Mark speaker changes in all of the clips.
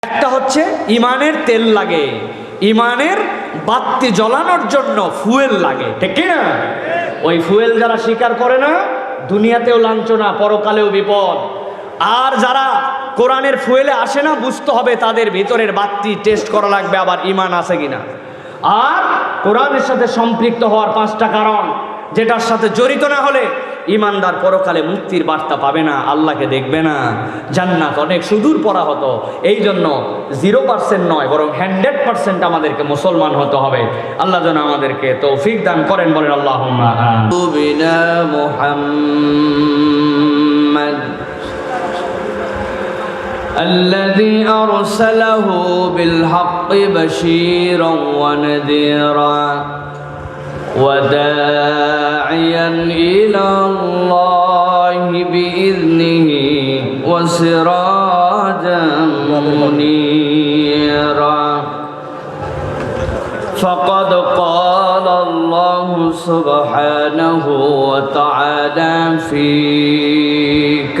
Speaker 1: একটা হচ্ছে ইমানের তেল লাগে, ইমানের বাতি জ্বলানোর জন্য ফুয়েল লাগে, ঠিক কি না? ওই ফুয়েল যারা স্বীকার করে না, দুনিয়াতেও লাঞ্ছনা, পরকালেও বিপদ। আর যারা কোরআনের ফুয়েলে আসে না, বুঝতে হবে তাদের ভিতরের বাতি টেস্ট করা লাগবে আবার ইমান আছে কিনা। আর কোরআনের সাথে সম্পৃক্ত হওয়ার 5টা কারণ, যেটার সাথে জড়িত না হলে ইমানদার পরকালে মুক্তির বার্তা পাবে না, আল্লাহকে দেখবে না, জান্নাত অনেক সুদূর পড়া হতো। এই জন্য 0% নয়, বরং 100% আমাদেরকে মুসলমান হতে হবে। আল্লাহ যেন আমাদেরকে তৌফিক দান করেন, বলেন আল্লাহুম্মা আমিন। الذي أرسله بالحق بشيرا ونذيرا وداعيا إلى الله بإذنه وسراجا منيرا فقد قال الله سبحانه وتعالى في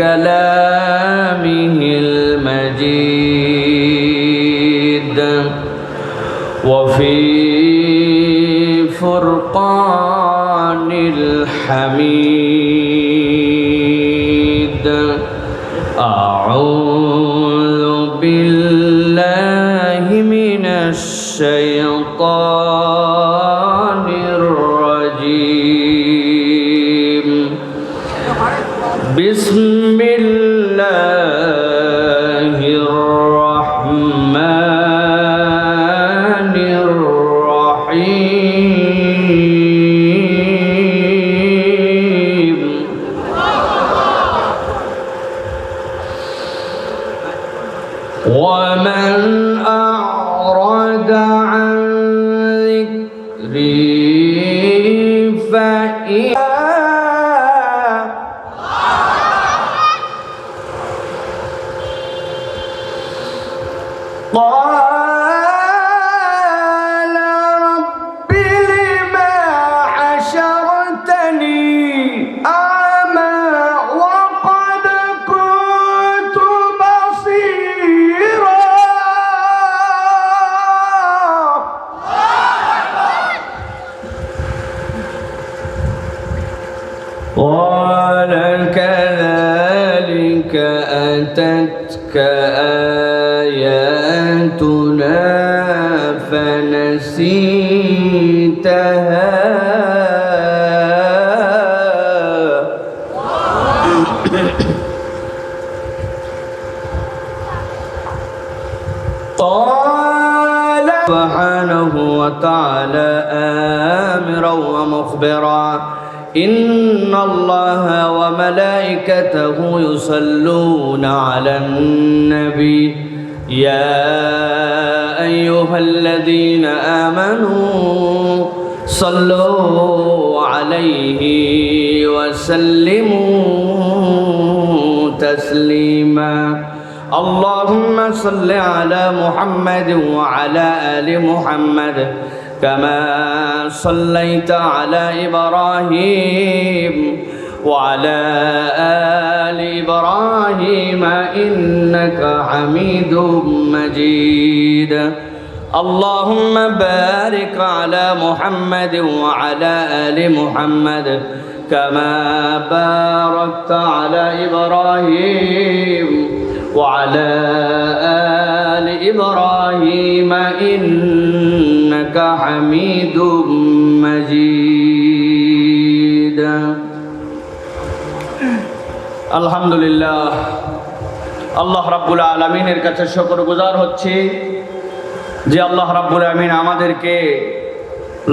Speaker 1: كلامه المجيد وفي فرقان الحميد أعوذ بالله من الشيطان الرجيم بسم الله الرحمن الرحيم ومن أعرض عن ذكري فإن قال رب لما حشرتني أعمى وقد كنت بصيرا قال كذلك أتتك آياتنا فنسيتها قال سبحانه وتعالى آمرا ومخبرا إن الله وملائكته يصلون على النبي يا أيها الذين آمنوا صلوا عليه وسلموا تسليما اللهم صل على محمد وعلى آل محمد كما صليت على إبراهيم وعلى آل إبراهيم إنك حميد مجيد اللهم بارك على محمد وعلى آل محمد كما باركت على إبراهيم وعلى آل إبراهيم إنك حميد مجيد الحمد لله আল্লাহ রাব্বুল আলামিনের কাছে শুকরগুজার হচ্ছি যে আল্লাহ রাব্বুল আলামিন আমাদেরকে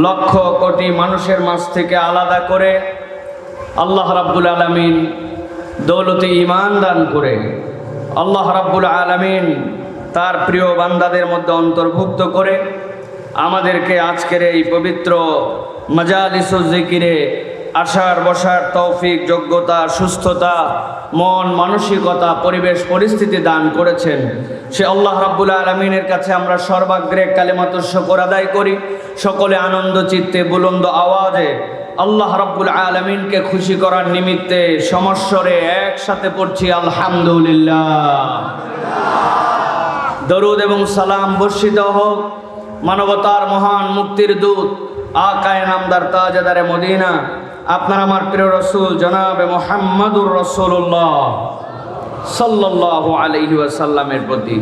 Speaker 1: লক্ষ কোটি মানুষের মাঝ থেকে আলাদা করে আল্লাহ রাব্বুল আলামিন দৌলতে ঈমান দান করে আল্লাহ রাব্বুল আলামিন তার প্রিয় বান্দাদের মধ্যে অন্তর্ভুক্ত করে আমাদেরকে আজকের এই পবিত্র মাজালিসুজ জিকিরে আসার বসার তৌফিক, যোগ্যতা, সুস্থতা, মন মানসিকতা, পরিবেশ পরিস্থিতি দান করেছেন। সে আল্লাহ রাব্বুল আলামিনের কাছে আমরা সর্বাগ্রে কালিমাতুশ শুকর আদায় করি। সকলে আনন্দ চিত্তে বুলন্দ আওয়াজে আল্লাহ রাব্বুল আলামিনকে খুশি করার নিমিত্তে সমস্বরে একসাথে পড়ছি আলহামদুলিল্লাহ। দরুদ এবং সালাম বর্ষিত হোক মানবতার মহান মুক্তির দূত আকায়ে নামদার তাজদারে মদিনা আপনার আমার প্রিয় রসুল জনাবে মুহাম্মাদুর রাসূলুল্লাহ সাল্লাল্লাহু আলাইহি ওয়াসাল্লামের প্রতি।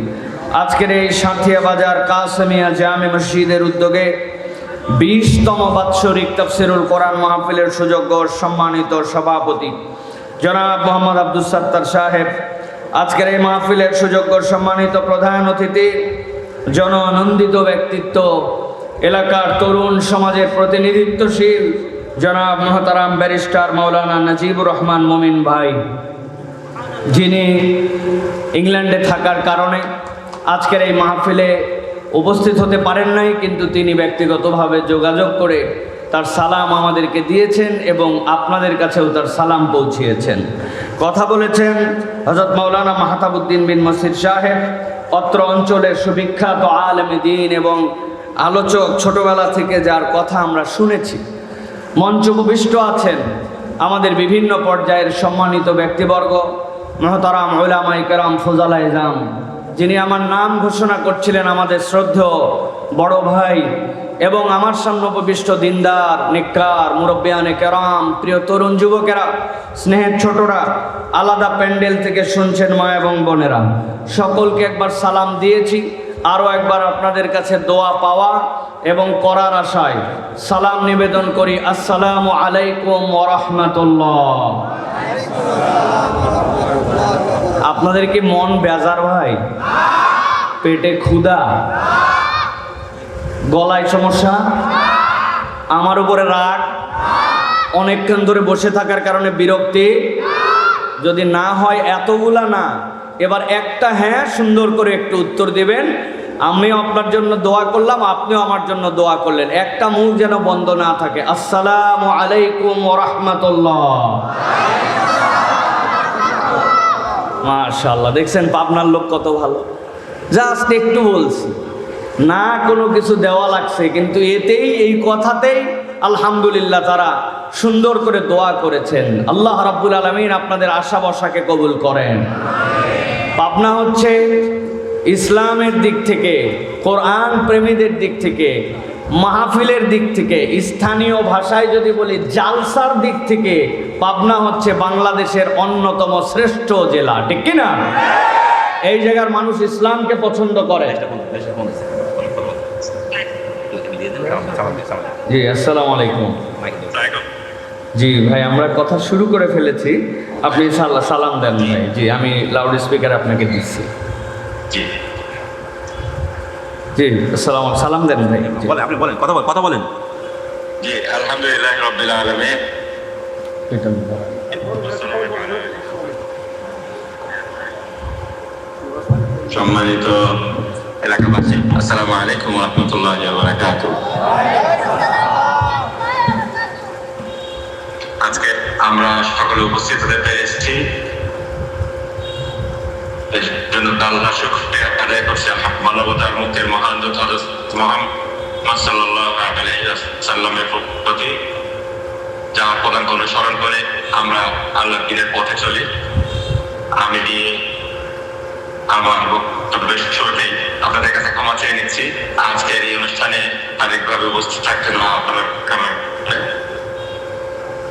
Speaker 1: আজকের এই সাঁথিয়া বাজার কাসেমিয়া জামে মসজিদের উদ্যোগে 20তম বাৎসরিক তাফসিরুল কোরআন মাহফিলের সুযোগ্য সম্মানিত সভাপতি জনাব মোহাম্মদ আব্দুল সাত্তার সাহেব, আজকের এই মাহফিলের সুযোগ্য সম্মানিত প্রধান অতিথি, জননন্দিত ব্যক্তিত্ব, এলাকার তরুণ সমাজের প্রতিনিধিত্বশীল জনাব মোহতারাম ব্যারিস্টার মাওলানা নাজিবুর রহমান মোমিন ভাই, যিনি ইংল্যান্ডে থাকার কারণে আজকের এই মাহফিলে উপস্থিত হতে পারেন নাই, কিন্তু তিনি ব্যক্তিগতভাবে যোগাযোগ করে তার সালাম আমাদেরকে দিয়েছেন এবং আপনাদের কাছেও তার সালাম পৌঁছিয়েছেন। কথা বলেছেন হযরত মাওলানা মাহতাবউদ্দিন বিন মসির সাহেব, অত্র অঞ্চলের সুবিখ্যাত আলেমে দ্বীন এবং আলোচক, ছোটবেলা থেকে যার কথা আমরা শুনেছি। মঞ্চে উপবিষ্ট আছেন আমাদের বিভিন্ন পর্যায়ের সম্মানিত ব্যক্তিবর্গ, মুহতারাম উলামায়ে কেরাম, ফুজালায়ে জাম, যিনি আমার নাম ঘোষণা করছিলেন আমাদের শ্রদ্ধেয় বড় ভাই এবং আমার সামনে উপবিষ্ট দিনদার নেককার মুরব্বিয়ানে কেরাম, প্রিয় তরুণ যুবকেরা, স্নেহের ছোটরা, আলাদা প্যান্ডেল থেকে শুনছেন মা এবং বোনেরা, সকলকে একবার সালাম দিয়েছি। আরও একবার আপনাদের কাছে দোয়া পাওয়া এবং করার আশায় সালাম নিবেদন করি। আসসালামু আলাইকুম ওয়া রাহমাতুল্লাহ। আপনাদের কি মন বেজার ভাই? পেটে ক্ষুধা? গলায় সমস্যা? আমার উপরে রাগ? অনেকক্ষণ ধরে বসে থাকার কারণে বিরক্তি? যদি না হয় এতগুলা না, এবার একটা হ্যাঁ সুন্দর করে একটু উত্তর দিবেন। আমিও আপনার জন্য দোয়া করলাম, আপনিও আমার জন্য দোয়া করলেন, একটা মুখ যেন বন্ধ না থাকে। আসসালামু আলাইকুম ওয়া রাহমাতুল্লাহ। মাশাআল্লাহ, দেখছেন পাবনার লোক কত ভালো, জাস্ট একটু বলছি, না কোনো কিছু দেওয়া লাগছে, কিন্তু এতেই, এই কথাতেই আলহামদুলিল্লাহ তারা সুন্দর করে দোয়া করেছেন। আল্লাহ রাব্বুল আলামিন আপনাদের আশা বসাকে কবুল করেন। পাবনা হচ্ছে ইসলামের দিক থেকে, কোরআন প্রেমীদের দিক থেকে, মাহফিলের দিক থেকে, স্থানীয় ভাষায় যদি বলি জালসার দিক থেকে, পাবনা হচ্ছে বাংলাদেশের অন্যতম শ্রেষ্ঠ জেলা, ঠিক কিনা? এই জায়গার মানুষ ইসলামকে পছন্দ করে। জি, আসসালামু আলাইকুম। জি ভাই, আমরা কথা শুরু করে ফেলেছি, আপনি সালাম দেন ভাই। জি, আমি লাউড স্পিকার আপনাকে দিচ্ছি। জি জি, আসসালামু, সালাম দেন ভাই।
Speaker 2: বলেন, আপনি বলেন, কথা বলেন।
Speaker 3: জি, আলহামদুলিল্লাহ রাব্বিল আলামিন। সম্মানিত এলাকাবাসী, আসসালামু আলাইকুম ওয়া রাহমাতুল্লাহি ওয়া বারাকাতুহু। আজকে আমরা সকলে উপস্থিত হতে পেরেছি, এর জন্য আল্লাহ শুকরিয়া আদায় করছি। মানবতার মুক্তির মহান দূত হযরত মুহাম্মদ সাল্লাল্লাহু আলাইহি ওয়াসাল্লামের প্রতি, যার পদাঙ্ক অনুসরণ করে আমরা আল্লাহর দ্বীনের পথে চলি। আমি আমার বক্তব্যের শুরুতেই আপনাদের কাছে ক্ষমা চেয়ে নিচ্ছি, আজকের এই অনুষ্ঠানে আরেকভাবে উপস্থিত থাকতে না আপনারা।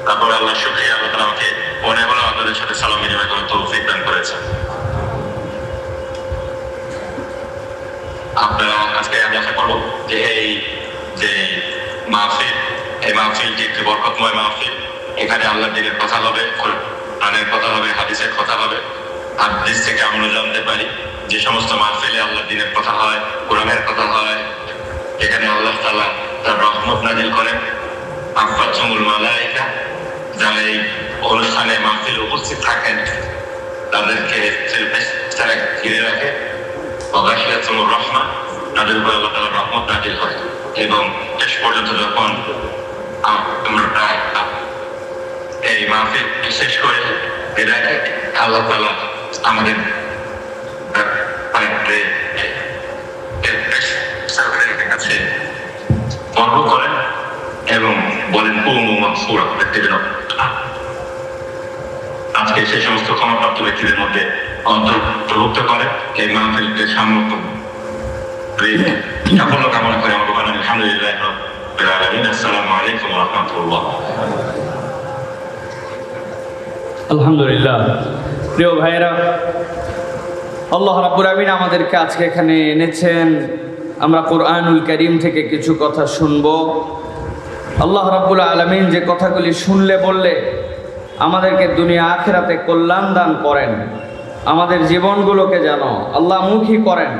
Speaker 3: তারপর আল্লাহ শুকরিয়া, আল্লাহ তাআলা আমাকে মনে হলো আপনাদের সাথে সালাম বিনিময় করার তৌফিক দান করেছেন। আপনারা আজকে আমি আশা করবো যে এই যে মাহফিল, এই মাহফিলটি একটি বরকতময় মাহফিল। এখানে আল্লাহর দ্বীনের কথা হবে, কোরআনের কথা হবে, হাদিসের কথা হবে। হাদিস থেকে আমরা জানতে পারি যে সমস্ত মাহফিলে আল্লাহর দ্বীনের কথা হয়, কোরআনের কথা হয়, এখানে আল্লাহ তাআলা তার রহমত নাযিল করেন। আফাতুল মালায়েকা, যারা এই অনুষ্ঠানে মাহফিলে উপস্থিত থাকেন তাদেরকে তারা ঘিরে রাখে। ওয়াগাশিয়াতুর রহমা, তাদের উপর আল্লাহ তাআলার রহমত নাযিল হয়। এবং শেষ পর্যন্ত যখন আমরা এই মাহফিল শেষ করে বিদায়, আল্লাহ তাআলা আমাদের কাছে গর্ব করেন এবং বলেন আজকে সেই সমস্ত ক্ষমাপ্রাপ্ত ব্যক্তিদের মধ্যে অন্তর্ভুক্ত করে এই মাহফিলকে সামর্থ্য শরীর সাফল্য কামনা করে আমাকে বলেন আলহামদুলিল্লাহ রাব্বিল আলামিন। আসসালামু আলাইকুম ওয়া রাহমাতুল্লাহ।
Speaker 1: আলহামদুলিল্লাহ। প্রিয় ভাইরা, আল্লাহ রাব্বুল আমিন আমাদেরকে আজকে এখানে এনেছেন, আমরা কোরআনুল কারীম থেকে কিছু কথা শুনব। আল্লাহ রাব্বুল আলামিন যে কথাগুলি শুনলে বললে আমাদেরকে দুনিয়া আখিরাতে কল্যাণ দান করেন, আমাদের জীবনগুলোকে যেন আল্লাহমুখী করেন,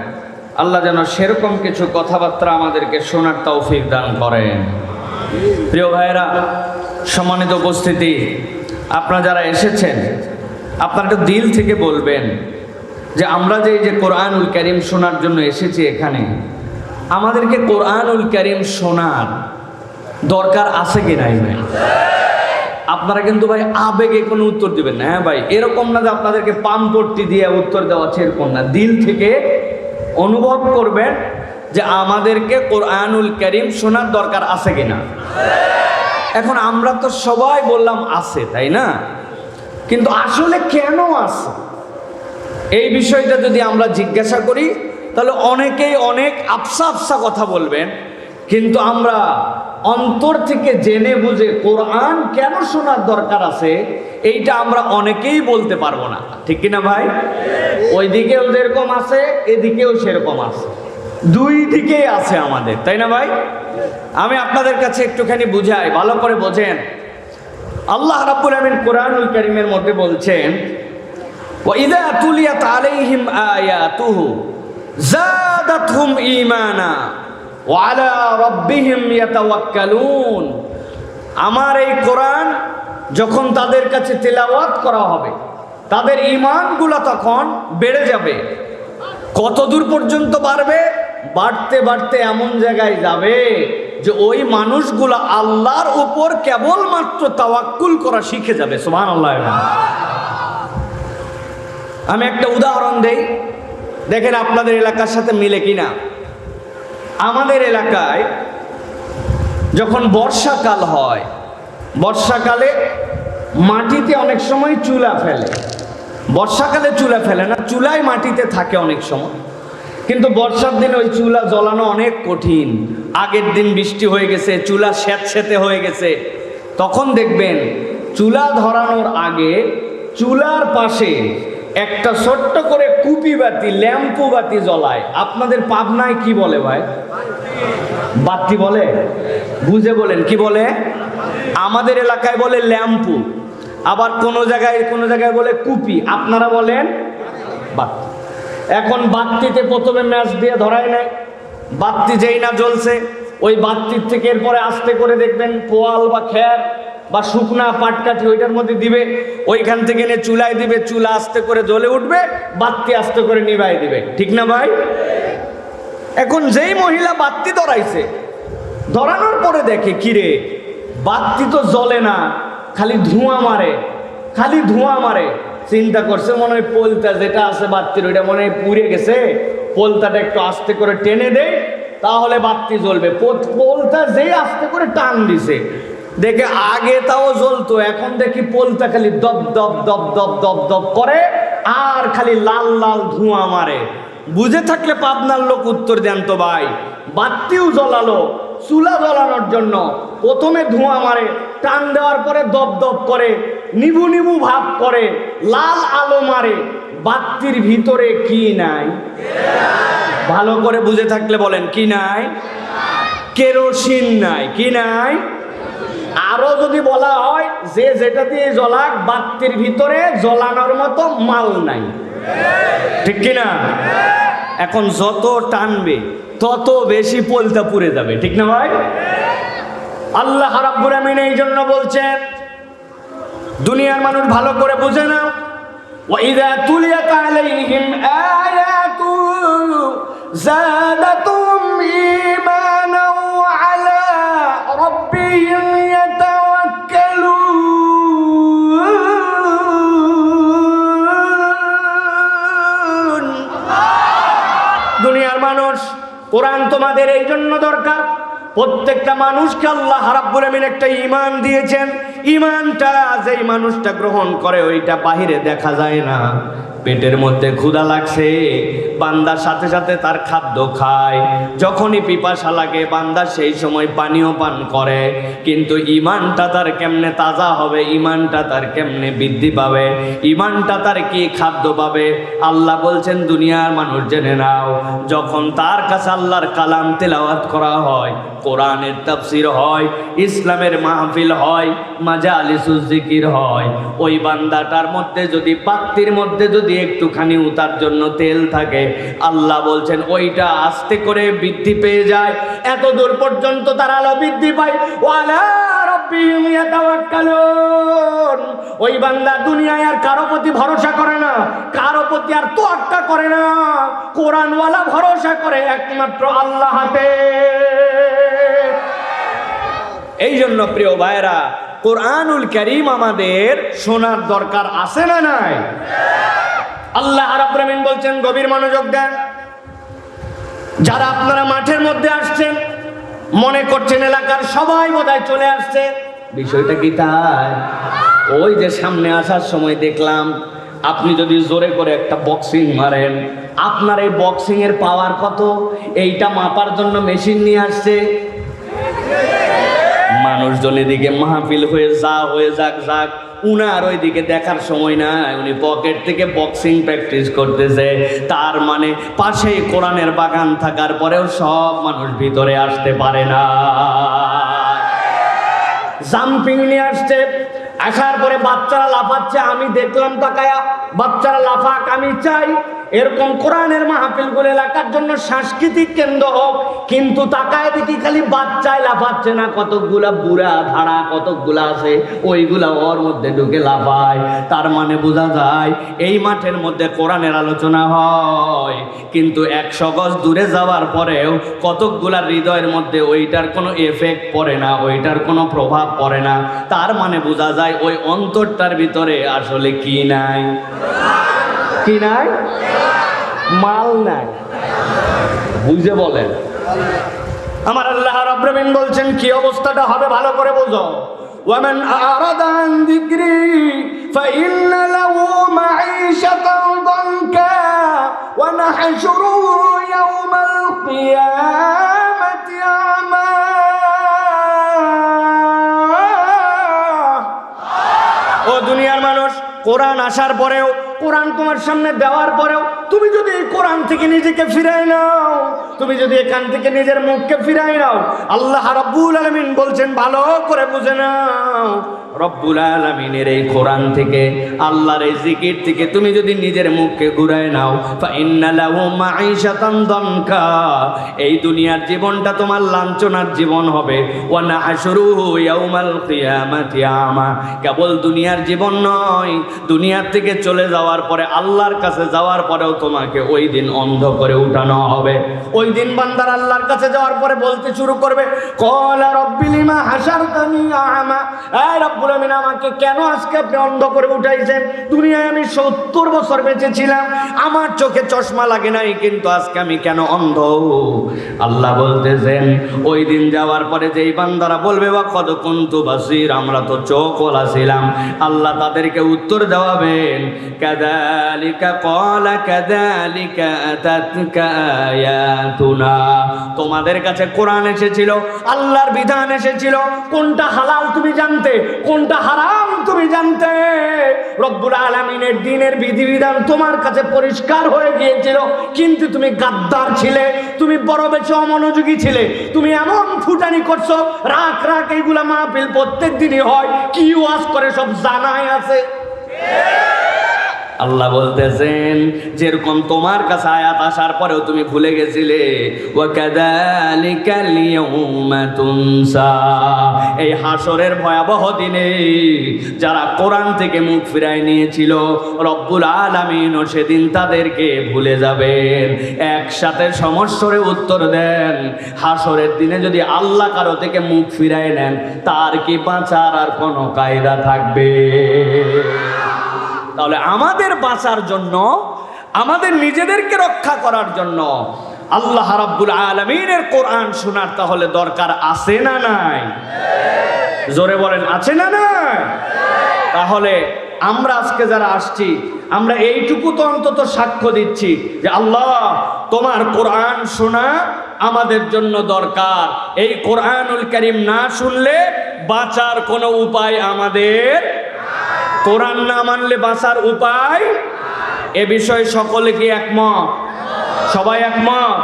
Speaker 1: আল্লাহ যেন সেরকম কিছু কথাবার্তা আমাদেরকে শোনার তৌফিক দান করেন। প্রিয় ভাইরা, সম্মানিত উপস্থিতি, আপনারা যারা এসেছেন আপনারা একটু দিল থেকে বলবেন যে আমরা যে কোরআনুল কারীম শোনার জন্য এসেছি এখানে, আমাদেরকে কোরআনুল কারীম শোনার দরকার আছে কি নাই ভাই? আপনারা কিন্তু ভাই আবেগে কোনো উত্তর দিবেন না। হ্যাঁ ভাই, এরকম না যে আপনাদেরকে পামপট্টি দিয়ে উত্তর দেওয়া হচ্ছে, এরকম না। দিল থেকে অনুভব করবেন যে আমাদেরকে কোরআনুল কারীম শোনার দরকার আছে কিনা। এখন আমরা তো সবাই বললাম আছে, তাই না? কিন্তু আসলে কেন আছে এই বিষয়টা যদি আমরা জিজ্ঞাসা করি তাহলে অনেকেই অনেক আফসা আফসা কথা বলবেন, কিন্তু আমরা অন্তর থেকে জেনে বুঝে কোরআন কেন শোনার দরকার আছে এইটা আমরা অনেকেই বলতে পারবো না, ঠিক কিনা ভাই? ওইদিকেও যেরকম আছে এদিকেও সেরকম আছে, দুই দিকেই আছে আমাদের, তাই না ভাই? আমি আপনাদের কাছে একটুখানি বুঝাই, ভালো করে বোঝেন। আল্লাহ রাব্বুল আমিন কোরআনুল কারীমের মধ্যে বলছেন, ওয়াইযা তুলিয়াত আলাইহিম আয়াতুহু যাদাতহুম ঈমানা ওয়া আলা রাব্বিহিম ইয়াতাওয়াক্কালুন। আমার এই কোরআন যখন তাদের কাছে তেলাওয়াত করা হবে তাদের ঈমানগুলো তখন বেড়ে যাবে। কত দূর পর্যন্ত বাড়বে? বাড়তে বাড়তে এমন জায়গায় যাবে যে ওই মানুষগুলো আল্লাহর উপর কেবলমাত্র তাওয়াক্কুল করা শিখে যাবে। সুবহানাল্লাহ। আমি একটা উদাহরণ দেই, দেখেন আপনাদের এলাকার সাথে মিলে কিনা। আমাদের এলাকায় যখন বর্ষাকাল হয়, বর্ষাকালে মাটিতে অনেক সময় চুলা ফেলে। বর্ষাকালে চুলা ফেলে না, চুলায় মাটিতে থাকে অনেক সময়, কিন্তু বর্ষার দিনে ওই চুলা জ্বলানো অনেক কঠিন। আগের দিন বৃষ্টি হয়ে গেছে, চুলা স্যাঁতস্যাঁতে হয়ে গেছে, তখন দেখবেন চুলা ধরানোর আগে চুলার পাশে একটা ছোট্ট করে কুপি বাতি, ল্যাম্পু বাতি জ্বলায়। আপনাদের পাবনায় কি বলে ভাই? বাতি বলে? বুঝে বলেন, কি বলে? আমাদের এলাকায় বলে ল্যাম্পু, আবার কোনো জায়গায় বলে কুপি, আপনারা বলেন বাতি। এখন বাতিতে প্রথমে ম্যাচ দিয়ে ধরায় নাই, বাতি যেই না জ্বলছে ওই বাতির থেকে এরপরে আস্তে করে দেখবেন পোয়াল বা খ্যার বা শুকনা পাটকাঠি ওইটার মধ্যে দিবে, ওইখান থেকে এনে চুলায় দিবে, চুলা আস্তে করে জ্বলে উঠবে, বাতি আস্তে করে নিভাই দিবে, ঠিক না ভাই? এখন যেই মহিলা বাতি ধরাইছে, ধরানোর পরে দেখে কিরে বাতি তো জ্বলে না, খালি ধোঁয়া মারে, খালি ধোঁয়া মারে। চিন্তা করছে মনে হয় পোলতা যেটা আছে বাতির ওইটা মনে হয় পুড়ে গেছে, পোলতাটা একটু আস্তে করে টেনে দেয় তাহলে বাতি জ্বলবে। পোলতা যেই আস্তে করে টান দিছে, দেখে আগে তাও জ্বলতো, এখন দেখি পোলতা খালি দপ দপ দপ দপ দপ দপ করে আর খালি লাল লাল ধোঁয়া মারে। বুঝে থাকলে পাবনার লোক উত্তর দেন তো ভাই। বাতিও জ্বলালো, চুলা জ্বলানোর জন্য প্রথমে ধোঁয়া মারে, টান দেওয়ার পরে দপ দপ করে, নিবু নিবু ভাব করে, লাল আলো মারে, বাতির ভিতরে কি নাই? ভালো করে বুঝে থাকলে বলেন, কি নাই? কেরোসিন নাই। কি নাই? আরো যদি বলা হয় যে যেটা দিয়ে জ্বলাক বাতির ভিতরে জ্বলানোর মতো মাল নাই, ঠিক কিনা? এখন যত টানবে তত বেশি পোলতা পুড়ে যাবে, ঠিক না ভাই? আল্লাহ রাব্বুল আমিন এই জন্য বলছেন, দুনিয়ার মানুষ ভালো করে বুঝে নাও, ওয়াইযা তুলিয়াত আলাইহিম আয়াতু যাদাতুহুম ঈমানা ওয়া আলা রাব্বিহিম ইয়াতাওয়াক্কালুন। দুনিয়ার মানুষ, কোরআন তোমাদের এই জন্য দরকার, প্রত্যেকটা মানুষকে আল্লাহ রাব্বুল আমিন একটা ঈমান দিয়েছেন। ঈমানটা যেই মানুষটা গ্রহণ করে ওইটা বাহিরে দেখা যায় না, পেটের মধ্যে ক্ষুধা লাগছে, বান্দার সাথে সাথে তার খাদ্য খায়। যখনই পিপাসা লাগে বান্দা সেই সময় পানীয় পান করে। কিন্তু ইমানটা তার কেমনে তাজা হবে, ইমানটা তার কেমনে বৃদ্ধি পাবে, ইমানটা তার কি খাদ্য পাবে? আল্লাহ বলছেন দুনিয়ার মানুষ জেনে নাও, যখন তার কাছে আল্লাহর কালাম তেলাওয়াত করা হয়, কোরআনের তাফসীর হয়, ইসলামের মাহফিল হয়, মাজালিসুজ জিকির হয়, ওই বান্দাটার মধ্যে যদি পাত্তির মধ্যে যদি একটুখানি উতার জন্য তেল থাকে, আল্লাহ বলছেন ওইটা আস্তে করে বৃদ্ধি পেয়ে যায়, এত দূর পর্যন্ত তার আলো বৃদ্ধি পায়। ওয়ালা রাব্বিহিম ইয়াতাওয়াক্কালুন। ওই বান্দা দুনিয়ায় আর কারো প্রতি ভরসা করে না, কারো প্রতি আর তোয়াক্কা করে না, কোরআনওয়ালা ভরসা করে একমাত্র আল্লাহ হাতে। এই জন্য প্রিয় ভাইরা, কোরআনুল কারীম আমাদের শোনার দরকার আছে না নাই? আল্লাহ রাব্বুল আলামিন বলছেন, গভীর মনোযোগ দেন। যারা আপনারা মাঠের মধ্যে আসছেন, মনে করছেন এলাকার সবাই বোধহয় চলে আসছে, বিষয়টা কি তাই? ওই যে সামনে আসার সময় দেখলাম, আপনি যদি জোরে করে একটা বক্সিং মারেন, আপনার এই বক্সিং এর পাওয়ার কত, এইটা মাপার জন্য মেশিন নিয়ে আসছে। মানুষজন এদিকে মাহফিল হয়ে যাক, উনার ওইদিকে দেখার সময় নাই, উনি পকেট থেকে বক্সিং প্র্যাকটিস করতেছে। তার মানে পাশেই কোরআনের বাগান থাকার পরেও সব মানুষ ভিতরে আসতে পারে না। জাম্পিং নিয়ে আসছে, আসার পরে বাচ্চারা লাফাচ্ছে, আমি দেখলাম তাকায়া, বাচ্চারা লাফাক, আমি চাই এরকম কোরআনের মাহফিলগুলো এলাকার জন্য সাংস্কৃতিক কেন্দ্র হোক। কিন্তু তাকায় দেখি খালি বাচ্চায় লাফাচ্ছে না, কতকগুলা বুড়া ধাড়া কতকগুলা আছে, ওইগুলা ওর মধ্যে ঢুকে লাফায়। তার মানে বোঝা যায় এই মাঠের মধ্যে কোরআনের আলোচনা হয়, কিন্তু 100 গজ দূরে যাওয়ার পরেও কতকগুলা হৃদয়ের মধ্যে ওইটার কোনো এফেক্ট পড়ে না, ওইটার কোনো প্রভাব পড়ে না। তার মানে বোঝা যায় ওই অন্তরটার ভিতরে আসলে কি নাই, কি নাই? মাল নাই। বুঝে বলেন। আমার আল্লাহ রাব্বুল আলামিন বলছেন কি অবস্থাটা হবে ভালো করে বোঝো। ওয়ামান আরাদা আন যিকরি ফাইন্না লাহু মাঈশাতান দানকা ওয়া নাহশুরুহু ইয়াওমাল কিয়ামাতি আমা। ও দুনিয়ার মানুষ, কোরআন আসার পরেও, কোরআন তোমার সামনে দেওয়ার পরেও তুমি যদি এই কোরআন থেকে নিজেকে ফিরাই নাও, তুমি যদি এখান থেকে নিজের মুখকে ফিরাই নাও, আল্লাহ রাব্বুল আলামিন বলছেন ভালো করে বুঝে নাও, রব্বুল আলামিনের এই কোরআন থেকে, আল্লাহর এই জিকির থেকে তুমি যদি নিজের মুখকে ঘুরায় নাও, ফাইন্না লাহু মাঈশাতান দানকা, এই দুনিয়ার জীবনটা তোমার লাঞ্ছনার জীবন হবে। ওয়া নাহশুরুহু ইয়াউমাল কিয়ামাতি আমা, কেবল দুনিয়ার জীবন নয়, দুনিয়ার থেকে চলে যাওয়ার পরে, আল্লাহর কাছে যাওয়ার পরেও তোমাকে ওই দিন অন্ধ করে উঠানো হবে। ওই দিন বান্দার আল্লাহর কাছে যাওয়ার পরে বলতে শুরু করবে, ক্বালা রাব্বি লিমা হাশারতানি আমা, এই রব্বুল আলামিন আমাকে কেন আজকে আপনি অন্ধ করে উঠাইছেন? দুনিয়ায় আমি 70 বছর বেঁচে ছিলাম, আমার চোখে চশমা লাগে নাই, কিন্তু আজকে আমি কেন অন্ধ? আল্লাহ বলতেছেন ওই দিন যাওয়ার পরে যেই বান্দারা বলবে ওয়া কদ কুনতু বাসীর, আমরা তো চোখওয়ালা ছিলাম, আল্লাহ তাদেরকে উত্তর দেওয়াবেন, কাযালিকা ক্বালা কাযালিকা আতাতকা আয়াতুনা, তোমাদের কাছে কোরআন এসেছিল, আল্লাহর বিধান এসেছিল, কোনটা হালাল তুমি জানতে, কোনটা হারাম তুমি জানতে, রব্বুল আলামিনের দ্বীনের বিধিবিধান তোমার কাছে পরিষ্কার হয়ে গিয়েছিল, কিন্তু তুমি গাদ্দার ছিলে, তুমি বড় বেশি অমনোযোগী ছিলে, তুমি এমন ফুটানি করছো, রাখ এইগুলা মাহফিল প্রত্যেক দিনই হয়, কি ওয়াজ করে সব জানাই আছে। আল্লাহ বলতেছেন যেরকম তোমার কাছে আয়াত আসার পরেও তুমি ভুলে গেছিলে, ওয়া কাযালিকাল ইয়াউমা তুনসা, এই হাসরের ভয়াবহ দিনে যারা কোরআন থেকে মুখ ফিরায় নিয়েছিল, রব্বুল আলামিনও সেদিন তাদেরকে ভুলে যাবেন। একসাথে সমস্যরে উত্তর দেন, হাসরের দিনে যদি আল্লাহ কারো থেকে মুখ ফিরায় নেন, তার কি বাঁচার আর কোনো কায়দা থাকবে? তাহলে আমাদের বাঁচার জন্য, আমাদের নিজেদেরকে রক্ষা করার জন্য আল্লাহ রাব্বুল আলামিনের কোরআন শোনার তাহলে দরকার আছে না নাই? জোরে বলেন, আছে না নাই? তাহলে আমরা আজকে যারা আসছি, আমরা এইটুকু তো অন্তত সাক্ষ্য দিচ্ছি যে আল্লাহ তোমার কোরআন শোনা আমাদের জন্য দরকার। এই কোরআনুল কারীম না শুনলে বাঁচার কোনো উপায় আমাদের, কোরআন না মানলে বাঁচার উপায়। এ বিষয়ে সকলে কি একমত? সবাই একমত?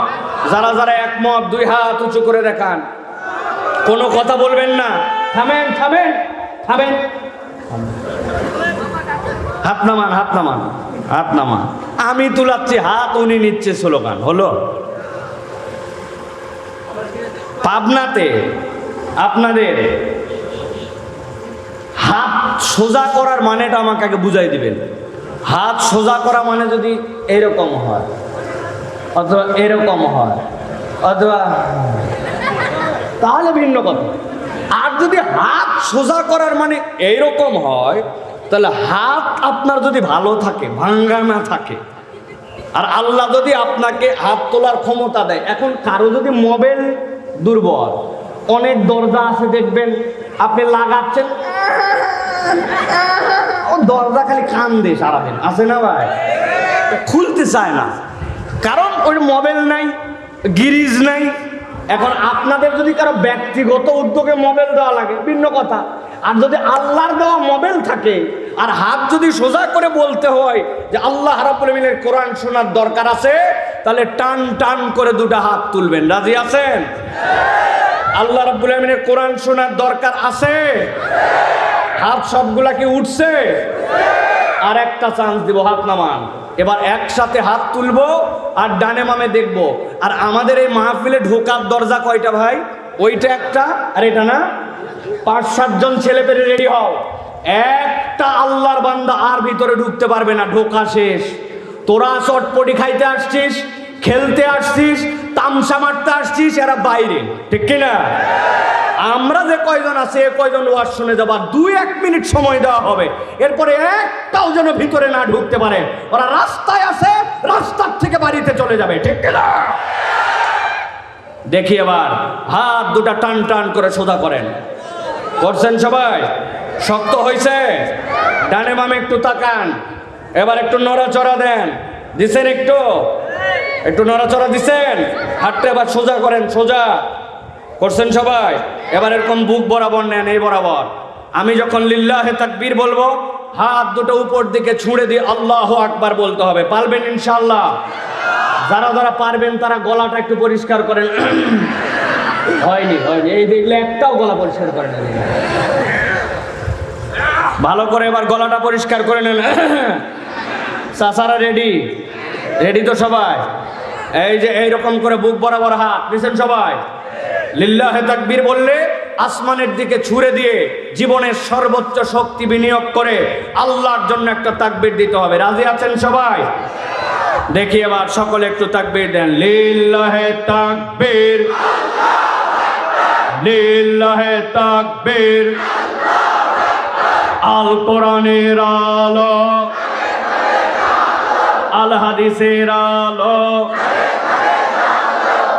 Speaker 1: যারা যারা একমত 2 হাত উঁচু করে দেখান। কোনো কথা বলবেন না, থামেন থামেন থামেন, হাত নামান হাত নামান হাত নামান। আমি তুলাচ্ছি হাত, উনি নিচ্ছে স্লোগান। হলো পাবনাতে আপনাদের হাত সোজা করার মানেটা আমাকে আগে বুঝাই দিবেন। হাত সোজা করা মানে যদি এরকম হয় অথবা এরকম হয় অথবা, তাহলে ভিন্ন কথা। আর যদি হাত সোজা করার মানে এইরকম হয়, তাহলে হাত আপনার যদি ভালো থাকে, ভাঙ্গা না থাকে, আর আল্লাহ যদি আপনাকে হাত তোলার ক্ষমতা দেয়। এখন কারো যদি মোবাইল দুর্বল, অনেক দরজা আছে দেখবেন আপনি লাগাচ্ছেন, ও দরজা খালি কান্দে সারাদিন, আছে না ভাই? খুলতে চায় না, কারণ ওই মোবাইল নাই, গিরিজ নাই। এখন আপনাদের যদি কারো ব্যক্তিগত উদ্যোগে মোবাইল দেওয়া লাগে ভিন্ন কথা, আর যদি আল্লাহর দেওয়া মোবাইল থাকে আর হাত যদি সোজা করে বলতে হয় যে আল্লাহ রাব্বুল আমিনের কোরআন শোনার দরকার আছে, তাহলে টান টান করে 2টা হাত তুলবেন। রাজি আছেন? আল্লাহ রাব্বুল আমিনের কোরআন শোনার দরকার আছে? হাত সবগুলা কি উঠছে? আর একটা চান্স দিব, হাত নামান। এবার একসাথে হাত তুলবো আর ডানে বামে দেখবো। আর আমাদের এই মাহফিলে ঢোকার দরজা কয়টা ভাই? ওইটা একটা, আর এটা না। 5-7 জন ছেলে পেলে রেডি হও। একটা আল্লাহর বান্দা আর ভিতরে ঢুকতে পারবে না, ঢোকা শেষ। তোরা চটপটি খাইতে আসছিস, খেলতে আসছিস, তামসা মারতে আসছিস, এরা বাইরে, ঠিক কিনা? আমরা যে কয়জন আছে এ কয়জন ওয়াজ শুনে যাবার 2-1 মিনিট সময় দেওয়া হবে, এরপরে একটাও যেন ভিতরে না ঢুকতে পারে। ওরা রাস্তায় আছে, রাস্তার থেকে বাড়িতে চলে যাবে, ঠিক কিনা? দেখি এবার হাত 2টা টান টান করে সোজা করেন। করছেন সবাই? শক্ত হয়েছে? ডানে বামে একটু তাকান। এবার একটু নড়াচড়া দেন। দিছেন? একটু নড়াচড়া দিছেন। হাতটা এবার সোজা করেন, সোজা করছেন সবাই? এবার এরকম বুক বরাবর নেন, এই বরাবর। আমি যখন লিল্লাহে তাকবীর বলবো, হাত 2টো উপর দিকে ছুঁড়ে দিয়ে আল্লাহু আকবার বলতে হবে। পারবেন ইনশাআল্লাহ? যারা যারা পারবেন তারা গলাটা একটু পরিষ্কার করেন। হয়নি এই দেখলে একটাও গলা পরিষ্কার করে নেন। ভালো করে এবার গলাটা পরিষ্কার করে নেন। চাচারা রেডি তো সবাই? এই যে এইরকম করে বুক বরাবর হাত নিছেন সবাই। লিল্লাহে তাকবীর বললে আসমানের দিকে ছুঁড়ে দিয়ে জীবনের সর্বোচ্চ শক্তি বিনিয়োগ করে আল্লাহর জন্য একটা তাকবীর দিতে হবে। রাজি আছেন সবাই? দেখি এবার সকলে একটু তাকবীর দেন। লিল্লাহে তাকবীর, লিল্লাহে তাকবীর। আল কোরআনের আলো, আল হাদিসের আলো,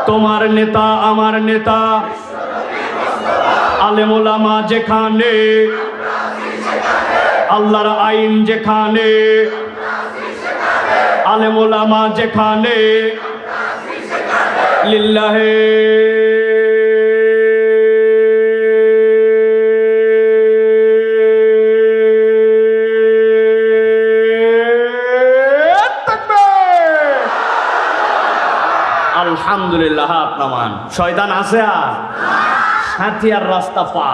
Speaker 1: তোমার নেতা আমার নেতা, আলেম ওলামা যেখানে, আল্লাহর আইন যেখানে, আলেম ওলামা যেখানে, লিল্লাহে আলহামদুলিল্লাহ। হাত নামান। শয়তান আছে আর সাথী আর রাস্তা পা,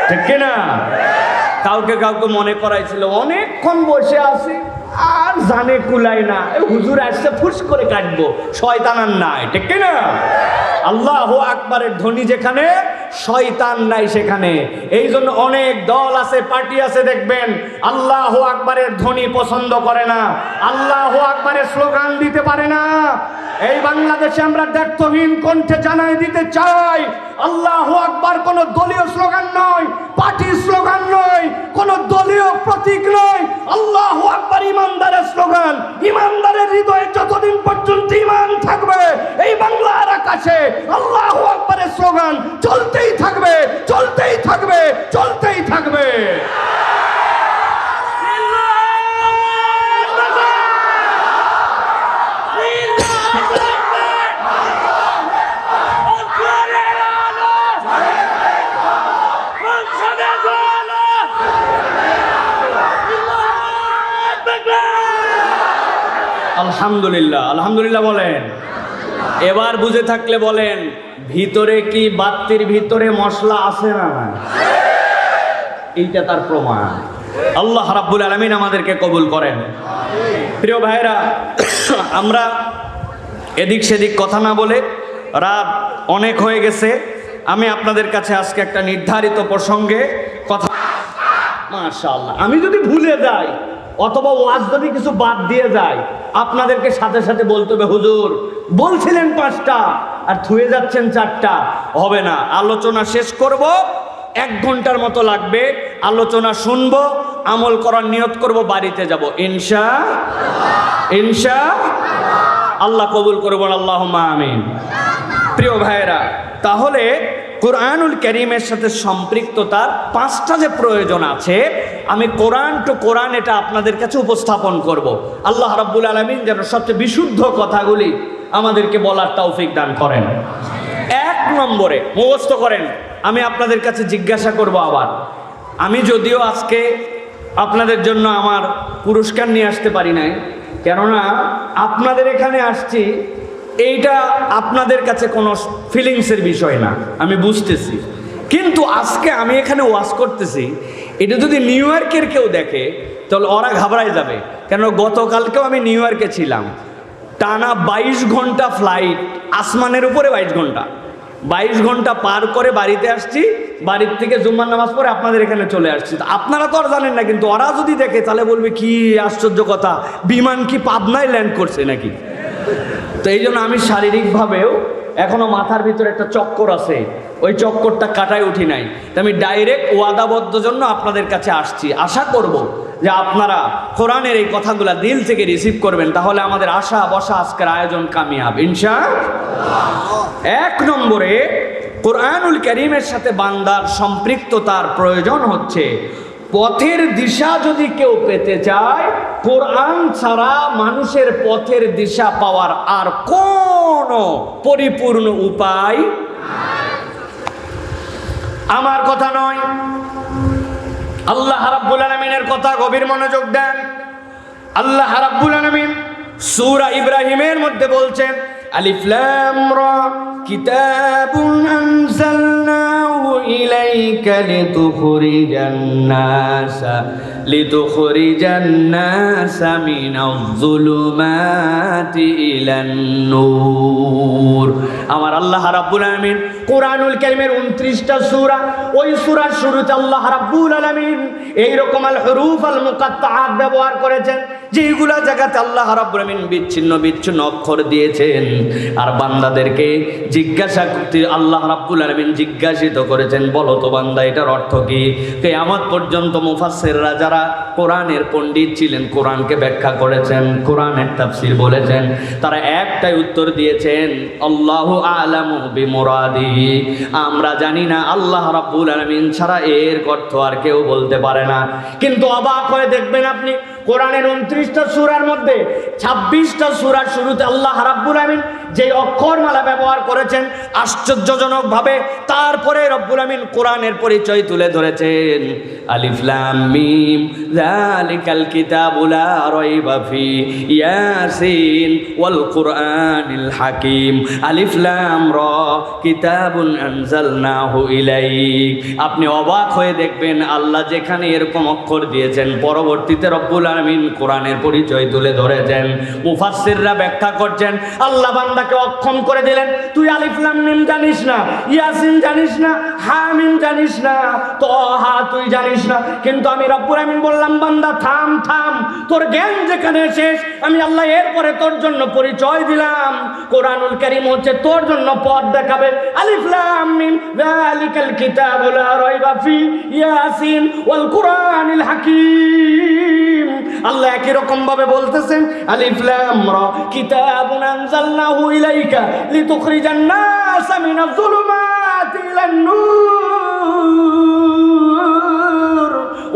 Speaker 1: ঠিক কিনা? কাউকে মনে করাইছিল অনেকক্ষণ বসে আছি আর জানে কুলাই না, হুজুর আসছে ফুস করে কাটবো, শয়তান আর নাই, ঠিক কিনা? আল্লাহু আকবারের ধ্বনি যেখানে, শয়তান নাই সেখানে। এই জন্য অনেক দল আছে, পার্টি আছে, দেখবেন আল্লাহু আকবারের ধ্বনি পছন্দ করে না, আল্লাহু আকবারের স্লোগান দিতে পারে না। এই বাংলাদেশে আমরা দ্ব্যর্থহীন কণ্ঠে জানাই দিতে চাই, আল্লাহু আকবার কোন দলীয় স্লোগান নয়, পার্টি স্লোগান নয়, কোন দলীয় প্রতীক নয়। আল্লাহু আকবার ইমানদারের স্লোগান। ইমানদারের হৃদয়ে যতদিন পর্যন্ত ঈমান থাকবে, এই বাংলার আকাশে আল্লাহু আকবারের স্লোগান চলতেই থাকবে, চলতেই থাকবে, চলতেই থাকবে। আলহামদুলিল্লাহ, আলহামদুলিল্লাহ বলেন। এবার বুঝে থাকলে বলেন, ভিতরে কি বাতির ভিতরে মশলা আছে না? এইটা তার প্রমাণ। আল্লাহ রাব্বুল আলামিন আমাদেরকে কবুল করেন। প্রিয় ভাইরা, আমরা এদিক সেদিক কথা না বলে, রাত অনেক হয়ে গেছে, আমি আপনাদের কাছে আজকে একটা নির্ধারিত প্রসঙ্গে কথা, মাশাআল্লাহ, আমি যদি ভুলে যাই অথবা ওয়াজ যদি কিছু বাদ দিয়ে যায়, আপনাদেরকে সাথে সাথে বলতে হবে, হুজুর বলছিলেন 5টা আর থুয়ে যাচ্ছেন 4টা, হবে না। আলোচনা শেষ করব, 1 ঘন্টার মতো লাগবে। আলোচনা শুনবো, আমল করার নিয়ত করব, বাড়িতে যাব ইনশাআল্লাহ। আল্লাহ কবুল করবেন, আল্লাহুম্মা আমিন। প্রিয় ভাইরা, তাহলে কোরআনুল কারীমের সাথে সম্পৃক্ততার 5টা যে প্রয়োজন আছে, আমি কোরআন টু কোরআন এটা আপনাদের কাছে উপস্থাপন করব। আল্লাহ রাব্বুল আলামিন যেন সবচেয়ে বিশুদ্ধ কথাগুলি আমাদেরকে বলার তৌফিক দান করেন। 1 নম্বরে মুখস্থ করেন, আমি আপনাদের কাছে জিজ্ঞাসা করব আবার, আমি যদিও আজকে আপনাদের জন্য আমার পুরস্কার নিয়ে আসতে পারি নাই, কেননা আপনাদের এখানে আসছি, এইটা আপনাদের কাছে কোনো ফিলিংসের বিষয় না, আমি বুঝতেছি। কিন্তু আজকে আমি এখানে ওয়াজ করতেছি, এটা যদি নিউ ইয়র্কের কেউ দেখে তাহলে ওরা ঘাবড়ায় যাবে। কেন, গতকালকেও আমি নিউ ইয়র্কে ছিলাম, টানা 22 ঘন্টা ফ্লাইট, আসমানের উপরে 22 ঘন্টা পার করে বাড়িতে আসছি, বাড়ির থেকে জুম্মার নামাজ পড়ে আপনাদের এখানে চলে আসছি। আপনারা তো আর জানেন না, কিন্তু ওরা যদি দেখে তাহলে বলবে কি আশ্চর্য কথা, বিমান কি পাবনায় ল্যান্ড করছে নাকি? তো এই জন্য আমি শারীরিকভাবেও এখনো মাথার ভিতরে একটা চক্কর আছে, ওই চক্করটা কাটায় উঠি নাই। তো আমি ডাইরেক্ট ওয়াদাবদ্ধ জন্য আপনাদের কাছে আসছি। আশা করব যে আপনারা কোরআনের এই কথাগুলা দিল থেকে রিসিভ করবেন, তাহলে আমাদের আশা বসা আজকের আয়োজন কামিয়াব ইনশাআল্লাহ। 1 নম্বরে কোরআনুল কারীমের সাথে বান্দার সম্পৃক্ততার প্রয়োজন হচ্ছে, পথের দিশা যদি কেউ পেতে চায়, কোরআন ছাড়া মানুষের পথের দিশা পাওয়ার আর কোনো পরিপূর্ণ উপায় আমার কথা নয়, আল্লাহ রাব্বুল আলামিনের কথা। গভীর মনোযোগ দেন। আল্লাহ রাব্বুল আলামিন সূরা ইব্রাহিমের মধ্যে বলছেন, আলিফ লাম রা কিতাবুন আনজালনাহু ইলাইকা লিতুখরিজান নাসা মিনাজ যুলুমাতি ইলান নূর। আমার আল্লাহ রাব্বুল আলামিন কোরআনুল কারীমের 29টা সূরা, ওই সূরার শুরুতে আল্লাহ রাব্বুল আলামিন এইরকম আল হুরুফ আল মুকাত্তাআত ব্যবহার করেছেন, যেগুলা জায়গাতে আল্লাহ রাব্বুল আলামিন বিচ্ছিন্ন বিচ্ছিন্ন অক্ষর দিয়েছেন। আর বান্দাদেরকে জিজ্ঞাসা করতে আল্লাহ রাব্বুল আলামিন জিজ্ঞাসিত করেছেন, বলো তো বান্দা এটার অর্থ কি? কিয়ামত পর্যন্ত মুফাসসিররা যারা কোরআনের পণ্ডিত ছিলেন, কোরআনকে ব্যাখ্যা করেছেন, কোরআনের তাফসীর বলেছেন, তারা একটাই উত্তর দিয়েছেন, আল্লাহু আ'লামু বিমুরাদিহি, আমরা জানি না, আল্লাহ রাব্বুল আলামিন ছাড়া এর অর্থ আর কেউ বলতে পারে না। কিন্তু অবাক হয়ে দেখবেন আপনি, কোরআনের 29টা সূরার মধ্যে 26টা সূরার শুরুতে আল্লাহ রাব্বুল আলামিন যে অক্ষরমালা ব্যবহার করেছেন আশ্চর্যজনক ভাবে, তারপরে রব্বুল আলামিন কোরআনের পরিচয় তুলে ধরেছেন, আলিফ লাম মিম যালিকাল কিতাবু লা রাইবা ফি ইয়াসিন ওয়াল কুরআনিল হাকিম, আলিফ লাম রা কিতাবুন আনজালনাহু ইলাইক। আপনি অবাক হয়ে দেখবেন, আল্লাহ যেখানে এরকম অক্ষর দিয়েছেন, পরবর্তীতে রব্বুল আলামিন কোরআনের পরিচয় তুলে ধরেছেন। মুফাসসিররা ব্যাখ্যা করছেন, আল্লাহ বান্দাকে অক্ষম করে দিলেন, তুই আলিফ লাম মিম জানিস না, ইয়াসিন জানিস না, হামিম জানিস না, তাহা তুই জানিস না, কিন্তু আমি রব্বুল আলামিন বললাম, বান্দা থাম থাম, তোর জ্ঞান যেখানে শেষ, আমি আল্লাহ এরপরে তোর জন্য পরিচয় দিলাম। কোরআনুল কারীম হচ্ছে তোর জন্য পথ দেখাবে। আলিফ লাম মিম যালিকাল কিতাবু লা রাইবা ফি ইয়াসিন ওয়াল কুরআনিল হাকিম। আল্লাহ একই রকম ভাবে বলতেছেন, আলিফ লাম রা কিতাবুন আনজালনাহু ইলাইকা লিতুখরিজান নাসা মিনাজ যুলুমাতি ইলান নূর।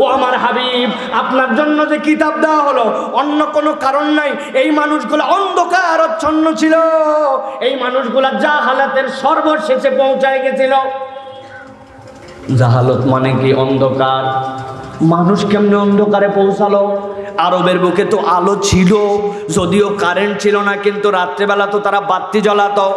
Speaker 1: ও আমার হাবিব, আপনার জন্য যে কিতাব দেওয়া হলো, অন্য কোনো কারণ নাই। এই মানুষগুলো অন্ধকার আচ্ছন্ন ছিল, এই মানুষগুলা জাহালাতের সর্বশেষে পৌঁছায় গেছিল। জাহালত মানে কি? অন্ধকার। মানুষ কেমনে অন্ধকারে পৌঁছালো? আরবের বুকে তো আলো ছিল, যদিও কারেন্ট ছিল না, কিন্তু রাত্রেবেলা তো তারা বাতি জ্বালাতো।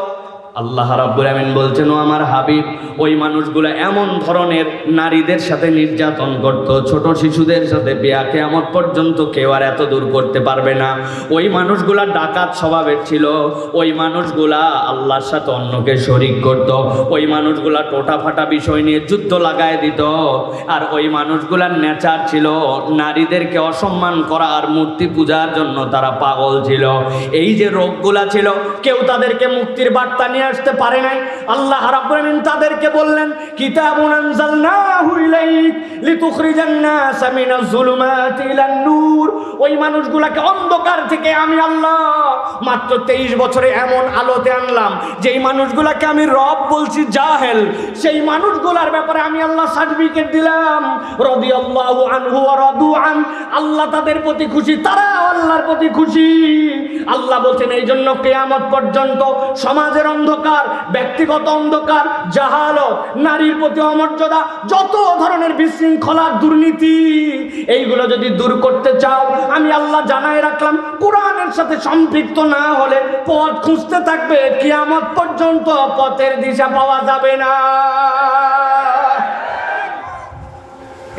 Speaker 1: আল্লাহ রাব্বুল আমিন বলছেন, ও আমার হাবিব, ওই মানুষগুলো এমন ধরনের নারীদের সাথে নির্যাতন করত, ছোট শিশুদের সাথে বিয়া, কিয়ামত পর্যন্ত কেউ আর এত দূর করতে পারবে না। ওই মানুষগুলা ডাকাত স্বভাবের ছিল, ওই মানুষগুলা আল্লাহর সাথে অন্যকে শরীক করত, ওই মানুষগুলা টোটা ফাটা বিষয় নিয়ে যুদ্ধ লাগায় দিত। আর ওই মানুষগুলার নেচার ছিল নারীদেরকে অসম্মান করা আর মূর্তি পূজার জন্য তারা পাগল ছিল। এই যে রোগগুলা ছিল, কেউ তাদেরকে মুক্তির বার্তা নিয়ে আসতে পারে নাই। আল্লাহ রাব্বুল আমিন তাদেরকে বললেন, কিতাবুন আনজালনাহু ইলাইক লিতুখরিজান নাস মিনাজ যুলুমাতি ইলান নূর। ওই মানুষগুলোকে অন্ধকার থেকে আমি আল্লাহ মাত্র 23 বছরে এমন আলোতে আনলাম, যেই মানুষগুলোকে আমি রব বলছি জাহেল, সেই মানুষগুলোর ব্যাপারে আমি আল্লাহ সার্টিফিকেট দিলাম, রাদিয়াল্লাহু আনহু ওয়া রাদু আন। আল্লাহ তাদের প্রতি খুশি, তারা আল্লাহর প্রতি খুশি। আল্লাহ বলছেন, এই জন্য কিয়ামত পর্যন্ত সমাজের অন্ধকার, ব্যক্তিগত অন্ধকার, জাহালত, নারীর প্রতি অমর্যাদা, যত ধরনের বিশৃঙ্খলা, দুর্নীতি, এইগুলো যদি দূর করতে চাও, আমি আল্লাহ জানাই রাখলাম, কোরআনের সাথে সম্পৃক্ত না হলে পথ খুঁজতে থাকবে, কিয়ামত পর্যন্ত পথের দিশা পাওয়া যাবে না।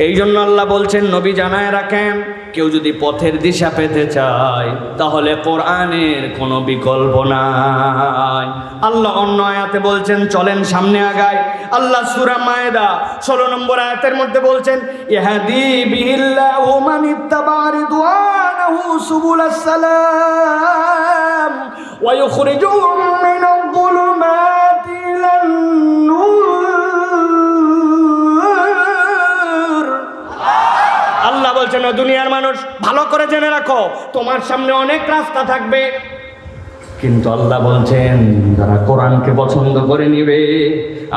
Speaker 1: এই জন্য আল্লাহ বলছেন, নবী জানায় রাখেন, কেউ যদি পথের দিশা পেতে চায় তাহলে কোরআনের কোনো বিকল্প নাই। আল্লাহ অন্য আয়াতে বলছেন, চলেন সামনে আগাই। আল্লাহ সূরা মায়েদা 16 নম্বর আয়াতের মধ্যে বলছেন, ইহদি বিহিল্লাহু মান ইত্তাবা রিদওয়ানাহু সুবুলাস সালাম ওয়া ইখরিজুহুম মিনাল যুলুমাতি ইলান নূর। আল্লাহ বলছেন, দুনিয়ার মানুষ ভালো করে জেনে রাখো, তোমার সামনে অনেক রাস্তা থাকবে, কিন্তু আল্লাহ বলছেন যারা কোরআনকে পছন্দ করে নিবে,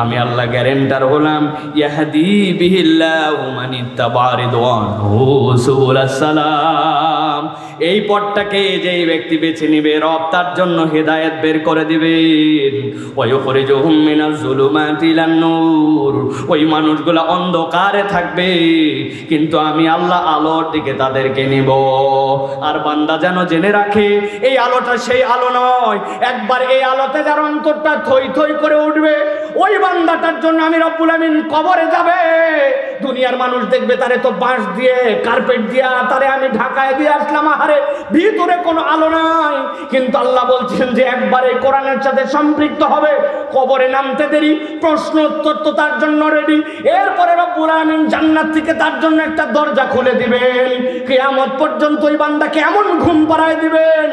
Speaker 1: আমি আল্লাহ গ্যারেন্টার হলাম, ইয়াহদি বিহিল্লাহু মান ইত্তাবা রিদওয়ানাহু সুবুলাস সালাম। এই পথটাকে যেই ব্যক্তি বেছে নিবে, রব তার জন্য হেদায়েত বের করে দিবেন। ওয়া ইখরিজুহুম মিনাজ যুলুমাতি ইলান নূর। ওই মানুষগুলো অন্ধকারে থাকবে, কিন্তু আমি আল্লাহ আলোর দিকে তাদেরকে নিব। আর বান্দা যেন জেনে রাখে, এই আলোটা সেই আলো নয়, একবার এই আলোতে যার অন্তরটা থই থই করে উঠবে, ওই বান্দাটার জন্য আমি রব্বুল আমিন কবরে যাবে। দুনিয়ার মানুষ দেখবে তারে তো বাঁশ দিয়ে, কার্পেট দিয়া তারে আমি ঢাকায় দিয়ে আসলাম, আহারে ভিতরে কোনো আলো নাই। কিন্তু আল্লাহ বলছেন যে একবার এই কোরআনের সাথে সম্পৃক্ত হবে, কবরে নামতে দেরি, প্রশ্ন উত্তর তো তার জন্য রেডি। এরপরে রব্বুল আমিন জান্নাত থেকে তার জন্য একটা দরজা খুলে দিবেন। কিয়ামত পর্যন্ত ওই বান্দাকে এমন ঘুম পাড়ায় দিবেন,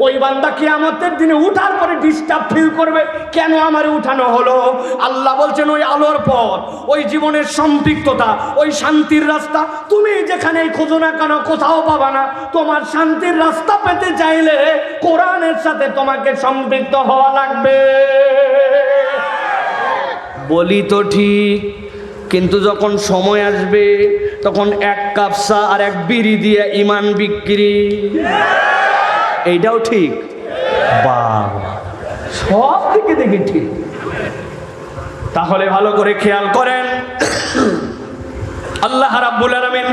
Speaker 1: ওই বান্দা কিয়ামতের দিনে উঠার পরে ডিস্টার্ব ফিল করবে, কেন আমারে উঠানো হলো। আল্লাহ বলছেন, ওই আলোর পথ, ওই জীবনের সম্পৃক্ততা, ওই শান্তির রাস্তা, তুমি যেখানেই খোঁজো না কেন কোথাও পাবা না। তোমার শান্তির রাস্তা পেতে চাইলে কোরআনের সাথে তোমাকে সম্পৃক্ত হওয়া লাগবে। বলি তো ঠিক, কিন্তু যখন সময় আসবে তখন এক কাপ চা আর এক বিড়ি দিয়ে ইমান বিক্রি, এইটাও ঠিক। বাবা, সব দিকে দেখে ঠিক। তাহলে ভালো করে খেয়াল করেন, আল্লাহ রাব্বুল আলামিন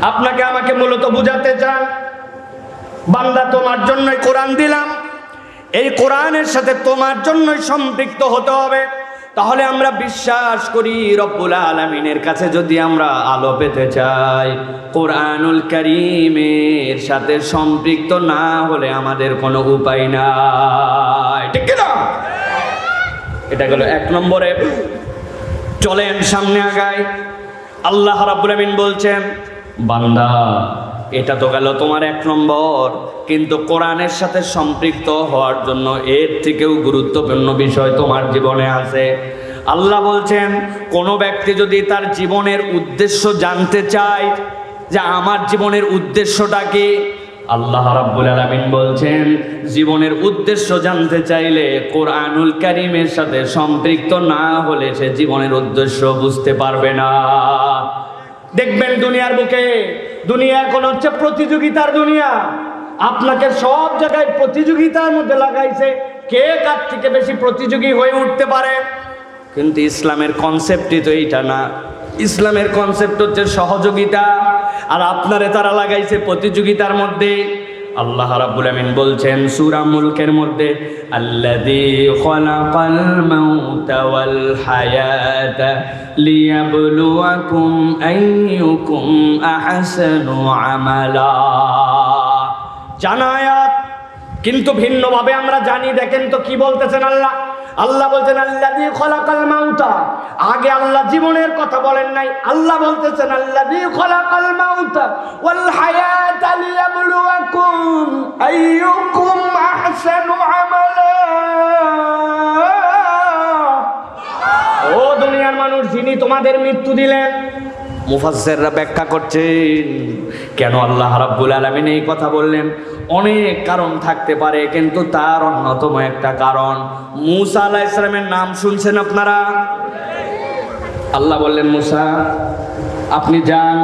Speaker 1: আপনাকে আমাকে মূলত বুঝাতে চান, বান্দা তোমার জন্যই কোরআন দিলাম, এই কোরআনের সাথে তোমার জন্যই সম্পৃক্ত হতে হবে। তাহলে আমরা বিশ্বাস করি রব্বুল আলামিনের কাছে যদি আমরা আলো পেতে চাই, কোরআনুল কারীমের সাথে সম্পৃক্ত না হলে আমাদের কোনো উপায় নাই, ঠিক কি না? এটা গেল 1 নম্বরে। চলেন সামনে আগাই। আল্লাহ রাব্বুল আমিন বলছেন, বান্দা এটা তো গেল তোমার 1 নম্বর, কিন্তু কোরআনের সাথে সম্পৃক্ত হওয়ার জন্য এর থেকেও গুরুত্বপূর্ণ বিষয় তোমার জীবনে আছে। আল্লাহ বলছেন, কোনো ব্যক্তি যদি তার জীবনের উদ্দেশ্য জানতে চায়, যে আমার জীবনের উদ্দেশ্যটা কি, আল্লাহ রাব্বুল আলামিন বলছেন, জীবনের উদ্দেশ্য জানতে চাইলে কোরআনুল কারীমের সাথে সম্পৃক্ত না হলে সে জীবনের উদ্দেশ্য বুঝতে পারবে না। দেখবেন দুনিয়ার বুকে, দুনিয়া এখন হচ্ছে প্রতিযোগিতার দুনিয়া। আপনাকে সব জায়গায় প্রতিযোগিতার মধ্যে লাগাইছে, কে কার থেকে বেশি প্রতিযোগী হয়ে উঠতে পারে। কিন্তু ইসলামের কনসেপ্টই তো এইটা না। ইসলামের কনসেপ্ট হচ্ছে সহযোগিতা, আর আপনারে তারা লাগাইছে প্রতিযোগিতার মধ্যে। আল্লাহ রাব্বুল আমিন বলছেন সূরা মুলকের মধ্যে, আল্লাযী খালাকাল মাউতা ওয়াল হায়াতা লিয়াবলুয়াকুম আইয়ুকুম আহসানু আমালা। জানায়াত কিন্তু ভিন্নভাবে আমরা জানি। দেখেন তো কি বলতেছেন আল্লাহ। আল্লাহ বলছেন আল্লাযী খালাকাল মাউতা, আগে আল্লাহ জীবনের কথা বলেন নাই। আল্লাহ বলতেছেন আল্লাযী খালাকাল মাউতা ওয়াল হায়াতা লিয়াবলুয়াকুম আইয়ুকুম আহসানু আমালা। ও দুনিয়ার মানুষ, যিনি তোমাদের মৃত্যু দিলেন। মুফাসসিররা ব্যাখ্যা করছেন কেন আল্লাহ রাব্বুল আলামিন এই কথা বললেন। অনেক কারণ থাকতে পারে, কিন্তু তার অন্যতম একটা কারণ, মূসা আলাইহিস সালামের নাম শুনছেন আপনারা? আল্লাহ বললেন মূসা আপনি যান,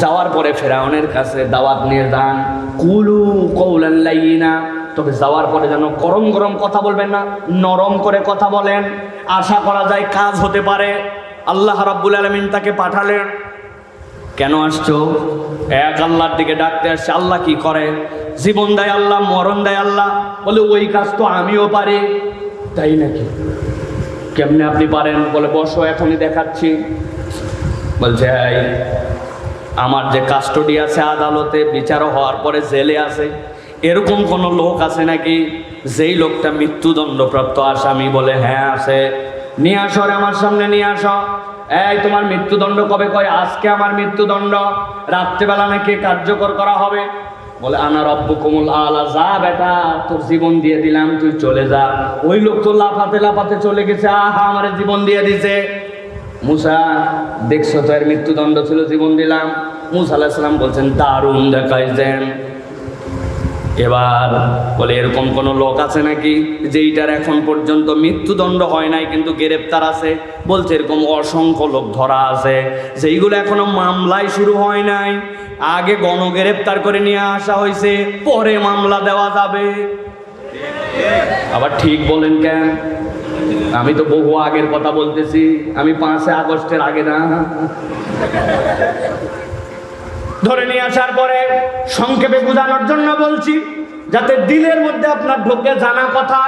Speaker 1: যাওয়ার পরে ফেরাউনের কাছে দাওয়াত নিয়ে যান, কুলু কওলান লাইয়িনা, তবে যাওয়ার পরে যেন গরম গরম কথা বলবেন না, নরম করে কথা বলেন, আশা করা যায় কাজ হতে পারে। আল্লাহ রাব্বুল আলামিন তাকে পাঠালেন। কেন আসছো? এক আল্লাহর দিকে ডাকতে আসছে। আল্লাহ কি করে? জীবন দেয় আল্লাহ, মরণ দেয় আল্লাহ। বলে ওই কাজ তো আমিও পারি। তাই নাকি? কেমনে আপনি পারেন? বলে বসো, এখনই দেখাচ্ছি। বলছে এই আমার যে কাস্টডি আছে আদালতে, বিচার হওয়ার পরে জেলে আছে, এরকম কোন লোক আছে নাকি যেই লোকটা মৃত্যুদণ্ডপ্রাপ্ত আসামি? বলে হ্যাঁ আছে। নিয়ে আসো, আমার সামনে নিয়ে আসো। এই তোমার মৃত্যুদণ্ড কবে? কয় আজকে আমার মৃত্যুদণ্ড, রাত্রেবেলা নাকি কার্যকর করা হবে। বলে আনা রব্বুকুমুল আলা, যা বেটা তোর জীবন দিয়ে দিলাম, তুই চলে যা। ওই লোক তো লাফাতে লাফাতে চলে গেছে, আহা আমার জীবন দিয়ে দিছে। মূসা দেখছো তো এর মৃত্যুদণ্ড ছিল, জীবন দিলাম। মূসা আলাইহিস সালাম বলছেন দারুণ দেখাইছেন। এবার বলে এরকম কোন লোক আছে নাকি যেইটার এখন পর্যন্ত মৃত্যুদণ্ড হয় নাই কিন্তু গ্রেপ্তার আছে? বলছে এরকম অসংখ্য লোক ধরা আছে যেইগুলো এখনো মামলায় শুরু হয় নাই, আগে গণগ্রেপ্তার করে নিয়ে আসা হয়েছে, পরে মামলা দেওয়া যাবে। আবার ঠিক বলেন কেন? আমি তো বহু আগের কথা বলতেছি, আমি 5 আগস্টের আগে না। ধরে নিয়ে আসার পরে সংক্ষেপে বোঝানোর জন্য বলছি, যাতে দিলের মধ্যে আপনার ঢোকে জানা কথা।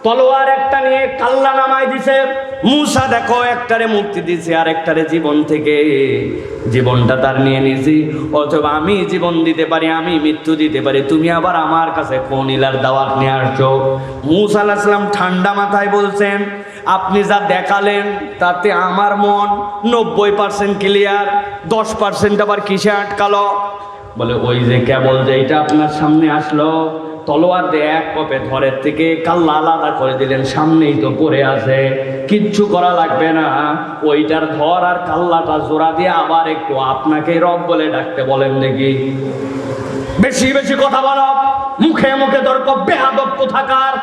Speaker 1: তলোয়ার একটা নিয়ে কাল্লা নামায় দিছে। মূসা দেখো একটারে মুক্তি দিছে, আর একটারে জীবন থেকে জীবনটা তার নিয়ে নিয়েছি। অথবা আমি জীবন দিতে পারি, আমি মৃত্যু দিতে পারি, তুমি আবার আমার কাছে কোন ইলার দাওয়াত নিয়ে আসছো? মূসা আলাইহিস সালাম ঠান্ডা মাথায় বলছেন আপনি যা দেখালেন তাতে আমার মন 90% ক্লিয়ার, 10% আবার কিসে আটকালো? বলে ওই যে কেবল যেটা আপনার সামনে আসলো, তলোয়ার দিয়ে এক কপে ধরের থেকে কাল্লা আলাদা করে দিলেন, সামনেই তো পড়ে আছে, কিচ্ছু করা লাগবে না। ওইটার ধর আর কাল্লাটা জোড়া দিয়ে আবার একটু আপনাকে রব বলে ডাকতে বলেন দেখি। বেশি বেশি কথা বলো, মুখে মুখে তর্ক, বেয়াদব কোথাকার।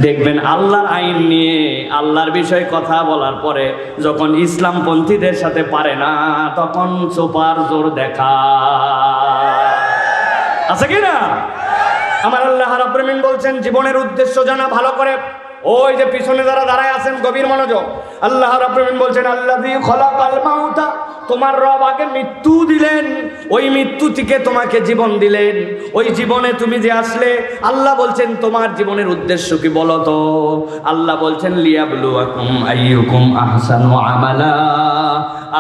Speaker 1: দেখবেন আল্লাহর আইন নিয়ে, আল্লাহর বিষয়ে কথা বলার পরে যখন ইসলামপন্থীদের সাথে পারে না, তখন সুপার জোর দেখা আছে কিনা? আমার আল্লাহ রাব্বুল আমিন বলছেন জীবনের উদ্দেশ্য জানা ভালো করে। ওই যে পিছনে যারা দাঁড়ায় আছেন গভীর মনোযোগ। আল্লাহ রাব্বুল আমিন বলছেন আল্লাযী খালাকাল মাউতা, তোমার রব আগে মৃত্যু দিলেন, ওই মৃত্যু থেকে তোমাকে জীবন দিলেন। ওই জীবনে তুমি যে আসলে, আল্লাহ বলছেন তোমার জীবনের উদ্দেশ্য কি বলো তো? আল্লাহ বলছেন লিয়াবলুয়াকুম আইয়ুকুম আহসানু আমালা।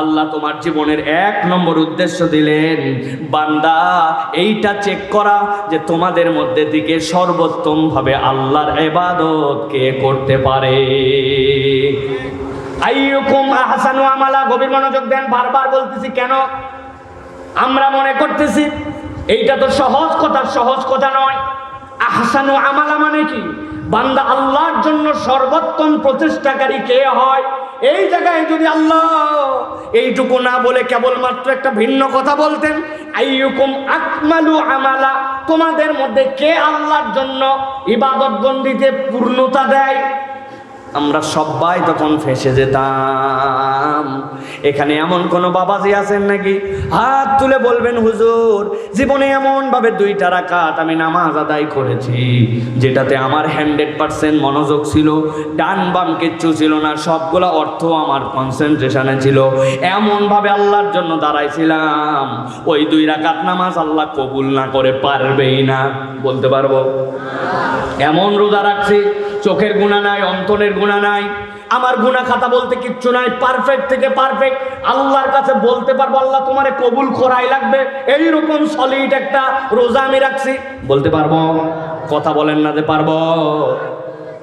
Speaker 1: আল্লাহ তোমার জীবনের 1 নম্বর উদ্দেশ্য দিলেন বান্দা এইটা চেক করা যে তোমাদের মধ্যে থেকে সর্বোত্তম ভাবে আল্লাহর ইবাদত কে করতে পারে। আইয়ুকুম আহসানু আমালা, গভীর মনোযোগ দেন। বারবার বলতেছি কেন? আমরা মনে করতেছি এইটা তো সহজ কথা, সহজ কথা নয়। আহসানু আমালা মানে কি? বান্দা আল্লাহর জন্য সর্বোত্তম প্রচেষ্টাকারী কে হয়? এই জায়গায় যদি আল্লাহ এইটুকু না বলে কেবলমাত্র একটা ভিন্ন কথা বলতেন, আইয়ুকুম আকমালু আমালা, তোমাদের মধ্যে কে আল্লাহর জন্য ইবাদত বন্দিতে পূর্ণতা দেয়? আমরা সবাই তখন ফেঁসে যেতাম। এখানে এমন কোন বাবাজি আছেন নাকি? হাত তুলে বলবেন, হুজুর জীবনে এমন ভাবে 2টা রাকাত আমি নামাজ আদায় করেছি যেটাতে আমার 100% মনোযোগ ছিল, ডান বাম কিচ্ছু ছিল না, সবগুলা অর্থ আমার কনসেন্ট্রেশনে ছিল, এমন ভাবে আল্লাহর জন্য দাঁড়াইছিলাম, ওই 2 রাকাত নামাজ আল্লাহ কবুল না করে পারবেই না। বলতে পারবো? এমন রোজা রাখছি, চোখের গুনাহ নাই, অন্তরের গুনাহ নাই, আমার গুনাহ খাতা বলতে কিচ্ছু নাই, পারফেক্ট থেকে পারফেক্ট। আল্লাহর কাছে বলতে পারবো আল্লাহ তোমারে কবুল করাই লাগবে, এইরকম সলিড একটা রোজা আমি রাখছি। বলতে পারবো? কথা বলেন না যে পারবো।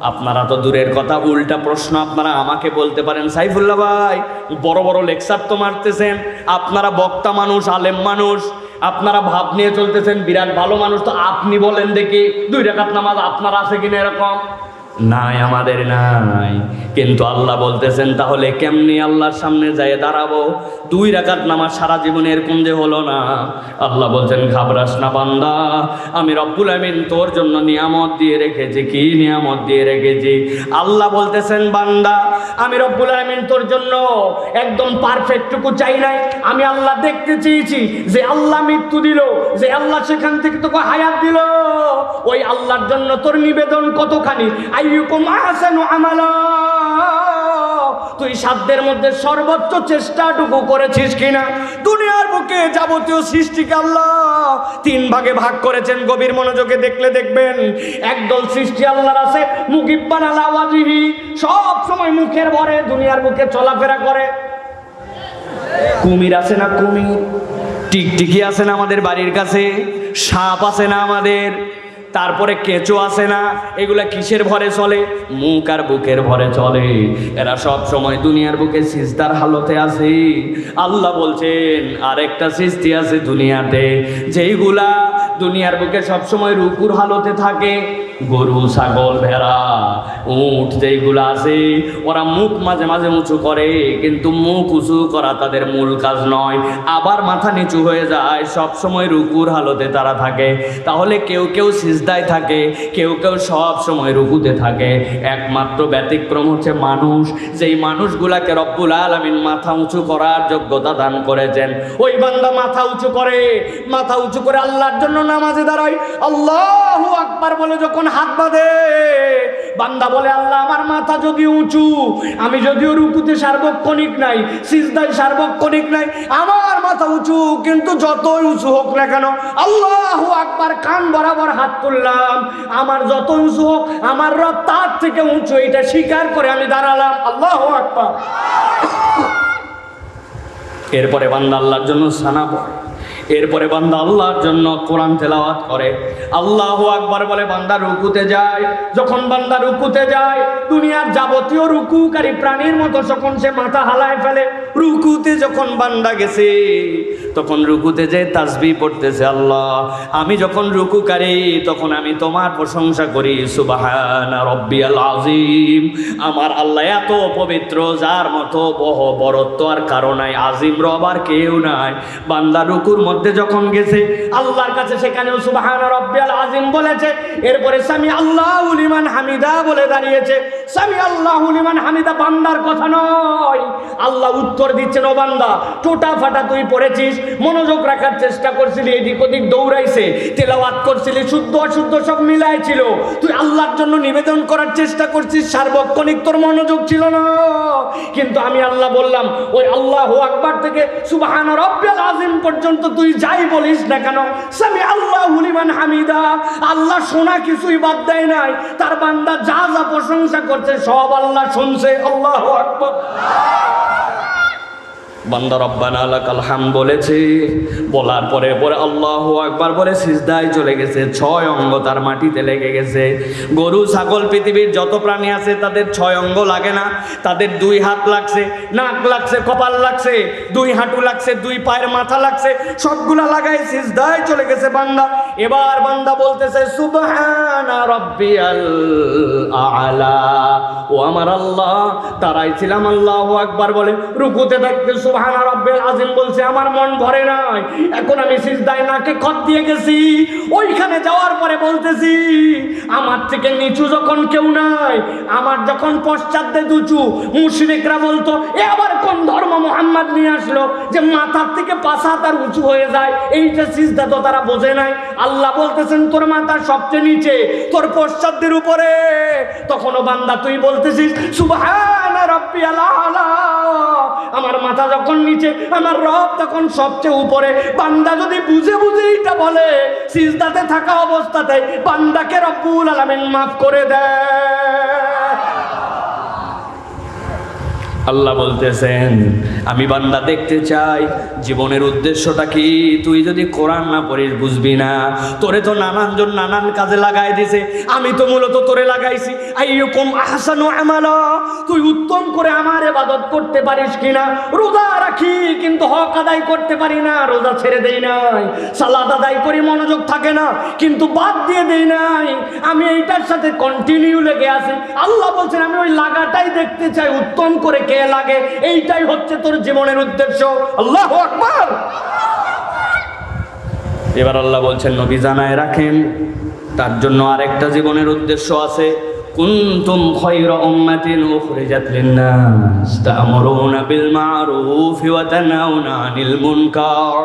Speaker 1: আপনারা তো দূরের কথা, উল্টা প্রশ্ন আপনারা আমাকে বলতে পারেন, সাইফুল্লাহ ভাই বড় বড় লেকচার তো মারতেছেন, আপনারা বক্তা মানুষ, আলেম মানুষ, আপনারা ভাব নিয়ে চলতেছেন, বিরাট ভালো মানুষ, তো আপনি বলেন দেখি 2 রাকাত নামাজ আপনার আছে কিনা এরকম? নাই, আমাদের নাই। কিন্তু আল্লাহ বলতেছেন তাহলে কেমনি আল্লাহর সামনে যায় দাঁড়াবো? 2 রাকাত নামাজ সারা জীবনে এরকম যে হলো না। আল্লাহ বলছেন ঘাবড়াস না বান্দা, আমি রব্বুল আমিন তোর জন্য নিয়ামত দিয়ে রেখেছি। কি নিয়ামত দিয়ে রেখেছি? আল্লাহ বলতেছেন বান্দা আমি রব্বুল আমিন তোর জন্য একদম পারফেক্টটুকু চাই নাই, আমি আল্লাহ দেখতে চেয়েছি যে আল্লাহ মৃত্যু দিল, যে আল্লাহ সেখান থেকে তোকে হায়াত দিল, ওই আল্লাহর জন্য তোর নিবেদন কতখানি। আইয়ুকুম আহসানু আমালা, তুই সাধ্যের মধ্যে সর্বোচ্চ চেষ্টাটুকু করেছিস কিনা? দুনিয়ার বুকে যাবতীয় সৃষ্টিকে আল্লাহ 3 ভাগে ভাগ করেছেন। গভীর মনোযোগে দেখলে দেখবেন একদল সৃষ্টি আল্লাহর আছে মুকিব্বান আলা ওয়াজিহি, সব সময় মুখের ভরে দুনিয়ার বুকে চলাফেরা করে। কুমির আছে না? কুমির। টিকটিকি আছে না আমাদের বাড়ির কাছে? সাপ আছে না আমাদের? তারপরে কেঁচো আছে না? এগুলা কিসের ভরে চলে? মুখ আর বুকের ভরে চলে। এরা সব সময় দুনিয়ার বুকে সিজদার হালতে আছে। আল্লাহ বলছেন আরেকটা সৃষ্টি আছে দুনিয়াতে, যেইগুলা দুনিয়ার বুকে সব সময় রুকুর হালতে থাকে। গরু, ছাগল, ভেড়া, উট যেইগুলা আছে, ওরা মুখ মাঝে মাঝে উঁচু করে, কিন্তু মুখ উঁচু করা তাদের মূল কাজ নয়, আবার মাথা নিচু হয়ে যায়, সব সময় রুকুর হালতে তারা থাকে। তাহলে কেউ কেউ সিজদায় থাকে, কেউ কেউ সব সময় রুকুতে থাকে। একমাত্র ব্যতিক্রম হচ্ছে মানুষ, যেই মানুষগুলাকে রব্বুল আলামিন মাথা উঁচু করার যোগ্যতা দান করেছেন। ওই বান্দা মাথা উঁচু করে, মাথা উঁচু করে আল্লাহর জন্য নামাজে দাঁড়ায়, আল্লাহু আকবার বলে যখন হাত বাঁধে, বান্দা বলে আল্লাহ আমার মাথা যদি উঁচু, আমি যদিও রুকুতে সার্বক্ষণিক নাই, সিজদায় সার্বক্ষণিক নাই, আমার মাথা উঁচু, কিন্তু যতই উঁচু হোক না কেন আল্লাহু আকবার কান বরাবর হাত তুললাম, আমার যত উঁচু হোক আমার রব তার থেকে উঁচু, এটা স্বীকার করে আমি দাঁড়ালাম। আল্লাহু আকবার। এরপরে বান্দা আল্লাহর জন্য সানা পড়ে, এরপরে বান্দা আল্লাহর জন্য কোরআন তেলাওয়াত করে, আল্লাহু আকবার বলে বান্দা রুকুতে যায়। যখন বান্দা রুকুতে যায়, দুনিয়ার যাবতীয় রুকুকারী প্রাণীর মতো যখন সে মাথা হালায় ফেলে, রুকুতে যখন বান্দা গেছে তখন রুকুতে যে তাসবিহ পড়তেছে, আল্লাহ আমি যখন রুকুকারী তখন আমি তোমার প্রশংসা করি, সুবহানা রাব্বিয়াল আযীম, আমার আল্লাহ এত পবিত্র, যার মতো বড়ত্ব আর কারো নাই, আজিম রব আর কেউ নাই। বান্দা রুকুর মধ্যে যখন গেছে আল্লাহর কাছে, সেখানেও সুবহানা রাব্বিয়াল আযীম বলেছে, এরপরে সামি আল্লাহু লিমান হামিদা বলে দাঁড়িয়েছে। সামি আল্লাহু লিমান হামিদা বান্দার কথা নয়, আল্লাহ উত্তর দিচ্ছেন, ও বান্দা টোটা ফাটা তুই পড়েছিস, মনোযোগ রাখার চেষ্টা করছিলি, এদিক ওদিক দৌড়াইছে, তেলাওয়াত করছিলি, শুদ্ধ অশুদ্ধ সব মিলাই ছিল, তুই আল্লাহর জন্য নিবেদন করার চেষ্টা করছিস, সার্বক্ষণিক তোর মনোযোগ ছিল না। কিন্তু আমি আল্লাহ বললাম ওই আল্লাহু আকবার থেকে সুবহানা রাব্বিয়াল আযীম পর্যন্ত তুই যাই বলিস না কেন, সামি আল্লাহু লিমান হামিদা, আল্লাহ শোনা কিছুই বাদ দেয় নাই, তার বান্দা যা যা প্রশংসা করছে সব আল্লাহ শুনছে। আল্লাহু আকবার। বান্দা রব্বানা লাকাল হামদ বলেছে, বলার পরে পরে আল্লাহু আকবার বলে সিজদায় চলে গেছে, 6 অঙ্গ তার মাটিতে লেগে গেছে। গরু, ছাগল, পৃথিবীর যত প্রাণী আছে তাদের 6 অঙ্গ লাগে না, তাদের 2 হাত লাগছে, নাক লাগছে, কপাল লাগছে, 2 হাঁটু লাগছে, 2 পায়ের মাথা লাগছে, সবগুলা লাগাই সিজদায় চলে গেছে বান্দা। এবার বান্দা বলতেছে সুবহানা রাব্বিয়াল আ'লা। ও আমার আল্লাহ, তারাই ছিলাম আল্লাহু আকবার বলে রুকুতে থাকতে সুবহানা রাব্বিল আযীম বলছে, আমার মন ভরে নাই। এখন আমি সিজদায় নাকে খত দিয়ে গেছি, ওইখানে যাওয়ার পরে বলতেছি আমার থেকে নিচু যখন কেউ নাই, আমার যখন পশ্চাতে দুচু, মুশরিকরা বলতো এ আবার কোন ধর্ম মুহাম্মদ নিয়ে আসলো যে মাথার থেকে পাছা তার উঁচু হয়ে যায়, এইটা সিজদা তো তারা বোঝে নাই। আল্লাহ বলতেছেন তোর মাথা সবচেয়ে নিচে, তোর পশ্চাতের উপরে। তখনও বান্দা তুই বলতেছিস সুবহানা রাব্বিয়াল আ'লা। আমার মাথা যখন নিচে, আমার রব তখন সবচেয়ে উপরে। বান্দা যদি বুঝে বুঝে এইটা বলে, সিজদাতে থাকা অবস্থাতে বান্দাকে রব্বুল আলামিন মাফ করে দেয়। আল্লাহ বলতেছেন আমি বান্দা দেখতে চাই জীবনের উদ্দেশ্যটা কি। তুই যদি কোরআন না পড়িস বুঝবি না। তোরে তো নানানজন নানান কাজে লাগাই দিছে, আমি তো মূলত তোরে লাগাইছি আইয়ুকুম আহসানু আমালা। তুই উত্তম করে আমার ইবাদত করতে পারিস কিনা। রোজা রাখি কিন্তু হক আদায় করতে পারি না, রোজা ছেড়ে দেই নাই। সালাত আদায় করি মনোযোগ থাকে না কিন্তু বাদ দিয়ে দেই নাই। আমি এইটার সাথে কন্টিনিউ লেগে আছি। আল্লাহ বলছেন আমি ওই লাগাটাই দেখতে চাই, উত্তম করে কে লাগে। এইটাই হচ্ছে তোর জীবনের উদ্দেশ্য। আল্লাহু আকবার। এবার আল্লাহ বলছেন নবী জানায় রাখেন তার জন্য আরেকটা জীবনের উদ্দেশ্য আছে। কুনতুম খায়রা উম্মাতিন উখরিজাত লিন-নাস তা'মুরুনা বিল মা'রুফ ওয়া তানহাউনা আনিল মুনকার।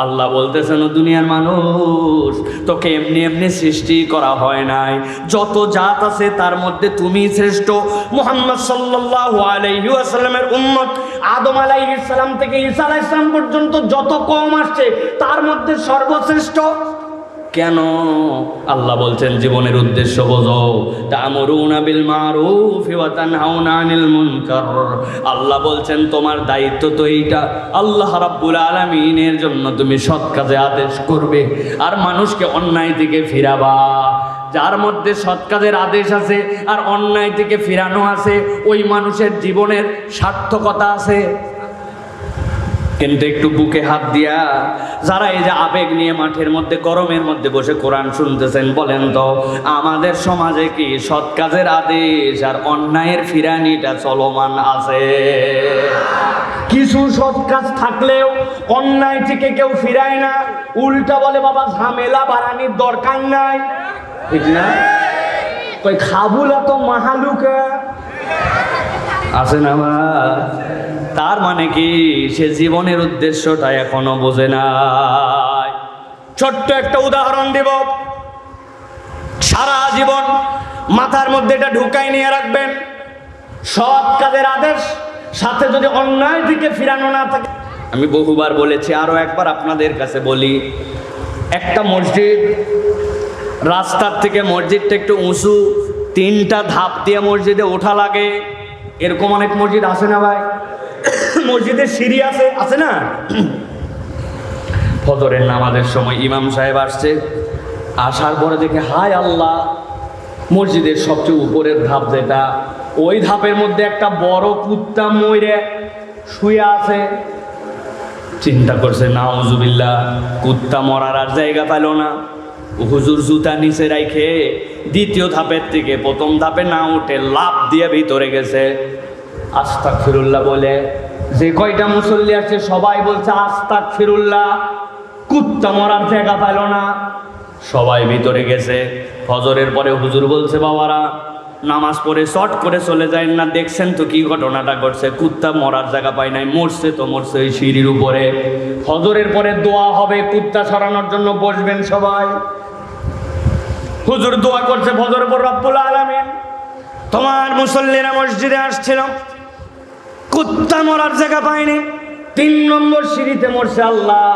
Speaker 1: আল্লাহ বলতেছেন দুনিয়ার মানুষ, তোকে এমনি এমনি সৃষ্টি করা হয় নাই। যত জাত আছে তার মধ্যে তুমি শ্রেষ্ঠ। মুহাম্মদ সাল্লাল্লাহু আলাইহি ওয়াসাল্লামের উম্মত আদম আলাইহিস সালাম থেকে ঈসা আলাইহিস সালাম পর্যন্ত যত কওম আসছে তার মধ্যে সর্বশ্রেষ্ঠ। কেন? আল্লাহ বলছেন জীবনের উদ্দেশ্য বোঝো। তা'মুরুনা বিল মা'রুফ ওয়া তানহাউনা আনিল মুনকার। আল্লাহ বলছেন তোমার দায়িত্ব তো এইটা, আল্লাহ রাব্বুল আলামিনের জন্য তুমি সৎ কাজে আদেশ করবে আর মানুষকে অন্যায় থেকে ফিরাবা। যার মধ্যে সৎ কাজের আদেশ আছে আর অন্যায় থেকে ফিরানো আছে, ওই মানুষের জীবনের সার্থকতা আছে। কিন্তু একটু বুকে হাত দিয়া যারা এই যে আবেগ নিয়ে মাঠের মধ্যে গরমের মধ্যে বসে কোরআন শুনতেছেন, বলেন তো আমাদের সমাজে কি সৎ কাজের আদেশ আর অন্যায়ের ফিরানিটা চলমান আছে? কিছু সৎ কাজ থাকলেও অন্যায় থেকে কেউ ফিরায় না, উল্টা বলে বাবা ঝামেলা বাড়ানির দরকার নাই। ঠিক না? কই খাবুলা তো মাহালুকা আছে না মা? তার মানে কি সে জীবনের উদ্দেশ্যটা এখনো বোঝে নাই। ছোট্ট একটা উদাহরণ দেব, সারা জীবন মাথার মধ্যে এটা ঢুকাই নিয়ে রাখবেন। সৎ কাজের আদেশ সাথে যদি অন্যায় দিকে ফিরানো না থাকে। আমি বহুবার বলেছি, আরো একবার আপনাদের কাছে বলি, একটা মসজিদ, রাস্তার থেকে মসজিদটা একটু উঁচু, 3টা ধাপ দিয়ে মসজিদে ওঠা লাগে। এরকম অনেক মসজিদ আছে না ভাই? মসজিদের সিঁড়ি আছে, আছে না? ফজরের নামাজের সময় ইমাম সাহেব আসছে, আসার পরে দেখে হায় আল্লাহ, মসজিদের সবচেয়ে উপরের ধাপ যেটা, ওই ধাপের মধ্যে একটা বড় কুত্তা মইরে শুয়ে আছে। চিন্তা করছে নাউজুবিল্লাহ, কুত্তা মরার আর জায়গা পেল না। হুজুর জুতা নিচে রাইখে দ্বিতীয় ধাপের থেকে প্রথম ধাপে না উঠে লাফ দিয়ে ভিতরে গেছে। আস্তাগফিরুল্লাহ বলে যে কয়টা মুসল্লি আছে সবাই বলছে আস্তাগফিরুল্লাহ। কুত্তা মরার জায়গা পেল না, সবাই ভিতরে গেছে। ফজরের পরে হুজুর বলছে বাবারা নামাজ পড়ে শর্ট করে চলে যায় না, দেখছেন তো কি ঘটনাটা ঘটছে। কুত্তা মরার জায়গা পায় নাই, মরছে তো মরছে ওই সিঁড়ির উপরে। ফজরের পরে দোয়া হবে, কুত্তা সরানোর জন্য বসবেন সবাই। হুজুর দোয়া করছে ফজরের পর, রব্বুল আলামিন তোমার মুসল্লিরা মসজিদে আসছিল, কুত্তা মরার জায়গা পায়নি, 3 নম্বর সিঁড়িতে মরছে। আল্লাহ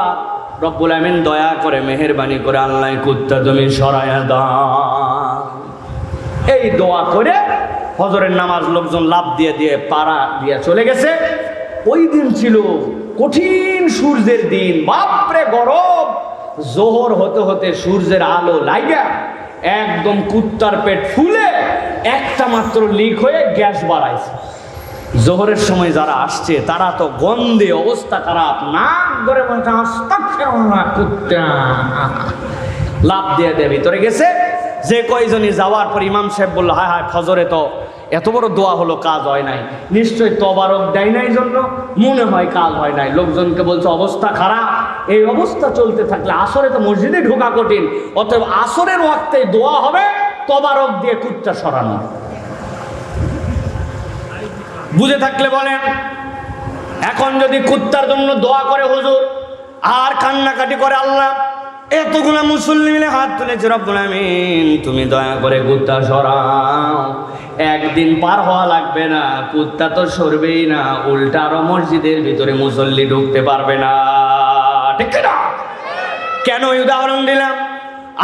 Speaker 1: রব্বুল আলামিন দয়া করে মেহেরবানি করে আল্লাহ কুত্তা তুমি সরায়া দাও। এই দোয়া করে ফজরের নামাজ লোকজন লাফ দিয়ে দিয়ে পাড়া দিয়ে চলে গেছে। ওই দিন ছিল কঠিন সূর্যের দিন, বাপরে গরম। জোহর হতে হতে সূর্যের আলো লাগা একদম কুত্তার পেট ফুলে একটা মাত্র লিক হয়ে গ্যাস বাড়াইছে। জোহরের সময় যারা আসছে তারা তো গন্ধে অবস্থা খারাপ, নাক ধরে বলছে আস্তাগফিরুল্লাহ, কুত্তা লাফ দিয়ে দিয়ে ভিতরে গেছে। যে কয়জনই যাওয়ার পর ইমাম সাহেব বলল, হায় হায় ফজরে তো এত বড় দোয়া হলো, কাজ হয় নাই, নিশ্চয়ই তবারক দেয় নাই জন্য মনে হয় কাজ হয় নাই। লোকজনকে বলছে অবস্থা খারাপ, এই অবস্থা চলতে থাকলে আসরে তো মসজিদে ঢোকা কঠিন, অতএব আসরের ওয়াক্তে দোয়া হবে তবারক দিয়ে কুত্তা সরানো। বুঝে থাকলে বলেন। এখন যদি কুত্তার জন্য দোয়া করে হুজুর আর কান্নাকাটি করে, আল্লাহ এতগুলো মুসল্লি মিলে হাত তুলেছে, রব্বুল আমিন তুমি দয়া করে কুত্তা সরাও, একদিন পার হওয়া লাগবে না, কুত্তা তো সরবেই না, উল্টা আরো মসজিদের ভিতরে মুসল্লি ঢুকতে পারবে না। ঠিক না? কেন এই উদাহরণ দিলাম?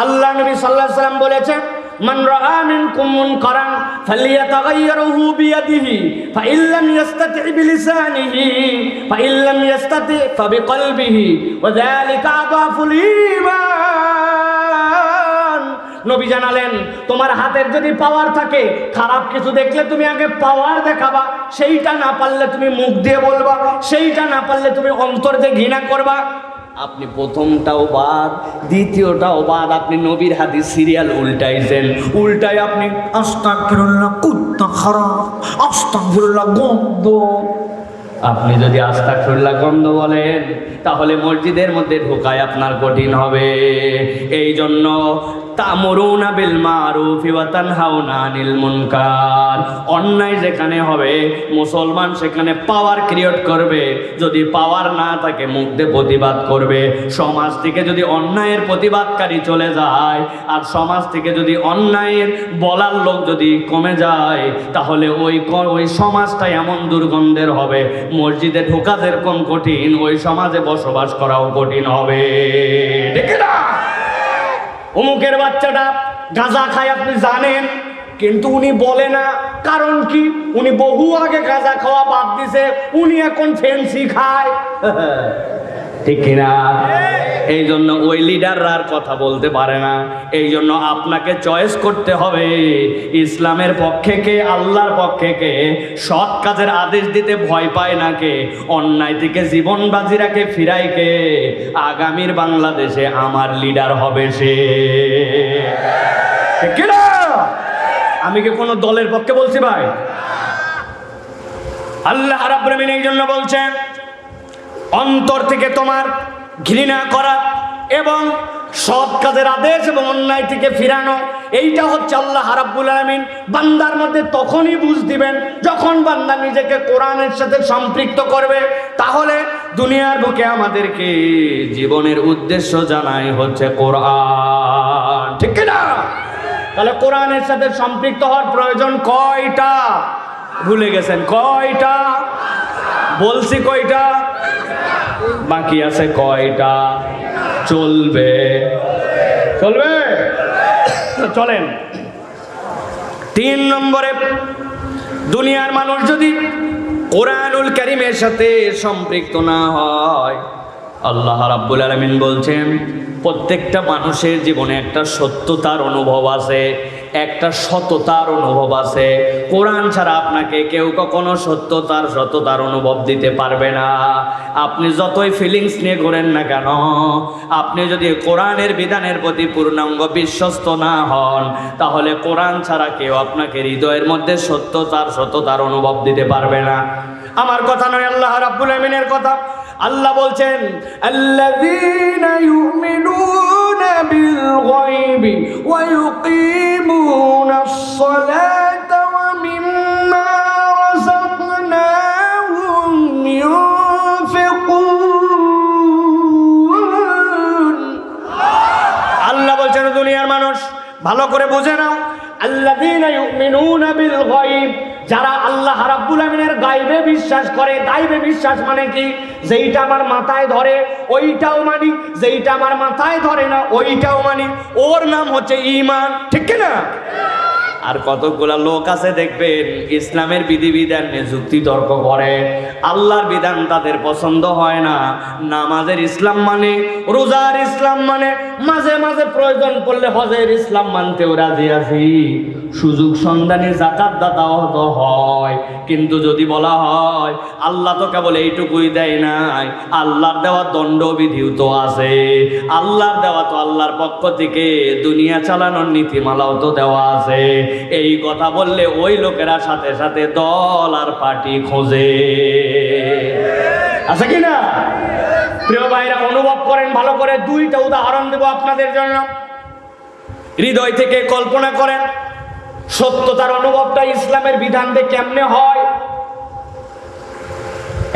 Speaker 1: আল্লাহ নবী সাল্লাল্লাহু আলাইহি ওয়াসাল্লাম বলেছেন, মান রাআ মিনকুম মুনকারান ফালিয়াতাগায়্যারহু বিয়াদিহি ফাইন লাম ইস্তাতি বিলিসানিহি ফাইন লাম ইস্তাতি ফাবিকলবিহি ওয়া যালিকা আদাফুল ঈমান। নবী জানালেন, তোমার হাতের যদি পাওয়ার থাকে, খারাপ কিছু দেখলে তুমি আগে পাওয়ার দেখাবা, সেইটা না পারলে তুমি মুখ দিয়ে বলবা, সেইটা না পারলে তুমি অন্তর দিয়ে ঘৃণা করবা। আপনি প্রথমটাও বাদ, দ্বিতীয়টাও বাদ, আপনি নবীর হাদিস সিরিয়াল উল্টাইছেন, উল্টাই আপনি আস্তাগফিরুল্লাহ কুত্তা খারাপ, আস্তাগফিরুল্লাহ গন্ধ। আপনি যদি আস্তাগফিরুল্লাহ গন্ধ বলেন, তাহলে মসজিদের মধ্যে ঢোকায় আপনার কঠিন হবে। এই জন্য তা'মুরুনা বিল মারুফি ওয়া তানহাউনা আনিল মুনকার, অন্যায় যেখানে হবে মুসলমান সেখানে পাওয়ার ক্রিয়েট করবে, যদি পাওয়ার না থাকে মুখ দিয়ে প্রতিবাদ করবে। সমাজ থেকে যদি অন্যায়ের প্রতিবাদকারী চলে যায় আর সমাজ থেকে যদি অন্যায়ের বলার লোক যদি কমে যায়, তাহলে ওই সমাজটা এমন দুর্গন্ধের হবে, মসজিদে ঢোকা যেরকম কঠিন, ওই সমাজে বসবাস করাও কঠিন হবে। ঠিক না? অমুকের বাচ্চাটা গাঁজা খায় আপনি জানেন, কিন্তু উনি বলে না, কারণ কি? উনি বহু আগে গাঁজা খাওয়া বাদ দিছে, উনি এখন ফেন্সি খায়। ঠিক কিনা? এই জন্য ওই লিডাররা আর কথা বলতে পারে না। এই জন্য আপনাকে চয়েস করতে হবে, ইসলামের পক্ষে কে, আল্লাহর পক্ষে কে, সৎ কাজের আদেশ দিতে ভয় পায় না কে, অন্যায় থেকে জীবন বাজি রাখে ফিরায় কে, আগামীর বাংলাদেশে আমার লিডার হবে সে। ঠিক কিনা? আমি কি কোনো দলের পক্ষে বলছি ভাই? আল্লাহ রাব্বুল আমিন এই জন্য বলছেন, অন্তর থেকে তোমার ঘৃণা করা এবং সৎ কাজের আদেশ এবং অন্যায় থেকে ফিরানো, এইটা হচ্ছে আল্লাহ রাব্বুল আলামিন বান্দার মধ্যে তখনই বুঝ দিবেন যখন বান্দা নিজেকে কোরআনের সাথে সম্পৃক্ত করবে। তাহলে দুনিয়ার বুকে আমাদেরকে জীবনের উদ্দেশ্য জানাই হচ্ছে কোরআন। ঠিক না? তাহলে কোরআনের সাথে সম্পৃক্ত হওয়ার প্রয়োজন কয়টা? ভুলে গেছেন কয়টা? বলছি কয়টা? বাকি আছে কয়টা? চলবে চলবে চলেন। 3 নম্বরে, দুনিয়ার মানুষ যদি কোরআনুল কারীমের সাথে সম্পৃক্ত না হয়, আল্লাহ রাব্বুল আলামিন বলছেন প্রত্যেকটা মানুষের জীবনে একটা সত্যতার অনুভব আছে, একটা সততার অনুভব আছে। কোরআন ছাড়া আপনাকে কেউ কখনো সততার অনুভব দিতে পারবে না। আপনি যতই ফিলিংস নিয়ে ঘোরেন না কেন, আপনি যদি কোরআনের বিধানের প্রতি পূর্ণাঙ্গ বিশ্বস্ত না হন, তাহলে কোরআন ছাড়া কেউ আপনাকে হৃদয়ের মধ্যে সততার অনুভব দিতে পারবে না। আমার কথা নয়, আল্লাহ রাব্বুল আমিনের কথা। আল্লাহ বলছেন, আল্লাযীনা ইউমিনুনা বিল গায়বি ওয়া ইউকিমুনাস সালাতা ওয়া মিম্মা রাযাকনাহুম ইউনফিকুন। আল্লাহ বলছেন, দুনিয়ার মানুষ ভালো করে বুঝে নাও, আল্লাযীনা ইউমিনুনা বিল গায়ব, যারা আল্লাহ রাব্বুল আমিনের গায়বে বিশ্বাস করে। গায়বে বিশ্বাস মানে কি? যেইটা আমার মাথায় ধরে ওইটাও মানি, যেইটা আমার মাথায় ধরে না ওইটাও মানি, ওর নাম হচ্ছে ঈমান। ঠিক কি না? আর কতগুলা লোক আছে দেখবেন ইসলামের বিধিবিধান নিয়ে যুক্তি তর্ক করে, আল্লাহর বিধান তাদের পছন্দ হয় না। নামাজের ইসলাম মানে, রোজার ইসলাম মানে, মাঝে মাঝে প্রয়োজন পড়লে হজের ইসলাম মানতেও রাজি আছি, সুযোগ সন্ধানী যাকাত দাতাও তো হয়। কিন্তু যদি বলা হয় আল্লাহ তো কেবল এইটুকুই দেয় নাই, আল্লাহর দেওয়া দণ্ডবিধিও তো আছে, আল্লাহর দেওয়া তো আল্লাহর পক্ষ থেকে দুনিয়া চালানোর নীতিমালাও তো দেওয়া আছে, এই কথা বললে ওই লোকেরা সাথে সাথে দল আর পার্টি খোঁজে। আছে কি না? প্রিয় ভাইরা, অনুভব করেন ভালো করে। দুইটা উদাহরণ দেব আপনাদের জন্য, হৃদয় থেকে কল্পনা করেন সত্যতার অনুভবটা ইসলামের বিধান দিয়ে কেমনে হয়।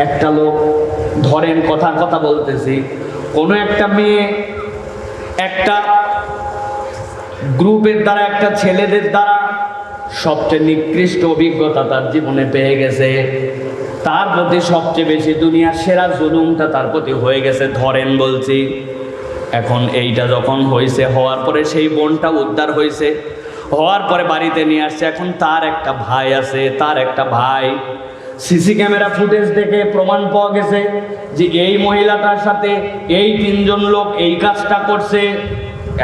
Speaker 1: একটা লোক, ধরেন কথা বলতেছি, কোন একটা মেয়ে একটা গ্রুপের দ্বারা, একটা ছেলেদের দ্বারা সবচেয়ে নিকৃষ্ট অভিজ্ঞতা তার জীবনে পেয়ে গেছে, তার প্রতি সবচেয়ে বেশি দুনিয়ার সেরা জুলুমটা তার প্রতি হয়ে গেছে, ধরেন বলছি। এখন এইটা যখন হয়েছে, হওয়ার পরে সেই বোনটা উদ্ধার হয়েছে, হওয়ার পরে বাড়িতে নিয়ে আসছে। এখন তার একটা ভাই আছে, তার একটা ভাই সিসি ক্যামেরা ফুটেজ দেখে প্রমাণ পাওয়া গেছে যে এই মহিলাটার সাথে এই তিনজন লোক এই কাজটা করছে।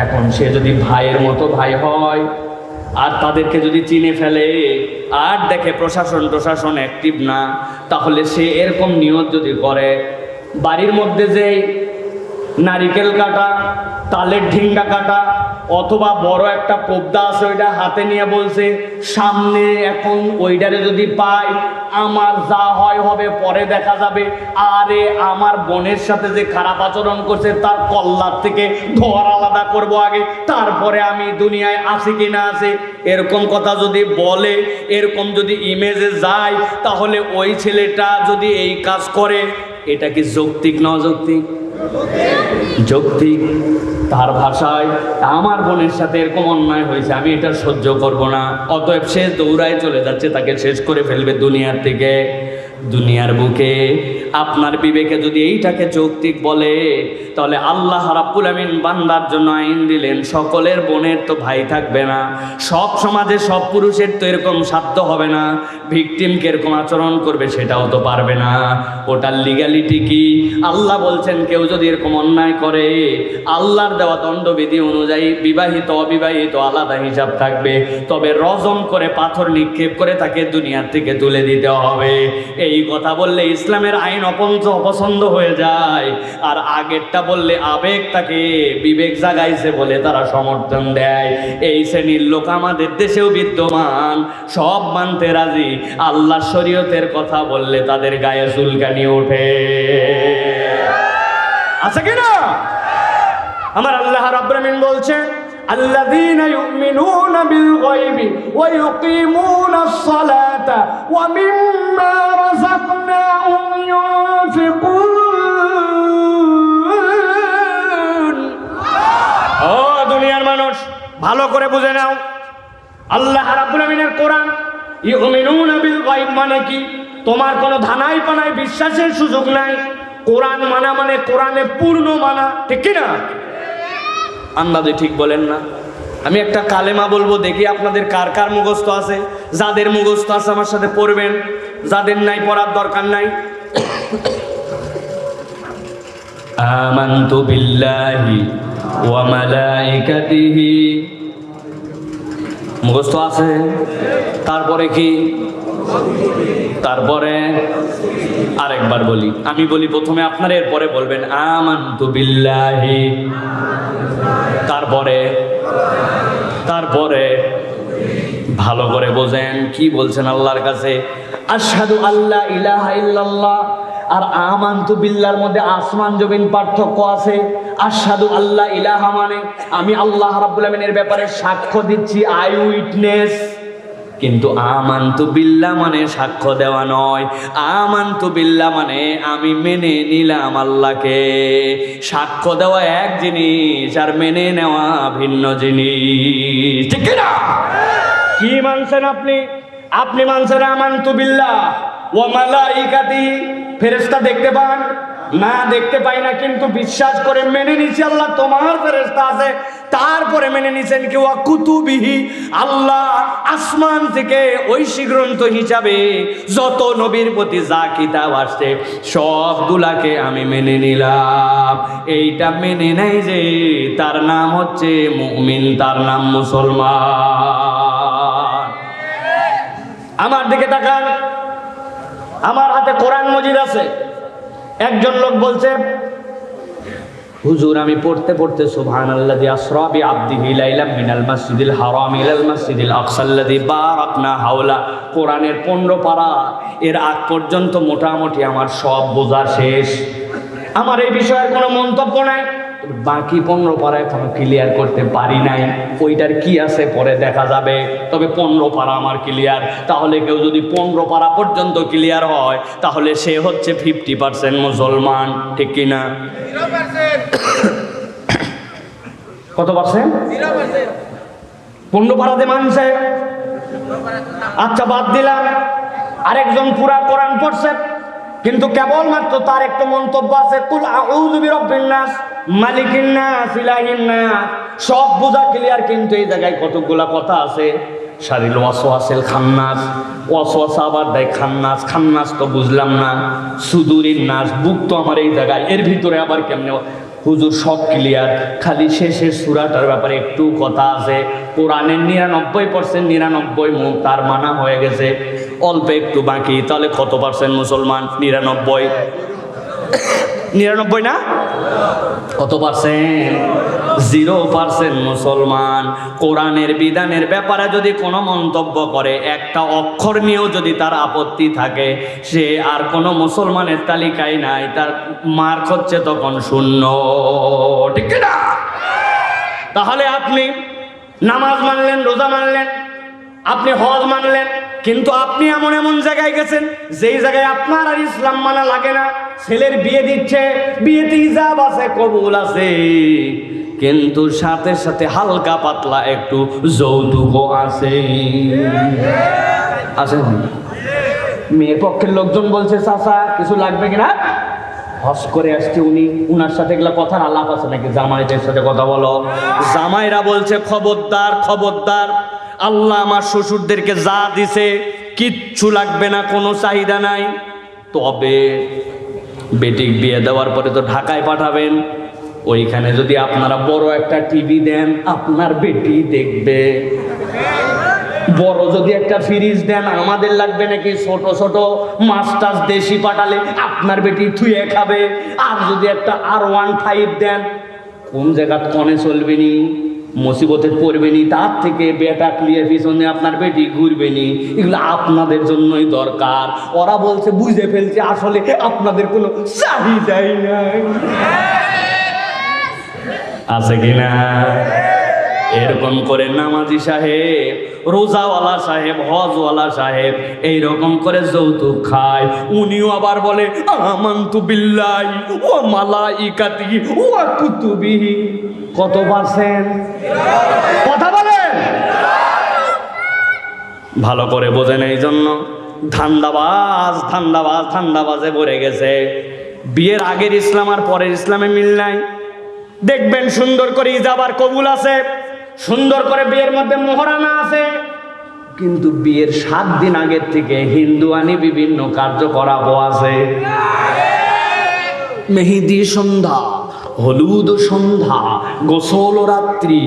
Speaker 1: এখন সে যদি ভাইয়ের মতো ভাই হয় আর তাদেরকে যদি চিনে ফেলে আর দেখে প্রশাসন অ্যাক্টিভ না, তাহলে সে এরকম নিয়ত যদি করে, বাড়ির মধ্যে যে নারিকেল কাটা, তালের ঢিঙ্গা কাটা অথবা বড় একটা পদ্মা আছে ওইটা হাতে নিয়ে বলছে সামনে, এখন ওইটারে যদি পাই আমার যা হয় হবে, পরে দেখা যাবে, আরে আমার বোনের সাথে যে খারাপ আচরণ করছে তার কল্লার থেকে ধোয়ার আলাদা করব আগে, তারপরে আমি দুনিয়ায় আছি কি না আছে, এরকম কথা যদি বলে, এরকম যদি ইমেজে যায়, তাহলে ওই ছেলেটা যদি এই কাজ করে, এটা কি যৌক্তিক না অযৌক্তিক? যৌক্তিক। তার ভাষায় আমার বোনের সাথে এরকম অন্যায় হয়েছে, আমি এটা সহ্য করব না, অতএব সে দৌড়ায় চলে যাচ্ছে, তাকে শেষ করে ফেলবে দুনিয়ার থেকে। দুনিয়ার বুকে আপনার বিবেকে যদি এইটাকে যৌক্তিক বলে, তাহলে আল্লাহ রাব্বুল আমিন বান্দার জন্য আইন দিলেন সকলের বোনের তো ভাই থাকবে না, সব সমাজে সব পুরুষের তো এরকম সাধ্য হবে না, ভিকটিমকে এরকম আচরণ করবে সেটাও তো পারবে না। ওটার লিগ্যালিটি কি? আল্লাহ বলছেন কেউ যদি এরকম অন্যায় করে, আল্লাহর দেওয়া দণ্ডবিধি অনুযায়ী বিবাহিত অবিবাহিত আলাদা হিসাব থাকবে, তবে রজম করে পাথর নিক্ষেপ করে তাকে দুনিয়ার থেকে তুলে দিতে হবে। এই কথা বললে ইসলামের আইন অপছন্দ হয়ে যায়, আর আগেরটা বললে আবেগ তাকে বিবেক জাগাইছে বলে তারা সমর্থন দেয়। এই শ্রেণীর লোক আমাদের দেশেও বিদ্যমান, সব মানতে রাজি, আল্লাহ শরীয়তের কথা বললে তাদের গায়ে চুলকানি ওঠে। আছে কিনা? আমার আল্লাহ রাব্বুল আমিন বলছেন আল্লাযীনা ইউমিনুনা বিল গায়বি ওয়া ইউকিমুনাস সালাতা ওয়া মিম্মা রাযাকনাহুম ইউনফিকুন। ও দুনিয়ার মানুষ, ভালো করে বুঝে নাও, আল্লাহ রাব্বুল আমিনের কোরআন ইউমিনুনা বিল গায়ব মানে কি? তোমার কোনো ধানাই পানায় বিশ্বাসের সুযোগ নাই। কোরআন মানা মানে কোরআনে পূর্ণ মানা, ঠিক কি না? আন্দাজে ঠিক বলেন না? আমি একটা কালেমা বলবো, দেখি আপনাদের কার কার মুখস্থ আছে। যাদের মুখস্থ আছে আমার সাথে পড়বেন, যাদের নাই পড়ার দরকার নাই। আমানতু বিল্লাহি ওয়া মালাইকাতিহি, মুখস্থ আছে? তারপরে কি? তারপরে আরেকবার বলি, আমি বলি প্রথমে আপনারা, এরপরে বলবেন আমানতু বিল্লাহি, তারপরে ভালো করে বোঝেন কি বলছেন আল্লাহর কাছে। আশহাদু আল্লা ইলাহা ইল্লাল্লাহ আর আমানতু বিল্লাহর মধ্যে আসমান জমিন পার্থক্য আছে। আশহাদু আল্লা ইলাহা মানে আমি আল্লাহ রাব্বুল আমিনের ব্যাপারে সাক্ষ্য দিচ্ছি, আই উইটনেস। কিন্তু আমানতু বিল্লাহ মানে সাক্ষ্য দেওয়া নয়, আমানতু বিল্লাহ মানে আমি মেনে নিলাম আল্লাহকে। সাক্ষ্য দেওয়া এক জিনিস আর মেনে নেওয়া ভিন্ন জিনিস, ঠিক না? কি মানছেন আপনি? আপনি মানছেন আমানতু বিল্লাহ ওয়া মালাইকাতি, ফেরেশতা দেখতে পান, না দেখতে পাই না, কিন্তু বিশ্বাস করে মেনে নিছি আল্লাহ তোমার ফেরেশতা আছে। তারপরে মেনে নিছেন কি ওয়া কুতুবিহি, আল্লাহ আসমান থেকে ঐশী গ্রন্থ হিসাবে যত নবীর প্রতি যা কিতাব আসছে সবগুলাকে আমি মেনে নিলাম। এইটা মেনে নেয় যে তার নাম হচ্ছে মুমিন, তার নাম মুসলমান। আমার দিকে তাকান, আমার হাতে কোরআন মজিদ আছে। একজন লোক বলছে, হুজুর আমি পড়তে পড়তে সুবহানাল্লাযী আসরা বিআবদিহি লাইলাম মিনাল মাসজিদিল হারাম ইলাল মাসজিদিল আকসাল্লাযী বারাকনা হাওলা, কোরআনের 15 পারা এর আগ পর্যন্ত মোটামুটি আমার সব বোঝা শেষ। আমার এই বিষয়ের কোনো মন্তব্য নাই, বাকি 15 পারা এখনো ক্লিয়ার করতে পারি নাই। ওইটার কি আছে পরে দেখা যাবে, তবে 15 পারা আমার ক্লিয়ার। তাহলে কেউ যদি 15 পারা পর্যন্ত ক্লিয়ার হয় তাহলে সে হচ্ছে 50% মুসলমান, ঠিক কিনা? কত পার্সেন্ট? 15 পারাতে মানছে। আচ্ছা বাদ দিলাম, আরেকজন পুরা কোরআন পড়ছে কিন্তু কেবলমাত্র তার একটা মন্তব্য আছে, কুল আউযু বিরাব্বিন নাস মালিকিন নাস ইলাহিন নাস। সব বোঝা ক্লিয়ার, কিন্তু এই জায়গায় কতগুলা কথা আছে। শারিল ওয়াসওয়াসিল খান্নাস, ওয়াসওয়াসা আবার দেয় খান্নাস, খান্নাস তো বুঝলাম না। সুদুরিন নাস, বুক তো আমার এই জায়গায়, এর ভিতরে আবার কেমনে? হুজুর সব ক্লিয়ার, খালি শেষের সূরাটার ব্যাপারে একটু কথা আছে। কোরআনের 99% 99 মুখ তার মানা হয়ে গেছে, অল্প একটু বাকি। তাহলে কত পার্সেন্ট মুসলমান? 99। 99 না, কত পার্সেন্ট? 0% মুসলমান। কোরআনের বিধানের ব্যাপারে যদি কোনো মন্তব্য করে, একটা অক্ষর নিয়েও যদি তার আপত্তি থাকে, সে আর কোনো মুসলমানের তালিকায় নাই, তার মার্ক হচ্ছে তখন 0, ঠিক না? তাহলে আপনি নামাজ মানলেন, রোজা মানলেন, আপনি হজ মানলেন, কিন্তু আপনি এমন এমন জায়গায় গেছেন যেই জায়গায় আপনার আর ইসলাম মানা লাগে না। ছেলের বিয়ে দিচ্ছে, বিয়েতে হিজাব আছে, কবুল আছে, কিন্তু সাথে সাথে হালকা পাতলা একটু যৌতুকও আছে। আছে মেয়ের পক্ষের লোকজন বলছে, চাচা কিছু লাগবে কিনা? হজ করে আসছে উনি, উনার সাথে এগুলা কথার আলাপ আছে নাকি? জামাইদের সাথে কথা বলো। জামাইরা বলছে খবরদার খবরদার, আল্লাহ আমার শ্বশুরদেরকে যা দিছে কিচ্ছু লাগবে না, কোনো চাহিদা নাই। তবে বেটিক বিয়ে দেওয়ার পরে তো ঢাকায় পাঠাবেন, ওইখানে যদি আপনারা বড় একটা টিভি দেন আপনার বেটি দেখবে। বড় যদি একটা ফ্রিজ দেন, আমাদের লাগবে নাকি? ছোট ছোট মাস্টার্স দেশি পাঠালে আপনার বেটি থুয়ে খাবে। আর যদি একটা R15 দেন, কোন জায়গা কনে চলবে নি, মুসিবতে পড়বে নি, তার থেকে বেটা ক্লিয়ার পিছনে আপনার বেটি ঘুরবে নি। এগুলো আপনাদের জন্যই দরকার। ওরা বলছে বুঝে ফেলছে, আসলে আপনাদের কোনো চাহিদাই নাই। আছে কিনা? এরকম করে নামাজি সাহেব, রোজাওয়ালা সাহেব, হজওয়ালা সাহেব এইরকম করে যৌতুক খায়। উনিও আবার বলে আমানতু বিল্লাহি ওয়া মালাইকাতিহি ওয়া কুতুবিহি। কত পার্সেন্ট? কথা বলেন, ভালো করে বোঝেন। এই জন্য ধান্দাবাজ ধান্দাবাজ ধান্দাবাজে ভরে গেছে। বিয়ের আগের ইসলাম আর পরের ইসলামে মিল নাই। দেখবেন সুন্দর করে ইজাব আর কবুল আছে, সুন্দর করে বিয়ের মধ্যে মোহরানা আছে, কিন্তু বিয়ের 7 দিন আগের থেকে হিন্দুয়ানি বিভিন্ন কার্যকলাপ আছে। মেহেদি সন্ধ্যা, হলুদ সন্ধ্যা, গোসল রাত্রি,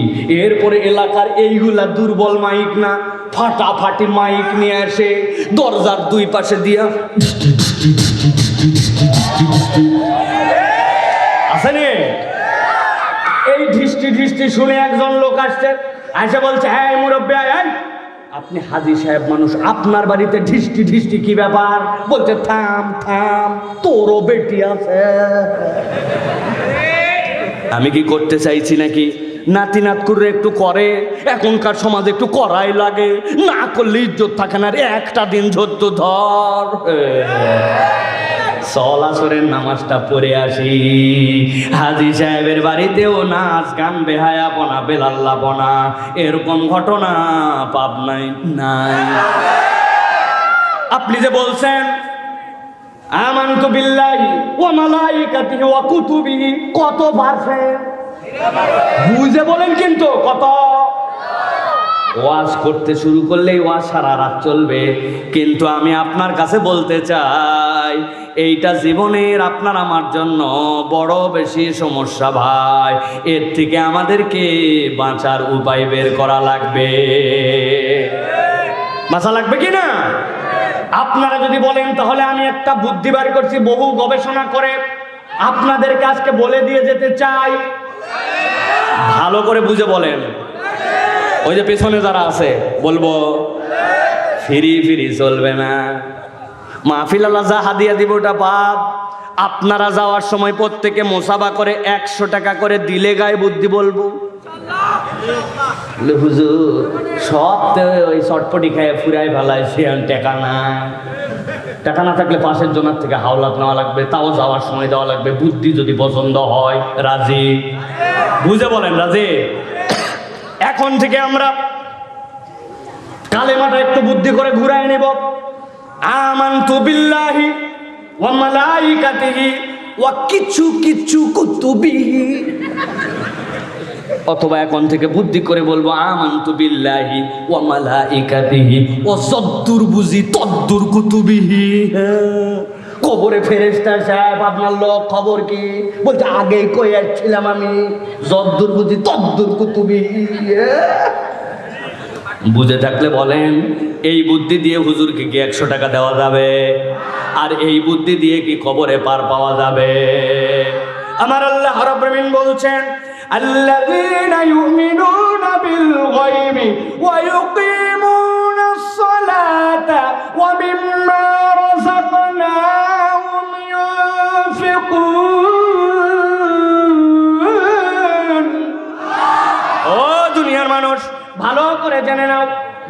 Speaker 1: এরপরে এলাকার এইগুলা দুর্বল মাইক না, ফাটাফাটি মাইক নিয়ে আসে দরজার 2 পাশে দিয়া আসেনি। এই ঢিষ্টি ঢিষ্টি শুনে একজন লোক আসছে, এসে বলছে হ্যাঁ মুরব্বী, আপনি হাজি সাহেব মানুষ, আপনার বাড়িতে ঢিষ্টি ঢিষ্টি কি ব্যাপার? বলছে থাম থাম, তোরও বেটি আছে। আমি কি করতে চাইছি নাকি? নাতি নাত করে একটু করে, এখনকার সমাজে একটু করাই লাগে, না করলে ইজ্জত থাকে না। একটা দিন ধরত ধর, চল আসরের নামাজটা পড়ে আসি। হাজি সাহেবের বাড়িতেও নাচ গান, বেহায়াপনা, বেলাল্লাপনা, এরকম ঘটনা পাবনায় নাই। আপনি যে বলছেন আমানতু বিল্লাহি ওয়া মালাইকাতিহি ওয়া কুতুবিহি কত পারছেন? বুঝে বলেন কিন্তু কত? ওয়াজ করতে শুরু করলেই ওয়াজ সারা রাত চলবে, কিন্তু আমি আপনার কাছে বলতে চাই এইটা জীবনের আপনার আমার জন্য বড় বেশি সমস্যা ভাই। এর থেকে আমাদেরকে বাঁচার উপায় বের করা লাগবে। বাঁচা লাগবে কি না? আপনারা যদি বলেন তাহলে আমি একটা বুদ্ধি বার করছি, বহু গবেষণা করে আপনাদের কাছকে বলে দিয়ে যেতে চাই। ভালো করে বুঝে বলেন। ওই যে পেছনে যারা আছে বলবো ফিরি ফিরি চলবে না। মাহফিল আল্লাহ যা হাদিয়া দিব ওটা পাপ। আপনারা যাওয়ার সময় প্রত্যেকে মোসাবা করে 100 টাকা করে দিলে গায়ে বুদ্ধি বলবো। হুজুর সব তো ওই চটপটি খায় ফুরাই ফেলাইছে, টাকা না। টাকা না থাকলে পাশের জনের থেকে হাওলাত নেওয়া লাগবে, তাও যাওয়ার সময় দেওয়া লাগবে। বুদ্ধি যদি পছন্দ হয় রাজি? বুঝে বলেন রাজি? এখন থেকে আমরা কালেমাটা একটু বুদ্ধি করে ঘুরাই নেব। আমানতু বিল্লাহি ওয়া মালাইকাতিহি ওয়া কিছু কুতুবিহি, অথবা এখন থেকে বুদ্ধি করে বলবো আমানতু বিল্লাহি ওয়া মালাইকাতিহি ওয়া যদ্দুর বুঝি তদ্দুর কুতুবিহি। কবরে ফেরেশতা সাহেব আপনার লোক খবর কি? বলতে আগেই কই আসছিলাম আমি, যদ্দুর বুঝি তদ্দুর কুতুবিহি। বুঝে থাকলে বলেন এই বুদ্ধি দিয়ে হুজুরকে কি 100 টাকা দেওয়া যাবে? আর এই বুদ্ধি দিয়ে কি কবরে পার পাওয়া যাবে? আমার আল্লাহ রাব্বুল আলামিন বলছেন আল্লাযীনা ইউমিনুনা বিল গায়বি ওয়া ইউকিমুনাস সালাতা ওয়া মিম্মা রাযাকনাহুম ইউনফিকুন। ও দুনিয়ার মানুষ, ভালো করে জেনে নাও,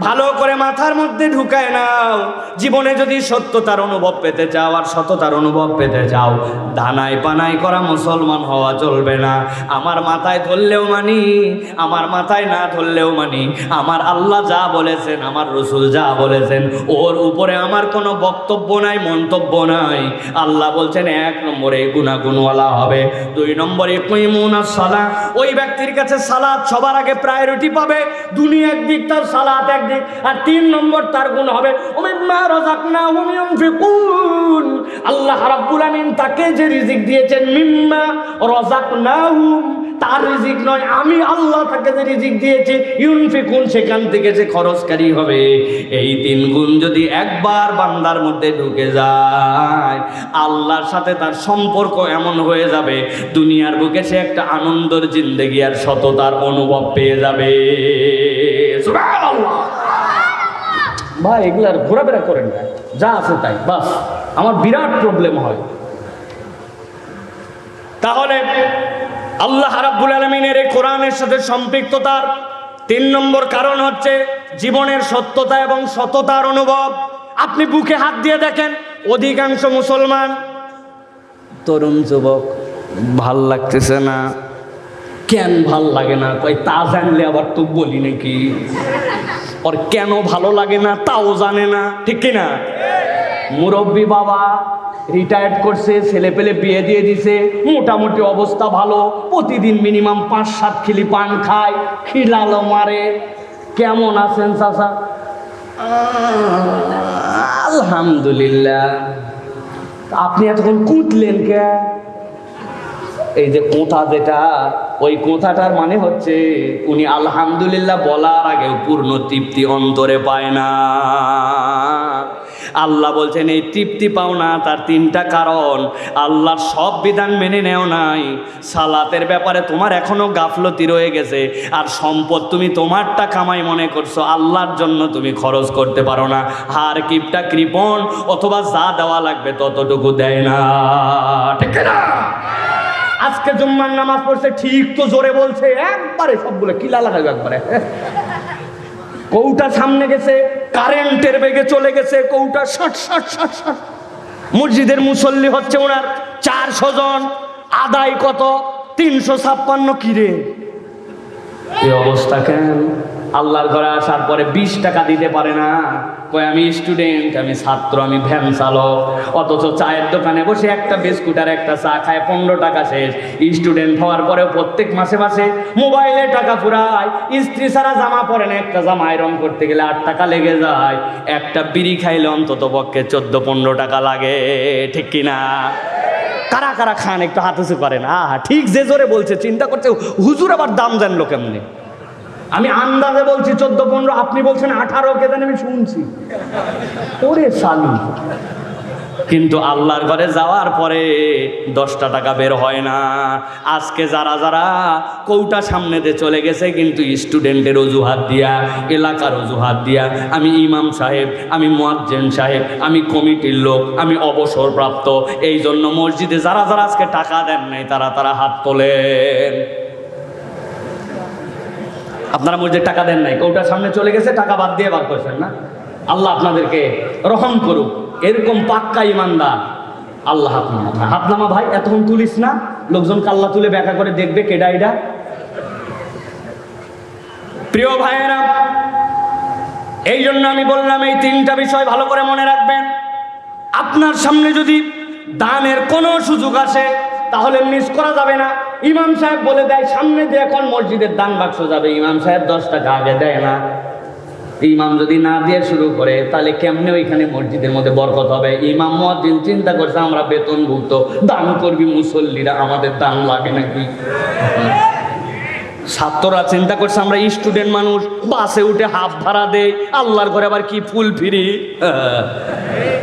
Speaker 1: ভালো করে মাথার মধ্যে ঢুকায় নাও। জীবনে যদি সত্যতার অনুভব পেতে চাও আর সততার অনুভব পেতে চাও, দানাই পানাই করা মুসলমান হওয়া চলবে না। আমার মাথায় ধরলেও মানি, আমার মাথায় না ধরলেও মানি। আমার আল্লাহ যা বলেছেন, আমার রসুল যা বলেছেন, ওর উপরে আমার কোনো বক্তব্য নাই, মন্তব্য নাই। আল্লাহ বলছেন 1 নম্বরে গুনাহওয়ালা হবে, 2 নম্বরে ইকুমুনাস সালাহ, ওই ব্যক্তির কাছে সালাত সবার আগে প্রায়োরিটি পাবে। দুনিয়া একদিক, তার সালাত একদিক। আর 3 নম্বর তার গুণ হবে ওমিম্মা রাযাকনাহুম ইউনফিকুন। আল্লাহ রাব্বুল আমিন তাকে যে রিজিক দিয়েছেন, মিম্মা রাযাকনাহুম, তার রিজিক নয়, আমি আল্লাহ তাকে যে রিজিক দিয়েছি, ইউনফিকুন, সেখান থেকে যে খরচকারী হবে। এই 3 গুণ যদি একবার বান্দার মধ্যে ঢুকে যায়, আল্লাহর সাথে তার সম্পর্ক এমন হয়ে যাবে, দুনিয়ার বুকে সে একটা আনন্দের জিন্দেগি আর সততার অনুভব পেয়ে যাবে। সুবহানাল্লাহ। ভাই এগুলার ঘোরাফেরা করেন না, যা আছে তাই বাস। আমার বিরাট প্রবলেম হয়। তাহলে আল্লাহ রাব্বুল আলামিনের এই কোরআনের সাথে সম্পৃক্ততার 3 নম্বর কারণ হচ্ছে জীবনের সত্যতা এবং সততার অনুভব। আপনি বুকে হাত দিয়ে দেখেন, অধিকাংশ মুসলমান তরুণ যুবক ভাল লাগতেছে না। কেন ভাল লাগে না? কই তা জানলে আবার তো বলি নাকি। ওর কেন ভালো লাগে না তাও জানে না, ঠিক কিনা? মুরব্বী বাবা রিটায়ার্ড করছে, ছেলে পেলে বিয়ে দিয়ে দিছে, মোটামুটি অবস্থা ভালো, প্রতিদিন মিনিমাম 5-7 খিলি পান খায়, খিলালো মারে। কেমন আছেন চাচা? আলহামদুলিল্লাহ। আপনি এতক্ষণ কুটলেন কে? এই যে কোথা, যেটা ওই কোথাটার মানে হচ্ছে উনি আলহামদুলিল্লাহ বলার আগেও পূর্ণ তৃপ্তি অন্তরে পায় না। আল্লাহ বলছেন এই তৃপ্তি পাও না, তার 3টা কারণ। আল্লাহর সব বিধান মেনে নেও নাই, সালাতের ব্যাপারে তোমার এখনো গাফলতি রয়ে গেছে, আর সম্পদ তুমি তোমারটা কামাই মনে করছো, আল্লাহর জন্য তুমি খরচ করতে পারো না। হার কিপটা কৃপণ, অথবা যা দেওয়া লাগবে ততটুকু দেয় না, ঠিক না? আজকে জুম্মার নামাজ পড়ছে ঠিক, তো জোরে বলছে একবারে সবগুলো কিলা লাগাবে একবারে। কৌটা সামনে গেছে, কারেন্টের বেগে চলে গেছে, কৌটা শট শট শট শট। মসজিদের মুসল্লি হচ্ছে ওনার 400 জন, আদায় কত? 356। কিরে এই অবস্থা কেন? আল্লাহর ঘরে আসার পরে 20 টাকা দিতে পারে না, কয় আমি স্টুডেন্ট, আমি ছাত্র, আমি ভ্যান চালক। অথচ চায়ের দোকানে বসে একটা বিস্কুট আর একটা চা খায় 15 টাকা শেষ। স্টুডেন্ট হওয়ার পরেও প্রত্যেক মাসে মাসে মোবাইলে টাকা ফুরায়, স্ত্রী ছাড়া জামা পরে না, একটা জামা আয়রন করতে গেলে 8 টাকা লেগে যায়, একটা বিড়ি খাইলে অন্তত পক্ষে 14-15 টাকা লাগে, ঠিক কিনা? কারা কারা খান একটু হাত উঁচু করেন। ঠিক যে জোরে বলছে, চিন্তা করছে হুজুর আবার দাম জানলো কেমনে। আমি আন্দাজে বলছি 14-15, আপনি বলছেন 18, কে জানি আমি শুনছি। ওরে সালু, কিন্তু আল্লাহর ঘরে যাওয়ার পরে 10টা টাকা বের হয় না। আজকে যারা যারা কৌটা সামনে দিয়ে চলে গেছে, কিন্তু স্টুডেন্টের অজুহাত দিয়া, এলাকার অজুহাত দিয়া, আমি ইমাম সাহেব, আমি মুয়াজ্জিন সাহেব, আমি কমিটির লোক, আমি অবসরপ্রাপ্ত, এই জন্য মসজিদে যারা যারা আজকে টাকা দেন নাই তারা তারা হাত তোলেন। আপনারা মসজিদে টাকা দেন নাই, কৌটার সামনে চলে গেছে, টাকা বাদ দিয়ে বার করছেন না। আল্লাহ আপনাদেরকে রহম করুক। এরকম পাক্কা ইমানদার আল্লাহ হাত নামা ভাই, এতক্ষণ তুলিস না, লোকজন কাল্লা তুলে ব্যাখ্যা করে দেখবে কেডা এটা। প্রিয় ভাইয়েরা, এই জন্য আমি বললাম এই 3টা বিষয় ভালো করে মনে রাখবেন। আপনার সামনে যদি দানের কোনো সুযোগ আসে তাহলে মিস করা যাবে না। ইমাম সাহেব বলে দেয় সামনে দিয়ে এখন মসজিদের দান বাক্স যাবে, ইমাম সাহেব 10 টাকা আগে দেয় না। ইমাম যদি না দিয়ে শুরু করে তাহলে কেমনে ওইখানে মসজিদের মধ্যে বরকত হবে? ইমাম মুয়াজ্জিন চিন্তা করছে আমরা বেতনভুক্ত, দান করবি মুসল্লিরা, আমাদের দান লাগে নাকি? ছাত্ররা চিন্তা করছে আমরা স্টুডেন্ট মানুষ, বাসে উঠে হাফ ভাড়া দেয়, আল্লাহর ঘরে আবার কি ফুল ফিরি।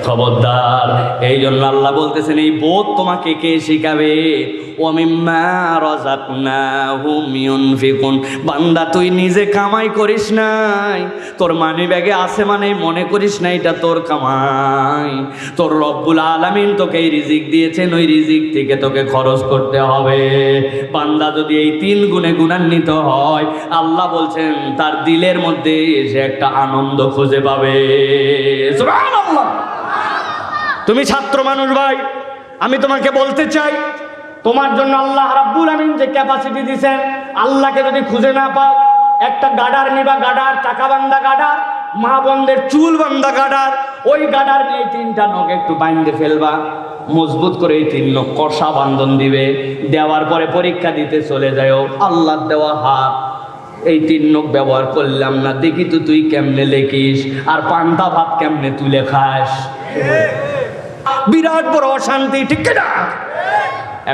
Speaker 1: খবরদার। এই জন্য আল্লাহ বলতেছেন এই বোধ তোমাকে কে শিখাবে? ওয়ামিম্মা রাযাকনাহুম ইউনফিকুন। বান্দা তুই নিজে কামাই করিস নাই, তোর মানি ব্যাগে আছে মানে মনে করিস না এটা তোর কামাই। তোর রব্বুল আলামিন তোকে এই রিজিক দিয়েছেন, ওই রিজিক থেকে তোকে খরচ করতে হবে। বান্দা যদি এই 3 গুণে গুণান্বিত হয়, আল্লাহ বলছেন তার দিলের মধ্যে সে একটা আনন্দ খুঁজে পাবে। সুবহানাল্লাহ। তুমি ছাত্র মানুষ ভাই, আমি তোমাকে বলতে চাই তোমার জন্য আল্লাহ রাব্বুল আমিন যে ক্যাপাসিটি দিয়েছেন, আল্লাহকে যদি খুঁজে না পাও, একটা গাডার নিবা, গাডার, টাকা বান্ধা গাডার, মা বোনদের চুল বান্ধা গাডার, ওই গাডার নিয়ে 3টা নখ একটু বাইন্ধে ফেলবা, মজবুত করে এই 3 নখ কষা বান্ধন দিবে, দেওয়ার পরে পরীক্ষা দিতে চলে যাও। আল্লাহর দেওয়া হাত এই 3 নখ ব্যবহার করলাম না, দেখি তো তুই কেমনে লেখিস আর পান্তা ভাত কেমনে তুলে খাস। বিরাট বড় অশান্তি, ঠিক না?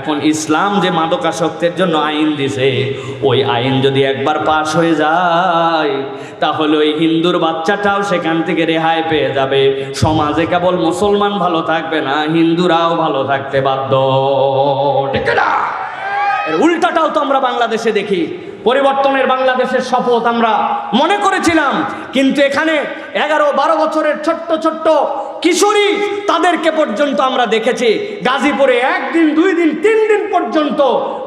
Speaker 1: এখন ইসলাম যে মাদকাসক্তের জন্য আইন দিছে, ওই আইন যদি একবার পাশ হয়ে যায় তাহলে ওই হিন্দুর বাচ্চাটাও সেখান থেকে রেহাই পেয়ে যাবে। সমাজে কেবল মুসলমান ভালো থাকবে না, হিন্দুরাও ভালো থাকতে বাধ্য, ঠিক না? এর উল্টাটাও তো আমরা বাংলাদেশে দেখি। পরিবর্তনের বাংলাদেশের শপথ আমরা মনে করেছিলাম, কিন্তু এখানে 11-12 বছরের ছোট্ট ছোট্ট কিশোরী, তাদেরকে পর্যন্ত আমরা দেখেছি গাজীপুরে 1 দিন 2 দিন 3 দিন পর্যন্ত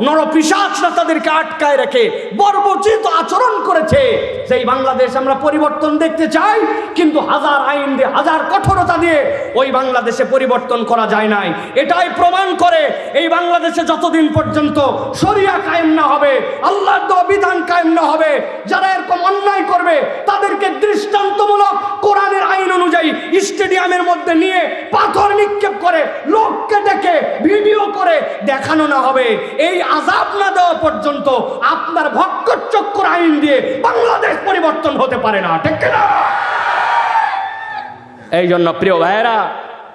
Speaker 1: নরপিশাচরা তাদেরকে আটকায় রেখে বর্বরচিত আচরণ করেছে। সেই বাংলাদেশ আমরা পরিবর্তন দেখতে চাই, কিন্তু হাজার আইন দিয়ে, হাজার কঠোরতা দিয়ে ওই বাংলাদেশে পরিবর্তন করা যায় নাই। এটাই প্রমাণ করে এই বাংলাদেশে যতদিন পর্যন্ত শরিয়া কায়েম না হবে, আল্লাহর দেওয়া বিধান কায়েম না হবে, যারা এরকম অন্যায় করবে তাদেরকে দৃষ্টান্তমূলক কোরআনের আইন অনুযায়ী স্টেডিয়ামের মধ্যে নিয়ে পাথর নিক্ষেপ করে লোককে ডেকে ভিডিও করে দেখানো না হবে, এই আযাব না দেওয়া পর্যন্ত আপনার ভক্ষচক্র আইন দিয়ে বাংলাদেশ পরিবর্তন হতে পারে না, ঠিক না? এই জন্য প্রিয় ভাইয়েরা,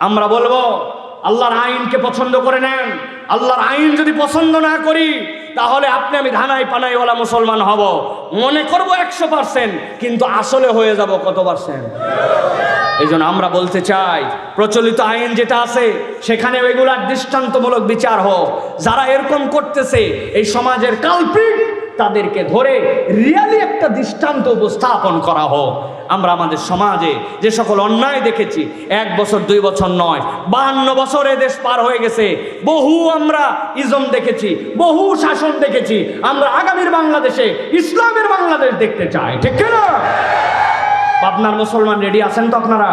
Speaker 1: আমরা বলবো আল্লাহর আইনকে পছন্দ করে নেন। আল্লাহর আইন যদি পছন্দ না করি তাহলে আপনি আমি ধানাই পানাইওয়ালা মুসলমান হব, মনে করবো 100%, কিন্তু আসলে হয়ে যাব কত %? এই জন্য আমরা বলতে চাই প্রচলিত আইন যেটা আছে সেখানে ওইগুলার দৃষ্টান্তমূলক বিচার হোক। যারা এরকম করতেছে এই সমাজের কালপ্রিট, তাদেরকে ধরে রিয়ালি একটা দৃষ্টান্ত উপস্থাপন করা হোক। আমরা আমাদের সমাজে যে সকল অন্যায় দেখেছি, 1 বছর 2 বছর নয়, 52 বছরে দেশ পার হয়ে গেছে, বহু আমরা ইজম দেখেছি, বহু শাসন দেখেছি। আমরা আগামীর বাংলাদেশে ইসলামের বাংলাদেশ দেখতে চাই, ঠিক না? আপনার মুসলমান রেডি আছেন তো? আপনারা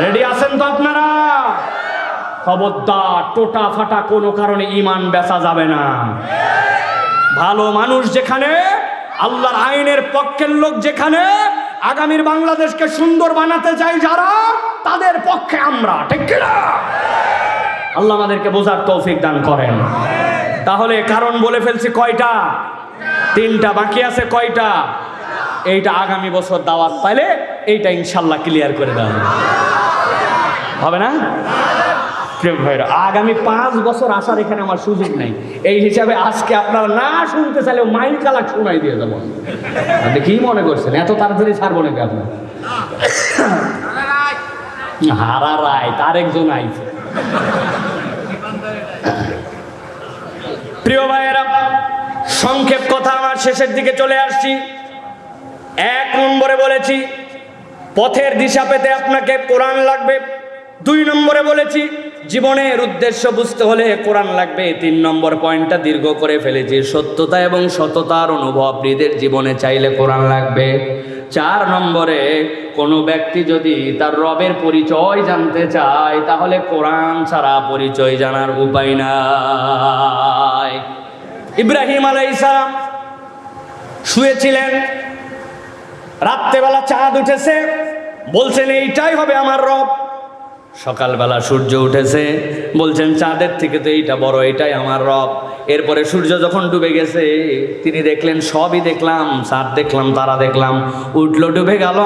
Speaker 1: রেডি আছেন তো? আপনারা খবরদার, টোটা ফাটা কোনো কারণে ঈমান বেচা যাবে না। ভালো মানুষ যেখানে, আল্লাহর আইনের পক্ষের লোক যেখানে, আগামীর বাংলাদেশকে সুন্দর বানাতে চাই যারা, তাদের পক্ষে আমরা, ঠিক কিনা? আল্লাহ আমাদেরকে বোঝার তৌফিক দান করেন। তাহলে কারণ বলে ফেলছি কয়টা? 3টা। বাকি আছে কয়টা? এইটা আগামী বছর দাওয়াত পাইলে এইটা ইনশাল্লাহ ক্লিয়ার করে দেওয়া হবে না? আগামী 5 বছর আসার এখানে আমার সুযোগ নাই, এই হিসাবে আজকে আপনারা না শুনতে চাইলেও মাইল কালাক শোনাই দিয়ে যাবো। কি মনে করছেন এত তাড়াতাড়ি ছাড়বো নাকি আপনার? হারা রায় তার একজন আইছে। প্রিয় ভাইয়েরা, সংক্ষেপ কথা, আমার শেষের দিকে চলে আসছি। 1 নম্বরে বলেছি পথের দিশা পেতে আপনাকে কোরআন লাগবে। 2 নম্বরে বলেছি জীবনের উদ্দেশ্য বুঝতে হলে কোরআন লাগবে। 3 নম্বর পয়েন্টটা দীর্ঘ করে ফেলেছি, সত্যতা এবং সততার অনুভব হৃদের জীবনে চাইলে কোরআন লাগবে। 4 নম্বরে কোনো ব্যক্তি যদি তার রবের পরিচয় জানতে চায় তাহলে কোরআন ছাড়া পরিচয় জানার উপায় নাই। ইব্রাহিম আলাইহিস সালাম শুয়েছিলেন, রাত্রেবেলা চাঁদ উঠেছে, বলছেন এইটাই হবে আমার রব। সকালবেলা সূর্য উঠেছে, বলছেন চাঁদের থেকে তো এইটা বড়, এটাই আমার রব। এরপরে সূর্য যখন ডুবে গেছে তিনি দেখলেন সবই দেখলাম, চাঁদ দেখলাম, তারা দেখলাম, উঠলো ডুবে গেল,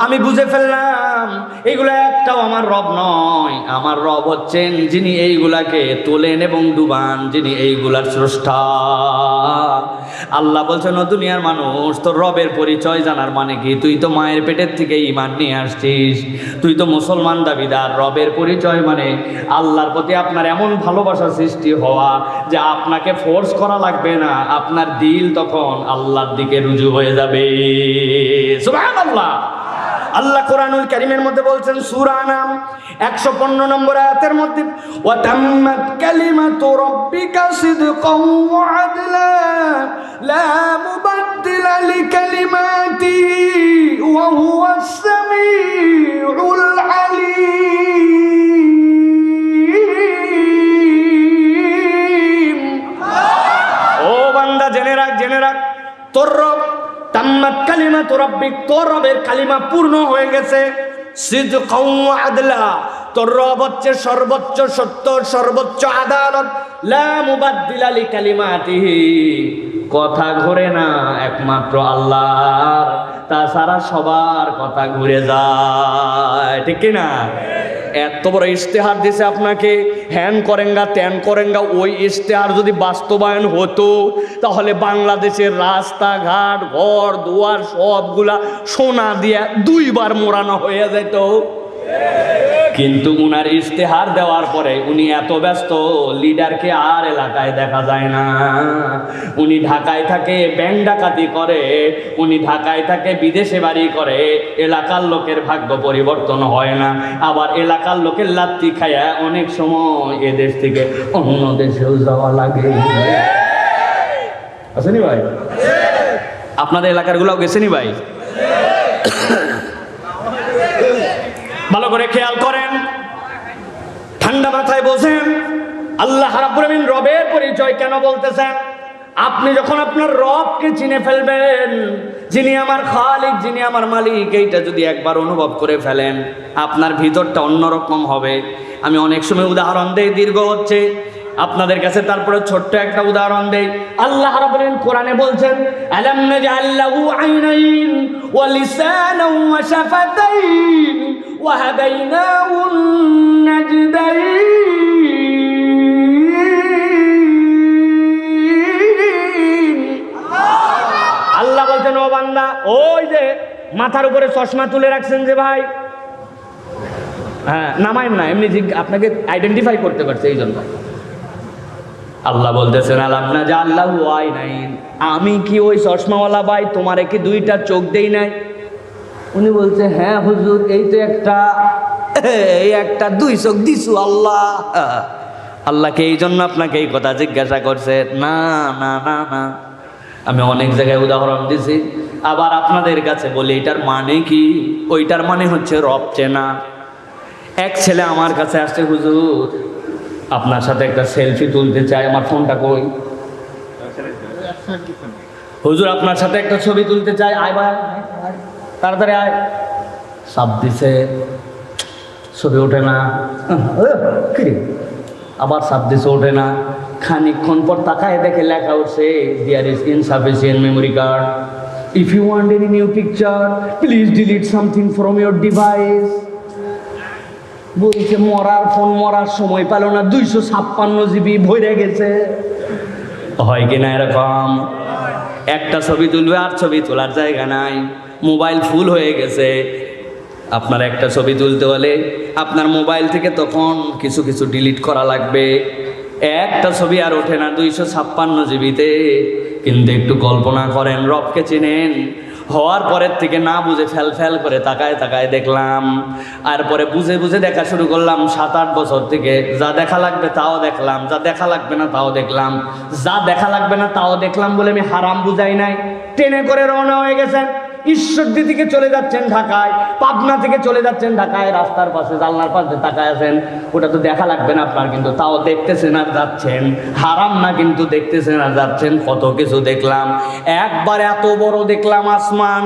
Speaker 1: আমি বুঝে ফেললাম এইগুলো একটাও আমার রব নয়। আমার রব হচ্ছেন যিনি এইগুলাকে তোলেন এবং ডুবান, যিনি এইগুলার স্রষ্টা। আল্লাহ বলছেন ও দুনিয়ার মানুষ, তোর রবের পরিচয় জানার মানে কি? তুই তো মায়ের পেটের থেকে ঈমান নিয়ে আসছিস, তুই তো মুসলমান দাবিদার। রবের পরিচয় মানে আল্লাহর প্রতি আপনার এমন ভালোবাসা সৃষ্টি হওয়া যে আপনাকে ফোর্স করা লাগবে না, আপনার দিল তখন আল্লাহর দিকে রুজু হয়ে যাবে। সুবহানাল্লাহ। আল্লাহ কোরআনুল কারীমের মধ্যে বলছেন সূরা নাম 115 নম্বর আয়াতের মধ্যে, ওয়া তাম্মাত কালিমাতু রাব্বিকা সিদকান ওয়া আদলা লা মুবাদদিলা লিকালিমাতিহি ওয়া হুয়াস সামিউল আলীম। ও বান্দা জেনে রাখ তোর রব তাম্মাত কালিমাতু রাব্বিক, তোর রবের কালিমা পূর্ণ হয়ে গেছে। সিদকান ওয়া আদলা, তোর রব হচ্ছে সর্বোচ্চ সত্য, সর্বোচ্চ আদালত। লা মুবাদদিলা লিকালিমাতিহি, কথা ঘুরে না একমাত্র আল্লাহর, তাছাড়া সবার কথা ঘুরে যায়, ঠিক কি না? এত বড় ইশতেহার দিছে আপনাকে, হ্যান করেঙ্গা ত্যান করেঙ্গা। ওই ইশতেহার যদি বাস্তবায়ন হতো তাহলে বাংলাদেশের রাস্তাঘাট ঘর দুয়ার সবগুলা সোনা দিয়া 2 বার মোড়ানো হয়ে যেত। কিন্তু উনার ইশতেহার দেওয়ার পরে উনি এত ব্যস্ত, লিডারকে আর এলাকায় দেখা যায় না। উনি ঢাকায় থাকে, ব্যাংক ডাকাতি করে, উনি ঢাকায় থাকে, বিদেশে বাড়ি করে। এলাকার লোকের ভাগ্য পরিবর্তন হয় না, আবার এলাকার লোকের লাত্তি খায়া অনেক সময় এদেশ থেকে অন্য দেশেও যাওয়া লাগে। আসেনি ভাই? আপনাদের এলাকার গুলাও গেছেনি ভাই? ভালো করে খেয়াল করেন, ঠান্ডা মাথায় বোঝেন আল্লাহ রাব্বুল আমিন রবের পরিচয় কেন বলতেছেন। আপনি যখন আপনার রবকে চিনে ফেলবেন, যিনি আমার খালিক, যিনি আমার মালিক, এইটা যদি একবার অনুভব করে ফেলেন আপনার ভিতরটা অন্যরকম হবে। আমি অনেক সময় উদাহরণ দেই, দীর্ঘ হচ্ছে আপনাদের কাছে, তারপরে ছোট্ট একটা উদাহরণ দেই। আল্লাহ রাব্বুল আমিন কোরআনে বলছেন আলাম নাজআল লাহু আইনাইন ওয়া লিসানান ওয়া শাফাতাইন ওয়া হাদাইনাহুন নাজদাইন। আল্লাহ বলছেন ও বান্দা, ওই যে মাথার উপরে চশমা তুলে রাখছেন যে ভাই, হ্যাঁ নামাইন না, এমনি আপনাকে আইডেন্টিফাই করতে পারছে এই জন্য। আল্লাহ বলতেছেন আলাম নাজআল লাহু আইনাইন, আমি কি ওই চশমাওয়ালা ভাই তোমারে কি 2টা চোখ দেই নাই? উনি বলছে হ্যাঁ হুজুর, এই তো একটা 2 চোখ দিছু আল্লাহ। আল্লাহকে এই জন্য আপনাকে এই কথা জিজ্ঞাসা করছে? না না না না, আমি অনেক জায়গায় উদাহরণ দিছি, আবার আপনাদের কাছে বলি এটার মানে কি? ওইটার মানে হচ্ছে রব চেনা। এক ছেলে আমার কাছে আসছে, হুজুর আপনার সাথে একটা সেলফি তুলতে চাই, আমার ফোনটা কই? হুজুর আপনার সাথে একটা ছবি তুলতে চাই, আয় ভাই আয়, তাড়াতাড়ি আয়। চাপ দিছে, ছবি ওঠে না, কি আবার চাপ দিছে, ওঠে না। খানিকক্ষণ পর তাকায় দেখে লেখা উঠছে, there is insufficient memory card, if you want any new picture please delete something from your device. বলছে মরার ফোন মরার সময় পেল না, 256 GB ভরে গেছে। হয় কিনা এরকম? একটা ছবি তুলবে আর ছবি তোলার জায়গা নাই, মোবাইল ফুল হয়ে গেছে। আপনার একটা ছবি তুলতে হলে আপনার মোবাইল থেকে তখন কিছু কিছু ডিলিট করা লাগবে। একটা ছবি আর ওঠে না 256 জিবিতে। কিন্তু একটু কল্পনা করেন, রবকে চিনেন, হওয়ার পরের থেকে না বুঝে ফেল ফেল করে তাকায় তাকায় দেখলাম, আর পরে বুঝে বুঝে দেখা শুরু করলাম। 7-8 বছর থেকে যা দেখা লাগবে তাও দেখলাম, যা দেখা লাগবে না তাও দেখলাম, যা দেখা লাগবে না তাও দেখলাম বলে আমি হারাম বুঝাই নাই। ট্রেনে করে রওনা হয়ে গেছেন, ঈশ্বরদী থেকে চলে যাচ্ছেন ঢাকায়, পাবনা থেকে চলে যাচ্ছেন ঢাকায়, রাস্তার পাশে জানলার পাশে তাকায় আছেন, ওটা তো দেখা লাগবে না আপনার, কিন্তু তাও দেখতেছেন আর যাচ্ছেন। হারাম না, কিন্তু দেখতেছেন আর যাচ্ছেন। কত কিছু দেখলাম, একবার এত বড় দেখলাম আসমান,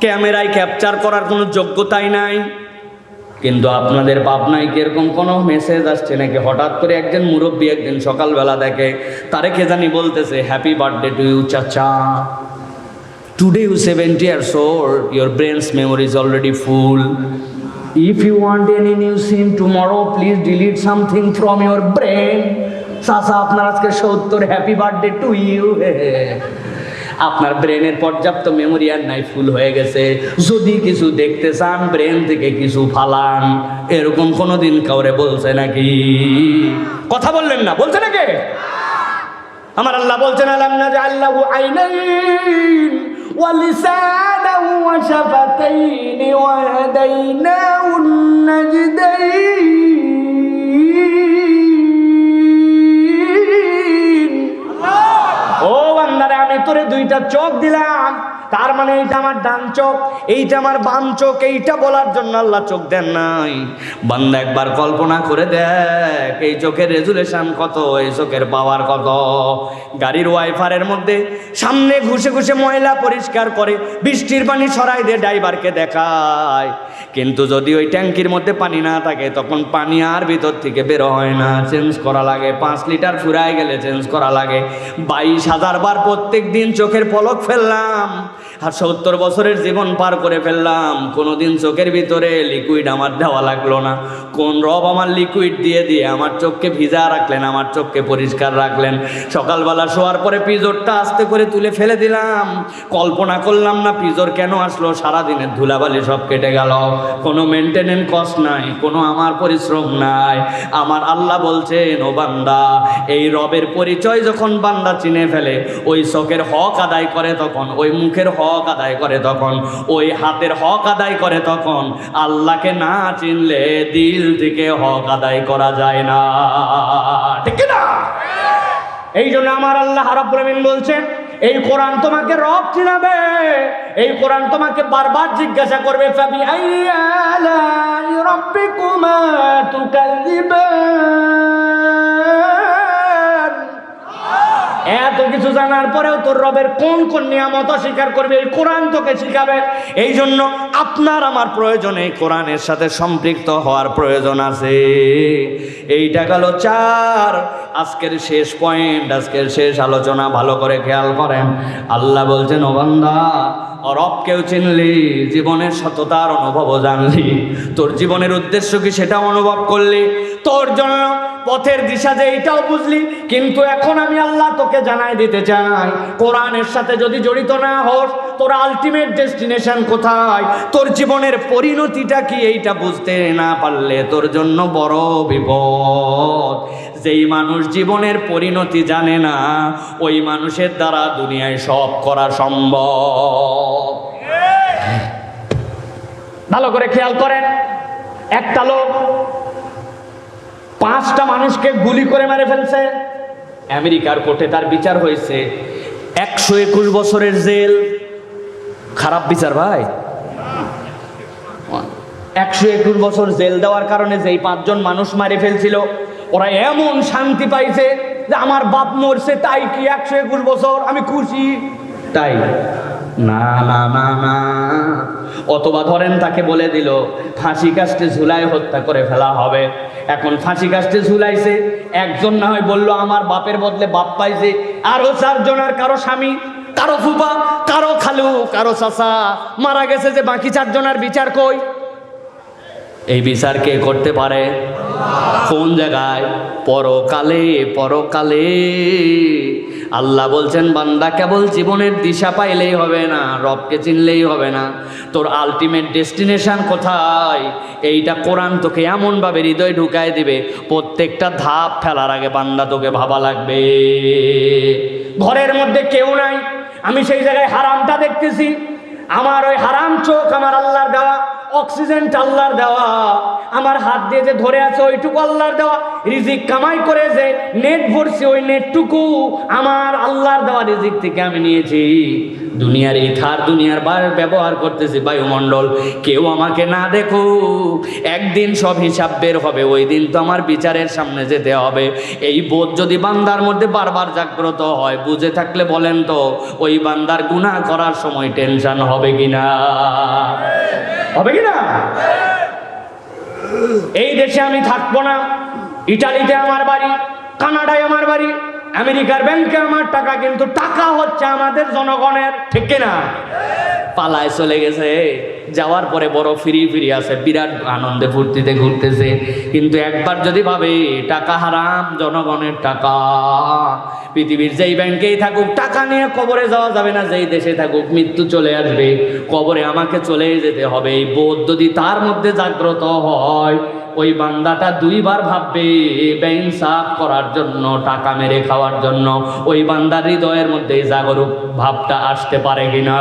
Speaker 1: ক্যামেরায় ক্যাপচার করার কোনো যোগ্যতাই নাই। কিন্তু আপনাদের পাবনায় কি এরকম কোনো মেসেজ আসছে নাকি? হঠাৎ করে একজন মুরব্বী একদিন সকালবেলা দেখে তারে কে জানি বলতেছে, হ্যাপি বার্থডে টু ইউ চাচা, today you 70 years old, your brain's memory is already full. If you want any new scene tomorrow, please delete something from your brain. চাচা আপনার আজকে 70, হ্যাপি বার্থডে টু ইউ। আপনার ব্রেনের পর্যাপ্ত memory আর নাই, ফুল হয়ে গেছে। যদি কিছু দেখতে চান ব্রেন থেকে কিছু ফালান। এরকম কোনোদিন কাউরে বলছে নাকি? কথা বললেন না, বলছে নাকি? আমার আল্লাহ বলছেন, আলাম নাজআল্লাহু আইনাইন ওয়া লিসানান ওয়া শাফাতাইন ওয়া হাদাইনাহুন নাজদাইন। ও বান্দারে, আমি তোরে 2টা চোখ দিলাম, তার মানে এইটা আমার ডান চোখ, এইটা আমার বাম চোখ, এইটা বলার জন্য আল্লাহ চোখ দেন নাই। বান্দা একবার কল্পনা করে দেখ, এই চোখের রেজুলেশন কত, এই চোখের পাওয়ার কত। গাড়ির ওয়াইফারের মধ্যে সামনে ঘুষে ঘুষে ময়লা পরিষ্কার করে, বৃষ্টির পানি সরাই দিয়ে ড্রাইভারকে দেখায়, কিন্তু যদি ওই ট্যাঙ্কির মধ্যে পানি না থাকে তখন পানি আর ভিতর থেকে বের হয় না, চেঞ্জ করা লাগে। 5 লিটার ফুরায় গেলে চেঞ্জ করা লাগে। 22,000 বার প্রত্যেক দিন চোখের পলক ফেললাম, আর 70 বছরের জীবন পার করে ফেললাম, কোনোদিন চোখের ভিতরে লিকুইড আমার দেওয়া লাগলো না। কোন রব আমার লিকুইড দিয়ে দিয়ে আমার চোখকে ভিজা রাখলেন, আমার চোখকে পরিষ্কার রাখলেন। সকালবেলা শোয়ার পরে পিজরটা আস্তে করে তুলে ফেলে দিলাম, কল্পনা করলাম না পিজর কেন আসলো, সারাদিনের ধুলাবালি সব কেটে গেল। কোনো মেনটেনেন্স কস্ট নাই, কোনো আমার পরিশ্রম নাই। আমার আল্লাহ বলছেন, ও বান্দা, এই রবের পরিচয় যখন বান্দা চিনে ফেলে, ওই চোখের হক আদায় করে তখন, ওই মুখের হক আদায় করে তখন, ওই হাতের হক আদায় করে তখন, আল্লাহকে না চিনলে দিল থেকে হক আদায় করা যায় না, ঠিক না? এই জন্য আমার আল্লাহ রাব্বুল আমিন বলছেন, এই কোরআন তোমাকে রব চিনাবে, এই কোরআন তোমাকে বারবার জিজ্ঞাসা করবে, ফাবি আইয়ি আলাই রাব্বিকুমা তুকাযিবান। এত কিছু জানার পরেও তোর রবের কোন কোন নিয়ামত অস্বীকার করবে, এই কোরআন তোকে শিখাবে। এই জন্য আপনার আমার প্রয়োজন, এই কোরআনের সাথে সম্পৃক্ত হওয়ার প্রয়োজন আছে। এইটা গেল 4। আজকের শেষ পয়েন্ট, আজকের শেষ আলোচনা, ভালো করে খেয়াল করেন। আল্লাহ বলছেন, ও বান্দা, রবকেও চিনলি, জীবনের সততার অনুভবও জানলি, তোর জীবনের উদ্দেশ্য কি সেটা অনুভব করলি, তোর জন্য পথের দিশা যে এইটাও বুঝলি। কিন্তু এখন আমি আল্লাহ তোকে জানাই দিতে চাই, কোরআনের সাথে যদি জড়িত না হোস, তোর আলটিমেট ডেস্টিনেশন কোথায়, তোর জীবনের পরিণতিটা কি, এইটা বুঝতে না পারলে তোর জন্য বড় বিপদ। যেই মানুষ জীবনের পরিণতি জানে না, ওই মানুষের দ্বারা দুনিয়ায় সব করা সম্ভব। ভালো করে খেয়াল করেন, একটা লোক 5টা মানুষকে গুলি করে মেরে ফেলছে। আমেরিকার কোর্টে তার বিচার হয়েছে, 121 বছরের জেল। খারাপ বিচার ভাই? 121 বছর জেল দেওয়ার কারণে যেই 5 জন মানুষ মারে ফেলছিল, ওরা এমন শান্তি পাইছে যে আমার বাপ মরছে, তাই কি 121 বছর, আমি খুশি। তাই না না না না, অথবা ধরেন তাকে বলে দিল ফাঁসি কাস্টে ঝুলাই হত্যা করে ফেলা হবে। এখন ফাঁসি কাস্টে ঝুলাইছে, একজন না হয় বলল আমার বাপের বদলে বাপ পাইছে, আরো 4 জন, আর কারো স্বামী, কারো ফুপা, কারো খালু, কারো চাচা মারা গেছে, যে বাকি 4 জনের বিচার কই? এই বিচার কে করতে পারে? কোন জায়গায়? পরকালে। পরকালে আল্লাহ বলছেন বান্দা কেবল জীবনের দিশা পাইলেই হবে না, রবকে চিনলেই হবে না, তোর আলটিমেট ডেস্টিনেশন কোথায় এইটা কোরআন তোকে এমনভাবে হৃদয় ঢুকায় দিবে, প্রত্যেকটা ধাপ ফেলার আগে বান্দা তোকে ভাবা লাগবে। ঘরের মধ্যে কেউ নাই, আমি সেই জায়গায় হারামটা দেখতেছি, আমার ওই হারাম চোখ আমার আল্লাহর দেওয়া, অক্সিজেনটা আল্লাহর দেওয়া, আমার হাত দিয়ে যে ধরে আছে ওইটুকু আল্লাহর দেওয়া, রিজিক কামাই করে যে নেট ভরছি ওই নেটটুকু আমার আল্লাহর দেওয়া রিজিক থেকে আমি নিয়েছি। দুনিয়ার ইথার, দুনিয়ার ব্যবহার করতেছি, বায়ুমণ্ডল, কেউ আমাকে না দেখুক, একদিন সব হিসাব বের হবে, ওই দিন তো আমার বিচারের সামনে যেতে হবে। এই বোধ যদি বান্দার মধ্যে বারবার জাগ্রত হয়, বুঝে থাকলে বলেন তো ওই বান্দার গুনাহ করার সময় টেনশন হবে কিনা? হবে কিনা? এই দেশে আমি থাকবো না, ইটালিতে আমার বাড়ি, কানাডায় আমার বাড়ি, আমেরিকার ব্যাংকে আমার টাকা, কিন্তু টাকা হচ্ছে আমাদের জনগণের, ঠিক কিনা? পালায় চলে গেছে, যাওয়ার পরে বড় ফিরি আছে, বিরাট আনন্দে ফুর্তিতে ঘুরতেছে, কিন্তু একবার যদি ভাবে টাকা হারাম, জনগণের টাকা, পৃথিবীর যেই ব্যাংকেই থাকুক টাকা নিয়ে কবরে যাওয়া যাবে না, যেই দেশে থাকুক মৃত্যু চলে আসবে, কবরে আমাকে চলে যেতে হবে, এই বোধ যদি তার মধ্যে জাগ্রত হয়, ওই বান্দাটা 2 বার ভাববে বেইনসাফ করার জন্য, টাকা মেরে খাওয়ার জন্য। ওই বান্দার হৃদয়ের মধ্যে জাগরুক ভাবটা আসতে পারে কিনা?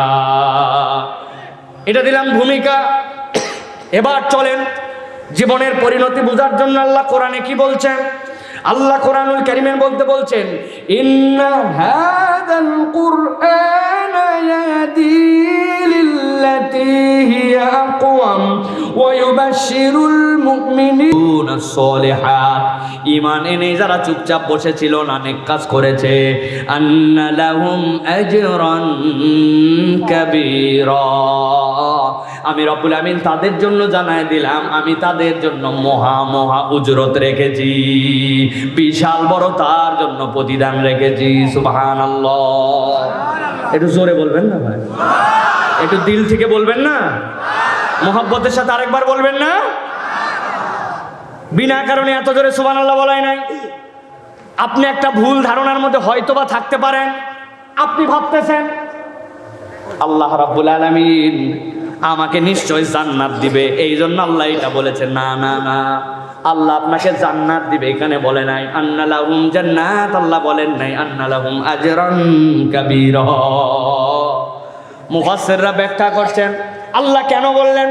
Speaker 1: এটা দিলাম ভূমিকা। এবার চলেন জীবনের পরিণতি বোঝার জন্য আল্লাহ কোরআনে কি বলছেন। আল্লাহ কোরআনুল কারীমের বলতে বলছেন, ইন্না হাযাল কুরআনা ইয়াহদি লিল্লাতী হিয়া আকওয়াম ওয়া ইউবাশশিরুল মুমিনিনা সলিহাত। ঈমান এনে যারা চুপচাপ বসেছিল না, নেক কাজ করেছে, আন্না লাহুম আজরান কাবীরা, আমি রব্বুল আমিন তাদের জন্য জানায় দিলাম, আমি তাদের জন্য মহা মহা উজরত রেখেছি, বিশাল বড় তার জন্য প্রতিদান রেখেছি। সুবহানাল্লাহ। একটু জোরে বলবেন না ভাই, একটু দিল থেকে বলবেন না, মোহাব্বতের সাথে আরেকবার বলবেন না। বিনা কারণে এত জোরে সুবহানাল্লাহ বলাই নাই। আপনি একটা ভুল ধারণার মধ্যে হয়তোবা থাকতে পারেন, আপনি ভাবতেছেন আল্লাহ রাব্বুল আলামিন আমাকে নিশ্চয় জান্নাত দিবে, এই জন্য আল্লাহ এটা বলেছে। না না না, আল্লাহ আপনাকে জান্নাত দিবে এখানে বলে নাই, আন্না লাহুম জান্নাত, আল্লাহ বলেন নাই আন্না লাহুম আজরান কাবীরা। মুফাসসিররা ব্যাখ্যা করছেন আল্লাহ কেন বললেন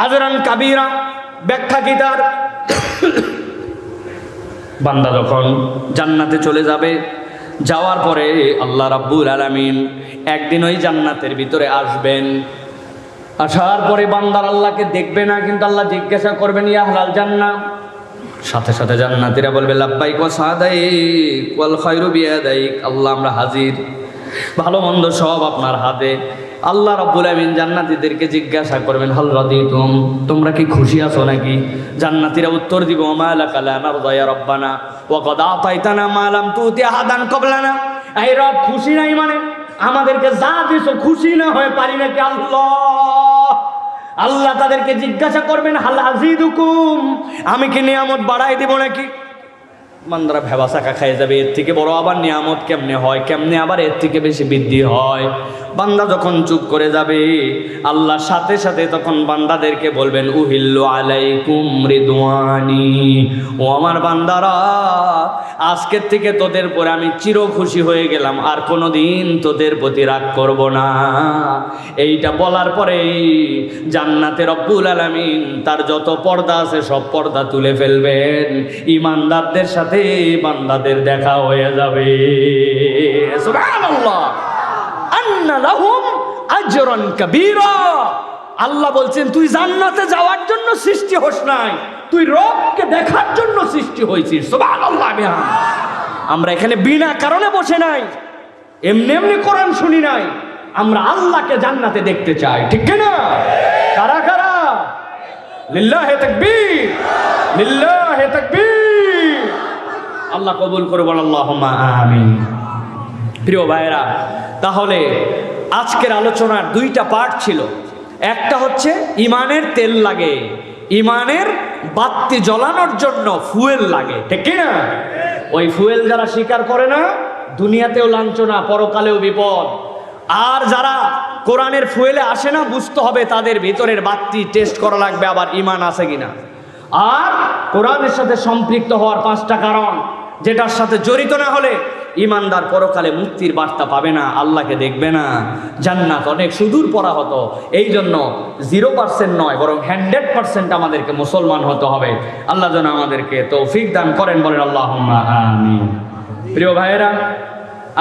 Speaker 1: আজরান কাবীরা, ব্যাখ্যা কি তার? বান্দা যখন জান্নাতে চলে যাবে, যাওয়ার পরে আল্লাহ রাব্বুল আলামিন একদিন ওই জান্নাতের ভিতরে আসবেন, আসার পরে বান্দার আল্লাহকে দেখবে না, কিন্তু আল্লাহ জিজ্ঞাসা করবেন ইয়া আহলাল জান্নাহ, সাথে সাথে জান্নাতীরা বলবে লাব্বাইক ওয়া সাদাইক ওয়াল খায়রু বিয়াদাইক, আল্লাহ আমরা হাজির, ভালো মন্দ সব আপনার হাতে। আল্লাহ রাব্বুল আমিন জান্নাতীদেরকে জিজ্ঞাসা করবেন হাল রাদিতুম, তোমরা কি খুশি আছো নাকি? জান্নাতীরা উত্তর দিব মা লাকা লা নারদা ইয়া রাব্বানা ওয়া ক্বাদ আতাইতানা মা লাম তুতি আহাদান ক্বাবলানা, এই রব খুশি নাই মানে আমাদেরকে যা দিছো খুশি না হয়ে পারি নাকি আল্লাহ? আল্লাহ তাদেরকে জিজ্ঞাসা করবেন হাল আজিদুকুম, আমি কি নিয়ামত বাড়াই দিব নাকি? বান্দারা ভেবা চাকা খাইয়ে যাবে, এর থেকে বড় আবার নিয়ামত কেমনে হয়, কেমনে আবার এর থেকে বেশি বৃদ্ধি হয়। বান্দা যখন চুপ করে যাবে, আল্লাহ সাথে সাথে তখন বান্দাদেরকে বলবেন উহিল্লু আলাইকুম রিদওয়ানি, ও আমার বান্দারা আজকের থেকে তোদের পরে আমি চির খুশি হয়ে গেলাম, আর কোনোদিন তোদের প্রতি রাগ করব না। এইটা বলার পরে জান্নাতে রব্বুল আলামিন তার যত পর্দা আছে সব পর্দা তুলে ফেলবেন, ঈমানদারদের সাথে বান্দাদের দেখা হয়ে যাবে। সুবহানাল্লাহ। আন্না লাহুম আজরান কাবীরা, আল্লাহ বলছেন তুই জান্নাতে যাওয়ার জন্য সৃষ্টি হস নাই, তুই রবকে দেখার জন্য সৃষ্টি হয়েছিস। সুবহানাল্লাহ। আমরা এখানে বিনা কারণে বসে নাই, এমনি এমনি কোরআন শুনি নাই, আমরা আল্লাহকে জান্নাতে দেখতে চাই, ঠিক কিনা? কারা কারা? লিল্লাহে তাকবীর, লিল্লাহে তাকবীর। আল্লাহ কবুল করে বল আল্লাহুম্মা আমিন। প্রিয় ভাইরা, তাহলে আজকের আলোচনার দুইটা পার্ট ছিল। একটা হচ্ছে ইমানের তেল লাগে, ইমানের বাতি জ্বলানোর জন্য ফুয়েল লাগে, ঠিক কিনা? ওই ফুয়েল যারা স্বীকার করে না, দুনিয়াতেও লাঞ্ছনা, পরকালেও বিপদ। আর যারা কোরআনের ফুয়েলে আসে না, বুঝতে হবে তাদের ভিতরের বাতি টেস্ট করা লাগবে আবার ইমান আছে কিনা। আর কোরআনের সাথে সম্পৃক্ত হওয়ার 5টা কারণ, যেটার সাথে জড়িত না হলে ইমানদার পরকালে মুক্তির বার্তা পাবে না, আল্লাহকে দেখবে না, জান্নাত অনেক সুদূর পরা হতো। এই জন্য 0% নয়, বরং 100% আমাদেরকে মুসলমান হতে হবে। আল্লাহ যেন আমাদেরকে তৌফিক দান করেন, বলেন আল্লাহুম্মা আমিন। প্রিয় ভাইয়েরা,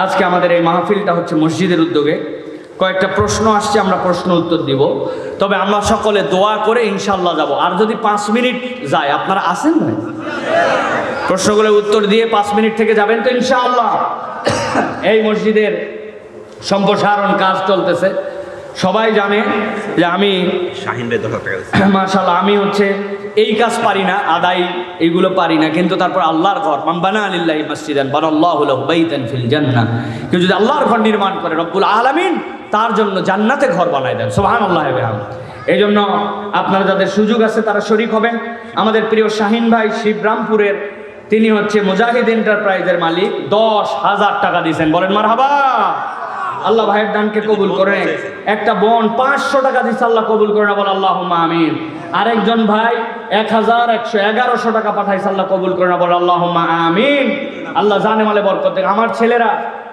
Speaker 1: আজকে আমাদের এই মাহফিলটা হচ্ছে মসজিদের উদ্যোগে। কয়েকটা প্রশ্ন আসছে, আমরা প্রশ্ন উত্তর দিব। তবে আমরা সকলে দোয়া করে ইনশাল্লাহ যাব। আর যদি 5 মিনিট যায়, আপনারা আসেন ভাই, প্রশ্নগুলোর উত্তর দিয়ে 5 মিনিট থেকে যাবেন তো ইনশাআল্লাহ। এই মসজিদের সম্প্রসারণ কাজ চলতেছে, সবাই জানে যে আমি মাশাআল্লাহ আমি হচ্ছে এই কাজ পারি না, আদায় এইগুলো পারি না, কিন্তু তারপর আল্লাহর ঘর, মান বানা লিল্লাহি মাসজিদান বানাল্লাহু লাহু বাইতান ফিল জান্নাহ, কেউ যদি আল্লাহর ঘর নির্মাণ করে, রব্বুল আলামিন তার জন্য জান্নাতে ঘর বানায় দেন। সুবহানাল্লাহি ওয়া বিহামদিহি। এই জন্য আপনারা যাদের সুযোগ আছে তারা শরীক হবেন। আমাদের প্রিয় শাহিন ভাই শিবরামপুরের, তিনি হচ্ছে মুজাহিদ এন্টারপ্রাইজের মালিক, 10,000 টাকা দিয়েছেন, বলেন মারহাবা। আল্লাহ ভাইয়ের দানকে কবুল করেন। একটা বোন 500 টাকা দিচ্ছে, আল্লাহ কবুল করে না, বল আল্লাহুম্মা আমিন। আরেকজন ভাই 1111 টাকা পাঠাইছে, আল্লাহ কবুল করে না, বল আল্লাহুম্মা আমিন। আল্লাহ জানে মালে বরকত দেন। আমার ছেলেরা,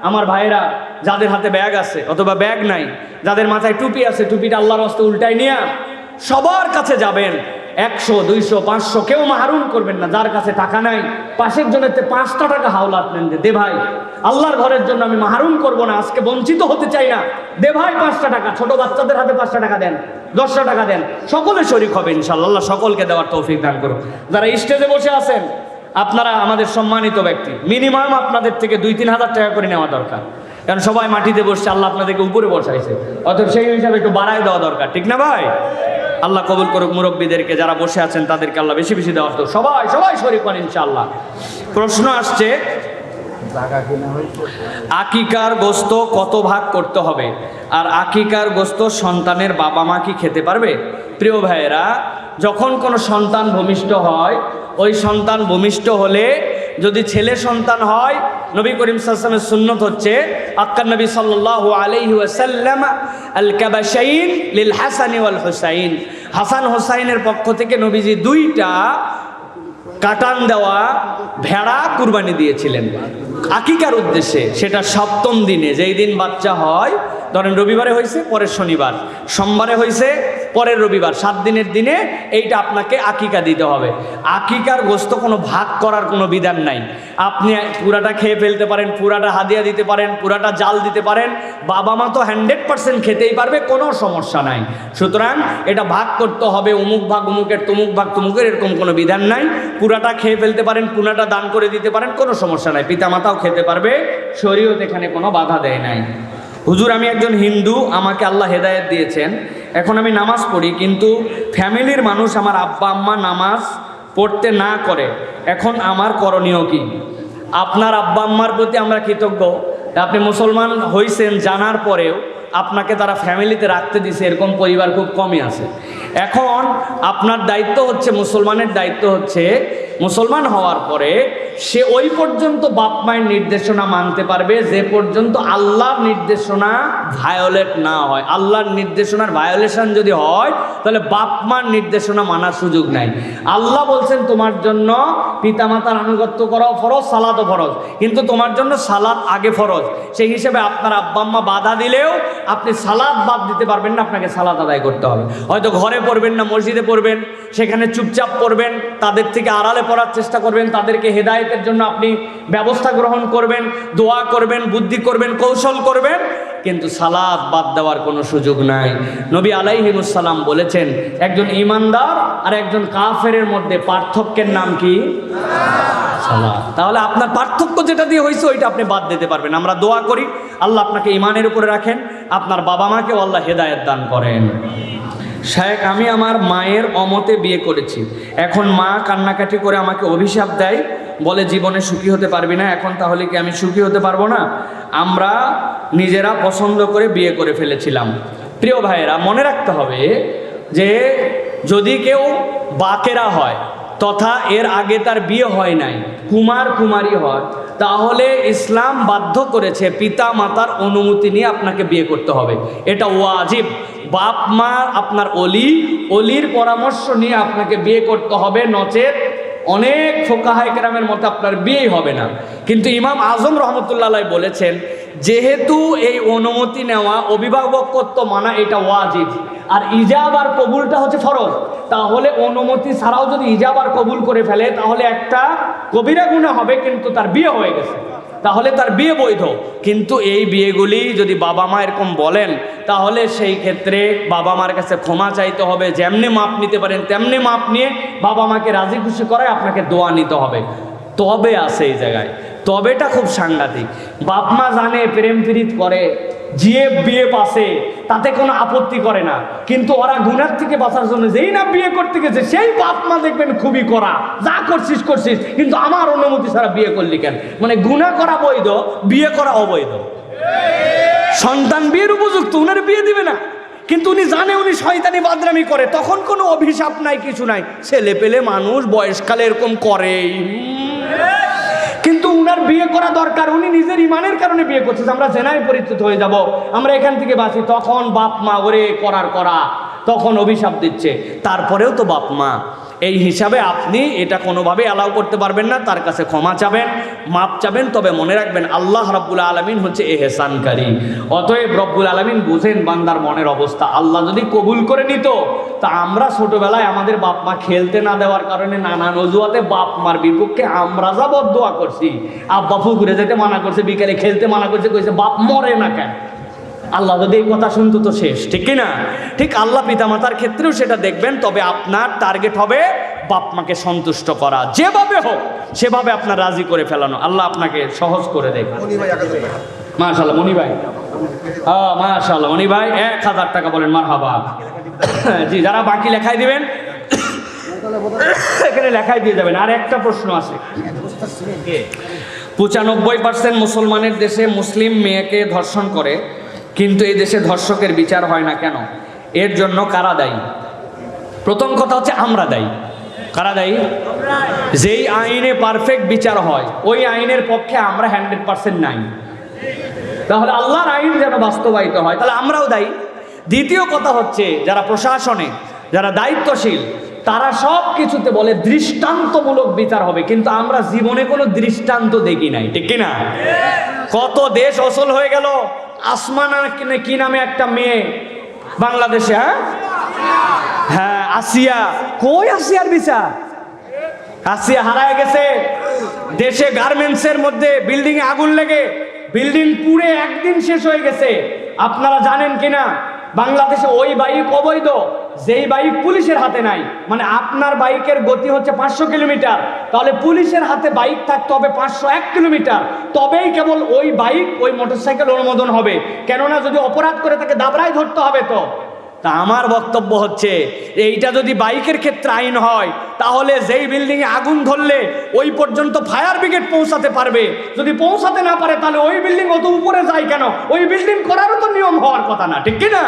Speaker 1: আমার ভাইয়েরা, যাদের হাতে ব্যাগ আছে অথবা ব্যাগ নাই, যাদের মাথায় টুপি আছে, টুপিটা আল্লাহর রাস্তায় উল্টাই নিয়ে সবার কাছে যাবেন। 100, 200, 500 কেউ মাহরুম করবেন না। যার কাছে টাকা নাই, পাশের জনের 5টা টাকা হাওলাত নেন, দে ভাই, আল্লাহর ঘরের জন্য আমি মাহরুম করব না, আজকে বঞ্চিত হতে চাই না, দে ভাই 5টা টাকা। ছোট বাচ্চাদের হাতে 5টা টাকা দেন, 10টা টাকা দেন, সকলে শরীক হবে ইনশাআল্লাহ। আল্লাহ সকলকে দেওয়ার তৌফিক দান করুন। যারা স্টেজে বসে আছেন, আপনারা আমাদের সম্মানিত ব্যক্তি, মিনিমাম আপনাদের থেকে 2-3 হাজার টাকা করে নেওয়া দরকার, কারণ সবাই মাটিতে বসছে, আল্লাহ আপনাদেরকে উপরে বসাইছে, অতএব সেই হিসাবে একটু বাড়ায় দেওয়া দরকার, ঠিক না ভাই? আল্লাহ কবুল করুক। মুরব্বীদেরকে যারা বসে আছেন তাদেরকে আল্লাহ বেশি বেশি দেওয়ার তো সবাই সবাই শরীক হন ইনশাআল্লাহ। প্রশ্ন আসছে, আকিকার গোস্ত কত ভাগ করতে হবে, আর আকিকার গোস্ত সন্তানের বাবা মা কি খেতে পারবে? প্রিয় ভাইয়েরা, যখন কোনো সন্তান ভূমিষ্ঠ হয়, ওই সন্তান ভূমিষ্ঠ হলে যদি ছেলে সন্তান হয়, নবী করিম সাল্লাল্লাহু আলাইহি ওয়াসাল্লামের সুন্নত হচ্ছে আক্কার নবী সাল্লাল্লাহু আলাইহি ওয়াসাল্লাম আল কাবাশাইন লিল হাসান ওয়াল হুসাইন, হাসান হুসাইনের পক্ষ থেকে নবীজি 2টা কাটান দেওয়া ভেড়া কুরবানি দিয়েছিলেন আকিকার উদ্দেশ্যে। সেটা 7ম দিনে, যেই দিন বাচ্চা হয়, ধরেন রবিবারে হয়েছে, পরের শনিবার, সোমবারে হয়েছে, পরের রবিবার, 7 দিনের দিনে এইটা আপনাকে আকিকা দিতে হবে। আকিকার গোস্ত কোনো ভাগ করার কোনো বিধান নাই। আপনি পুরাটা খেয়ে ফেলতে পারেন, পুরাটা হাদিয়া দিতে পারেন, পুরাটা জাল দিতে পারেন, বাবা মা তো 100% খেতেই পারবে, কোনো সমস্যা নাই। সুতরাং এটা ভাগ করতে হবে, অমুক ভাগ অমুকের, তমুক ভাগ তমুকের, এরকম কোনো বিধান নাই। পুরাটা খেয়ে ফেলতে পারেন, পুরাটা দান করে দিতে পারেন, কোনো সমস্যা নাই। পিতামাতাও খেতে পারবে, শরীয়ত এখানে কোনো বাধা দেয় নাই। হুজুর, আমি একজন হিন্দু, আমাকে আল্লাহ হেদায়েত দিয়েছেন, এখন আমি নামাজ পড়ি, কিন্তু ফ্যামিলির মানুষ, আমার আব্বা আম্মা নামাজ পড়তে না করে, এখন আমার করণীয় কি? আপনার আব্বা আম্মার প্রতি আমরা কৃতজ্ঞ, আপনি মুসলমান হয়েছেন জানার পরেও আপনাকে তারা ফ্যামিলিতে রাখতে দিছে, এরকম পরিবার খুব কমই আছে। এখন আপনার দায়িত্ব হচ্ছে, মুসলমানের দায়িত্ব হচ্ছে, মুসলমান হওয়ার পরে সে ওই পর্যন্ত বাপ মায়ের নির্দেশনা মানতে পারবে যে পর্যন্ত আল্লাহর নির্দেশনা ভায়োলেট না হয়। আল্লাহর নির্দেশনার ভায়োলেশন যদি হয়, তাহলে বাপ মার নির্দেশনা মানার সুযোগ নাই। আল্লাহ বলছেন তোমার জন্য পিতামাতার আনুগত্য করাও ফরজ, সালাতও ফরজ, কিন্তু তোমার জন্য সালাত আগে ফরজ। সেই হিসেবে আপনার আব্বা আম্মা বাধা দিলেও আপনি সালাত বাদ দিতে পারবেন না, আপনাকে সালাত আদায় করতে হবে। হয়তো ঘরে পড়বেন না, মসজিদে পড়বেন, সেখানে চুপচাপ পড়বেন, তাদের থেকে আড়ালে পড়ার চেষ্টা করবেন, তাদেরকে হেদায়েতের জন্য আপনি ব্যবস্থা গ্রহণ করবেন, দোয়া করবেন, বুদ্ধি করবেন, কৌশল করবেন, কিন্তু সালাত বাদ দেওয়ার কোনো সুযোগ নাই। নবী আলাইহিস সালাম বলেছেন, একজন ঈমানদার আর একজন কাফেরের মধ্যে পার্থক্যের নাম কি? সালাত। তাহলে আপনার পার্থক্য যেটা দিয়ে হয়েছে ওইটা আপনি বাদ দিতে পারবেন। আমরা দোয়া করি আল্লাহ আপনাকে ইমানের উপরে রাখেন, আপনার বাবা মাকেও আল্লাহ হেদায়েত দান করেন। শেখ, আমি আমার মায়ের অমতে বিয়ে করেছি, এখন মা কান্নাকাটি করে আমাকে অভিশাপ দেয়, বলে জীবনে সুখী হতে পারবি না। এখন তাহলে কি আমি সুখী হতে পারবো না? আমরা নিজেরা পছন্দ করে বিয়ে করে ফেলেছিলাম। প্রিয় ভাইয়েরা, মনে রাখতে হবে যে যদি কেউ বাকেরা হয় তথা এর আগে তার বিয়ে হয় নাই, কুমার কুমারী হয়, তাহলে ইসলাম বাধ্য করেছে পিতা মাতার অনুমতি নিয়ে আপনাকে বিয়ে করতে হবে। এটা ওয়াজিব। বাপ মা আপনার অলির পরামর্শ নিয়ে আপনাকে বিয়ে করতে হবে, নচেত অনেক ফোকাহায়ে কেরামের মতো আপনার বিয়েই হবে না। কিন্তু ইমাম আজম রহমতুল্লাহ আলাইহি বলেছেন, যেহেতু এই অনুমতি নেওয়া, অভিভাবকত্ব মানা এটা ওয়াজিব, আর ইজাব আর কবুলটা হচ্ছে ফরজ, তাহলে অনুমতি ছাড়াও যদি ইজাব আর কবুল করে ফেলে তাহলে একটা কবিরা গুনাহ হবে, কিন্তু তার বিয়ে হয়ে গেছে, তাহলে তার বিয়ে বৈধ। কিন্তু এই বিয়েগুলি যদি বাবা মা এরকম বলেন, তাহলে সেই ক্ষেত্রে বাবা মার কাছে ক্ষমা চাইতে হবে, যেমনি মাপ নিতে পারেন তেমনি মাপ নিয়ে বাবা মাকে রাজি খুশি করায় আপনাকে দোয়া নিতে হবে। তবে আছে এই জায়গায়, তবেটা খুব সাংঘাতিক। বাপ মা জানে প্রেম প্রীত করে, জিয়ে বিয়ে পাশে, তাতে কোনো আপত্তি করে না, কিন্তু ওরা গুনার থেকে বাঁচার জন্য যেই না বিয়ে করতে গেছে, সেই বাপ মা দেখবেন খুবই করা, যা করছিস করছিস, কিন্তু আমার অনুমতি ছাড়া বিয়ে করলি কেন? মানে গুনাহ করা বৈধ, বিয়ে করা অবৈধ। সন্তান বিয়ের উপযুক্ত, উনার বিয়ে দিবে না, কিন্তু উনি জানে উনি শয়তানি বাদরামি করে, তখন কোনো অভিশাপ নাই, কিছু নাই, ছেলে পেলে মানুষ বয়সকালে এরকম করেই, কিন্তু উনার বিয়ে করা দরকার। উনি নিজের ইমানের কারণে বিয়ে করছে, আমরা জেনায় পরিচিত হয়ে যাব, আমরা এখান থেকে বাঁচি, তখন বাপ মা ওরে করা তখন অভিশাপ দিচ্ছে। তারপরেও তো বাপ মা, এই হিসাবে আপনি এটা কোনোভাবে অ্যালাউ করতে পারবেন না। তার কাছে ক্ষমা চাবেন, মাপ চাবেন, তবে মনে রাখবেন আল্লাহ রাব্বুল আলামিন হচ্ছে এহসানকারী। অতএব রব্বুল আলামিন বুঝেন বান্দার মনের অবস্থা। আল্লাহ যদি কবুল করে নিত, তা আমরা ছোটবেলায় আমাদের বাপ মা খেলতে না দেওয়ার কারণে নানান অজুহাতে বাপ মার বিপক্ষে আমরা যা বদদোয়া করছি, আব্বা পুকুরে যেতে মানা করছে, বিকেলে খেলতে মানা করছে, কইছে বাপ মরে না কেন? আল্লাহ যদি এই কথা শুনতো তো শেষ, ঠিক কিনা? ঠিক আল্লাহ পিতামাতার ক্ষেত্রেও সেটা দেখবেন। তবে আপনার টার্গেট হবে বাপ মাকে সন্তুষ্ট করা, যেভাবে হোক সেভাবে আপনার রাজি করে ফেলানো। আল্লাহ আপনাকে সহজ করে দেবে। মাশাআল্লাহ মনি ভাই, মাশাআল্লাহ মনি ভাই, 1000 টাকা বলেন মারহাবা। জি, যারা বাকি লেখাই দিবেন এখানে লেখাই দিয়ে যাবেন। আর একটা প্রশ্ন আছে, 95% মুসলমানের দেশে মুসলিম মেয়েকে ধর্ষণ করে, কিন্তু এই দেশে ধর্ষকের বিচার হয় না কেন? এর জন্য কারা দায়ী? প্রথম কথা হচ্ছে আমরা দায়ী। কারা দায়ী? যেই আইনে পারফেক্ট বিচার হয় ওই আইনের পক্ষে আমরা 100% নাই, তাহলে আল্লাহর আইন যেন বাস্তবায়িত হয়, তাহলে আমরাও দায়ী। দ্বিতীয় কথা হচ্ছে, যারা প্রশাসনে, যারা দায়িত্বশীল, তারা সব কিছুতে বলে দৃষ্টান্তমূলক বিচার হবে, কিন্তু আমরা জীবনে কোনো দৃষ্টান্ত দেখি নাই, ঠিক কিনা? কত দেশ অচল হয়ে গেল। আসমান কি নামে একটা মেয়ে বাংলাদেশে, হ্যাঁ আসিয়া, কই আসিয়ার বিচার? আসিয়া হারায় গেছে। দেশে গার্মেন্টসের মধ্যে বিল্ডিং এ আগুন লেগে বিল্ডিং পুড়ে একদিন শেষ হয়ে গেছে। আপনারা জানেন কিনা বাংলাদেশে ওই বাইক অবৈধ যেই বাইক পুলিশের হাতে নাই। মানে আপনার বাইকের গতি হচ্ছে 500 কিলোমিটার, তাহলে পুলিশের হাতে বাইক থাকতে হবে 501 কিলোমিটার, তবেই কেবল ওই বাইক, ওই মোটরসাইকেল অনুমোদন হবে। কেননা যদি অপরাধ করে তাকে দাবড়ায় ধরতে হবে। তো তা আমার বক্তব্য হচ্ছে, এইটা যদি বাইকের ক্ষেত্রে আইন হয়, তাহলে যেই বিল্ডিংয়ে আগুন ধরলে ওই পর্যন্ত ফায়ার ব্রিগেড পৌঁছাতে পারবে। যদি পৌঁছাতে না পারে তাহলে ওই বিল্ডিং অত উপরে যায় কেন? ওই বিল্ডিং করারও তো নিয়ম হওয়ার কথা না, ঠিক কিনা?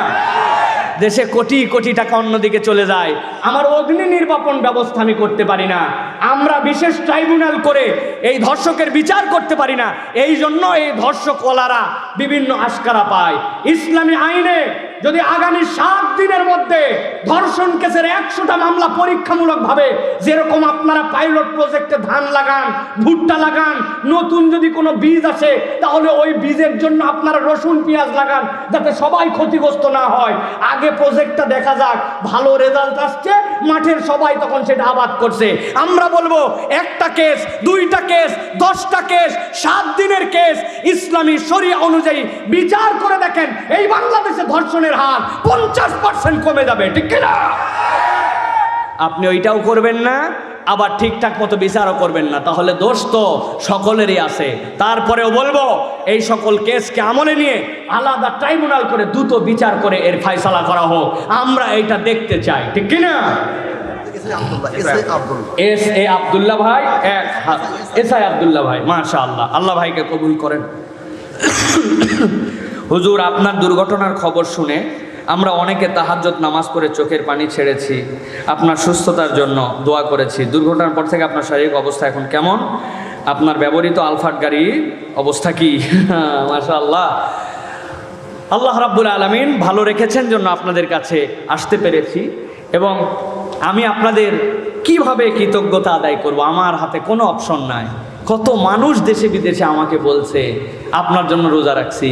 Speaker 1: দেশে কোটি কোটি টাকা অন্যদিকে চলে যায়। আমার অগ্নি নির্বাপন ব্যবস্থা আমি করতে পারি না, আমরা বিশেষ ট্রাইব্যুনাল করে এই ধর্ষকের বিচার করতে পারি না। এই জন্য এই ধর্ষকওয়ালারা বিভিন্ন আশকারা পায়। ইসলামী আইনে যদি আগামী 7 দিনের মধ্যে ধর্ষণ কেসের 100টা মামলা পরীক্ষামূলকভাবে, যেরকম আপনারা পাইলট প্রজেক্টে ধান লাগান, ভুট্টা লাগান, নতুন যদি কোনো বীজ আসে তাহলে ওই বীজের জন্য আপনারা রসুন পেঁয়াজ লাগান, যাতে সবাই ক্ষতিগ্রস্ত না হয়। আগে প্রজেক্টটা দেখা যাক, ভালো রেজাল্ট আসছে, মাঠের সবাই তখন সেটা আবাদ করছে। আমরা বলবো 1টা কেস, 2টা কেস, 10টা কেস, 7 দিনের কেস ইসলামী শরিয়া অনুযায়ী বিচার করে দেখেন, এই বাংলাদেশে ধর্ষণের হার 50% কমে যাবে, ঠিক কিনা? আপনি ওইটাও করবেন না, আবার ঠিকঠাক মতো বিচারও করবেন না, তাহলে দোষ তো সকলেরই আছে। তারপরেও বলবো এই সকল কেসকে আমলে নিয়ে আলাদা ট্রাইব্যুনাল করে দ্রুত বিচার করে এর ফায়সালা করা হোক, আমরা এইটা দেখতে চাই, ঠিক কিনা? এস এ আব্দুল্লাহ ভাই, এস আই আব্দুল্লাহ ভাই, মাশাআল্লাহ, আল্লাহ ভাইকে কবুল করেন। হুজুর, আপনার দুর্ঘটনার খবর শুনে আমরা অনেকে তাহাজ্জুদ নামাজ পড়ে চোখের পানি ছেড়েছি, আপনার সুস্থতার জন্য দোয়া করেছি। দুর্ঘটনার পর থেকে আপনার শারীরিক অবস্থা এখন কেমন? আপনার ব্যবহৃত আলফাট গাড়ির অবস্থা কি? মাশাআল্লাহ, আল্লাহ রাব্বুল আলামিন ভালো রেখেছেন জন্য আপনাদের কাছে আসতে পেরেছি, এবং আমি আপনাদের কিভাবে কৃতজ্ঞতা আদায় করব, আমার হাতে কোনো অপশন নাই। কত মানুষ দেশে বিদেশে আমাকে বলছে আপনার জন্য রোজা রাখছি,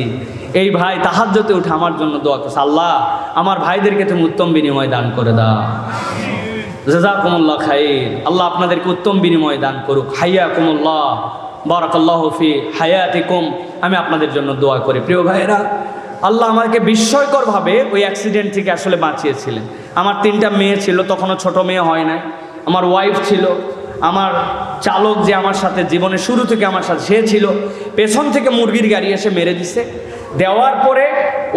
Speaker 1: এই ভাই তাহাজ্জুদে উঠে আমার জন্য দোয়া করছে। আল্লাহ, আমার ভাইদেরকে তুমি উত্তম বিনিময় দান করে দাও, জাযাকুমুল্লাহ খাইর। আল্লাহ আপনাদেরকে উত্তম বিনিময় দান করুক। হাইয়াকুমুল্লাহ, বারাকাল্লাহু ফি হায়াতিকুম। আমি আপনাদের জন্য দোয়া করি। প্রিয় ভাইয়েরা, আল্লাহ আমাকে বিস্ময়করভাবে ওই অ্যাক্সিডেন্ট থেকে আসলে বাঁচিয়েছিলেন। আমার 3টা মেয়ে ছিল, তখনও ছোট মেয়ে হয় নাই। আমার ওয়াইফ ছিল, আমার চালক যে আমার সাথে জীবনের শুরু থেকে আমার সাথে সে ছিল। পেছন থেকে মুরগির গাড়ি এসে মেরে দিছে, দেওয়ার পরে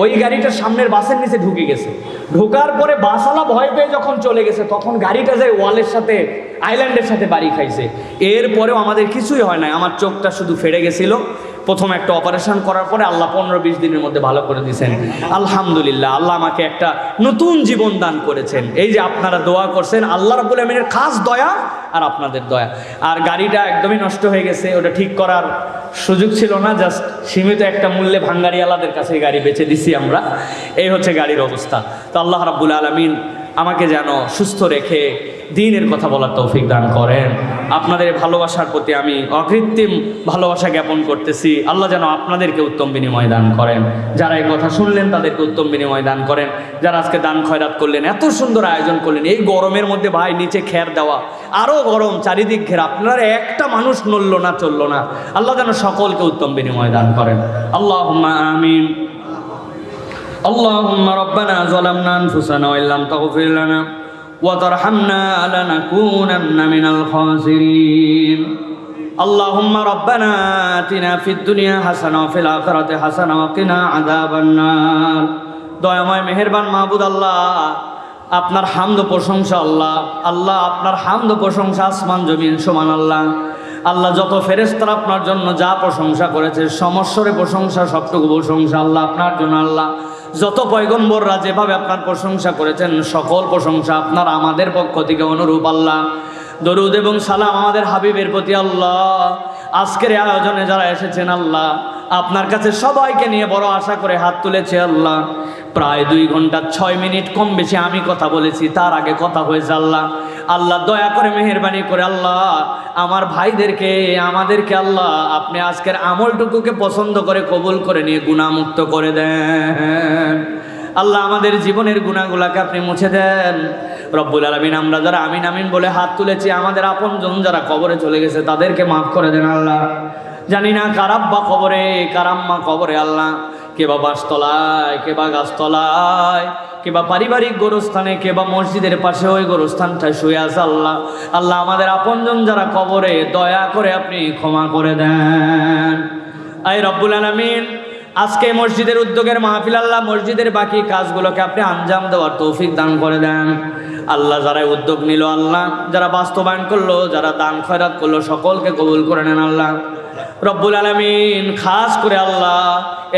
Speaker 1: ওই গাড়িটা সামনের বাসের নিচে ঢুকে গেছে। ঢোকার পরে বাসওয়ালা ভয় পেয়ে যখন চলে গেছে, তখন গাড়িটা যায় ওয়ালের সাথে, আইল্যান্ডের সাথে বাড়ি খাইছে। এরপরেও আমাদের কিছুই হয় নাই, আমার চোখটা শুধু ফেড়ে গেছিল। প্রথম একটা অপারেশন করার পরে আল্লাহ 15-20 দিনের মধ্যে ভালো করে দিয়েছেন। আলহামদুলিল্লাহ, আল্লাহ আমাকে একটা নতুন জীবন দান করেছেন। এই যে আপনারা দোয়া করছেন, আল্লাহ রাব্বুল আমিনের খাস দয়া আর আপনাদের দয়া। আর গাড়িটা একদমই নষ্ট হয়ে গেছে, ওটা ঠিক করার সুযোগ ছিল না, জাস্ট সীমিত একটা মূল্যে ভাঙ্গারিওয়ালাদের কাছে গাড়ি বেচে দিছি আমরা। এই হচ্ছে গাড়ির অবস্থা। তো আল্লাহ রাব্বুল আলামিন আমাকে যেন সুস্থ রেখে দ্বীনের কথা বলার তৌফিক দান করেন। আপনাদের ভালোবাসার প্রতি আমি অকৃত্রিম ভালোবাসা জ্ঞাপন করতেছি। আল্লাহ যেন আপনাদেরকে উত্তম বিনিময় দান করেন। যারা এই কথা শুনলেন তাদেরকে উত্তম বিনিময় দান করেন। যারা আজকে দান খয়রাত করলেন, এত সুন্দর আয়োজন করলেন, এই গরমের মধ্যে ভাই নিচে খের দেওয়া, আরও গরম, চারিদিক ঘের, আপনারা একটা মানুষ নড়ল না, চলল না। আল্লাহ যেন সকলকে উত্তম বিনিময় দান করেন। আল্লাহুম্মা আমিন। আল্লাহুম্মা রাব্বানা যালামনা আনফুসানা ওয়া ইল্লাম তাগফির লানা وترحمنا لنكونن من الخاسرين اللهم ربنا آتنا في الدنيا حسنة وفي الآخرة حسنة وقنا عذاب النار। দয়াময় মেহেরবান মাহবুদ আল্লাহ, আপনার হামদ প্রশংসা আল্লাহ, আল্লাহ আপনার হামদ প্রশংসা আসমান জমিন সমান আল্লাহ। আল্লাহ যত ফেরেশতারা আপনার জন্য যা প্রশংসা করেছে, সমস্বরে প্রশংসা, সবটুকু প্রশংসা আল্লাহ আপনার জন্য। আল্লাহ যত পয়গম্বররা যেভাবে আপনার প্রশংসা করেছেন, সকল প্রশংসা আপনার আমাদের পক্ষ থেকে অনুরূপ। আল্লাহ দরুদ এবং সালাম আমাদের হাবিবের প্রতি। আল্লাহ আজকের আয়োজনে যারা এসেছেন, আল্লাহ আপনার কাছে সবাইকে নিয়ে বড় আশা করে হাত তুলেছে। আল্লাহ প্রায় 2 ঘন্টা 6 মিনিট কম বেশি আমি কথা বলেছি, তার আগে কথা হয়েছে। আল্লাহ আল্লাহ দয়া করে মেহেরবানি করে আল্লাহ আমার ভাইদেরকে, আমাদেরকে আল্লাহ আপনি আজকের আমলটুকুকে পছন্দ করে কবুল করে নিয়ে গুনাহমুক্ত করে দেন। আল্লাহ আমাদের জীবনের গুনাহগুলোকে আপনি মুছে দেন রব্বুল আলামিন। আমরা যারা আমিন আমিন বলে হাত তুলেছি, আমাদের আপনজন যারা কবরে চলে গেছে তাদেরকে মাফ করে দেন। আল্লাহ জানি না কারাব্বা কবরে, কারাম্মা কবরে, আল্লাহ কে বা বাসতলায়, কে বা গাছতলায়, কে বা পারিবারিক গোরস্থানে, কে বা মসজিদের পাশে ওই গোরস্থানটায় শুয়ে আছে। আল্লাহ আল্লাহ আমাদের আপনজন যারা কবরে, দয়া করে আপনি ক্ষমা করে দেন। আয় রব্বুল আলামিন, আজকে মসজিদের উদ্যোগের মাহফিল, আল্লাহ মসজিদের বাকি কাজগুলোকে আপনি আঞ্জাম দেওয়ার তৌফিক দান করে দেন। আল্লাহ যারা উদ্যোগ নিল, আল্লাহ যারা বাস্তবায়ন করলো, যারা দান খয়রাত করলো, সকলকে কবুল করে নেন। আল্লাহ রব্বুল আলামিন খাস করে আল্লাহ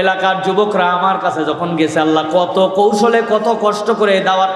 Speaker 1: এলাকার যুবকরা আমার কাছে যখন গেছে, আল্লাহ কত কৌশলে, কত কষ্ট করে দাওয়াত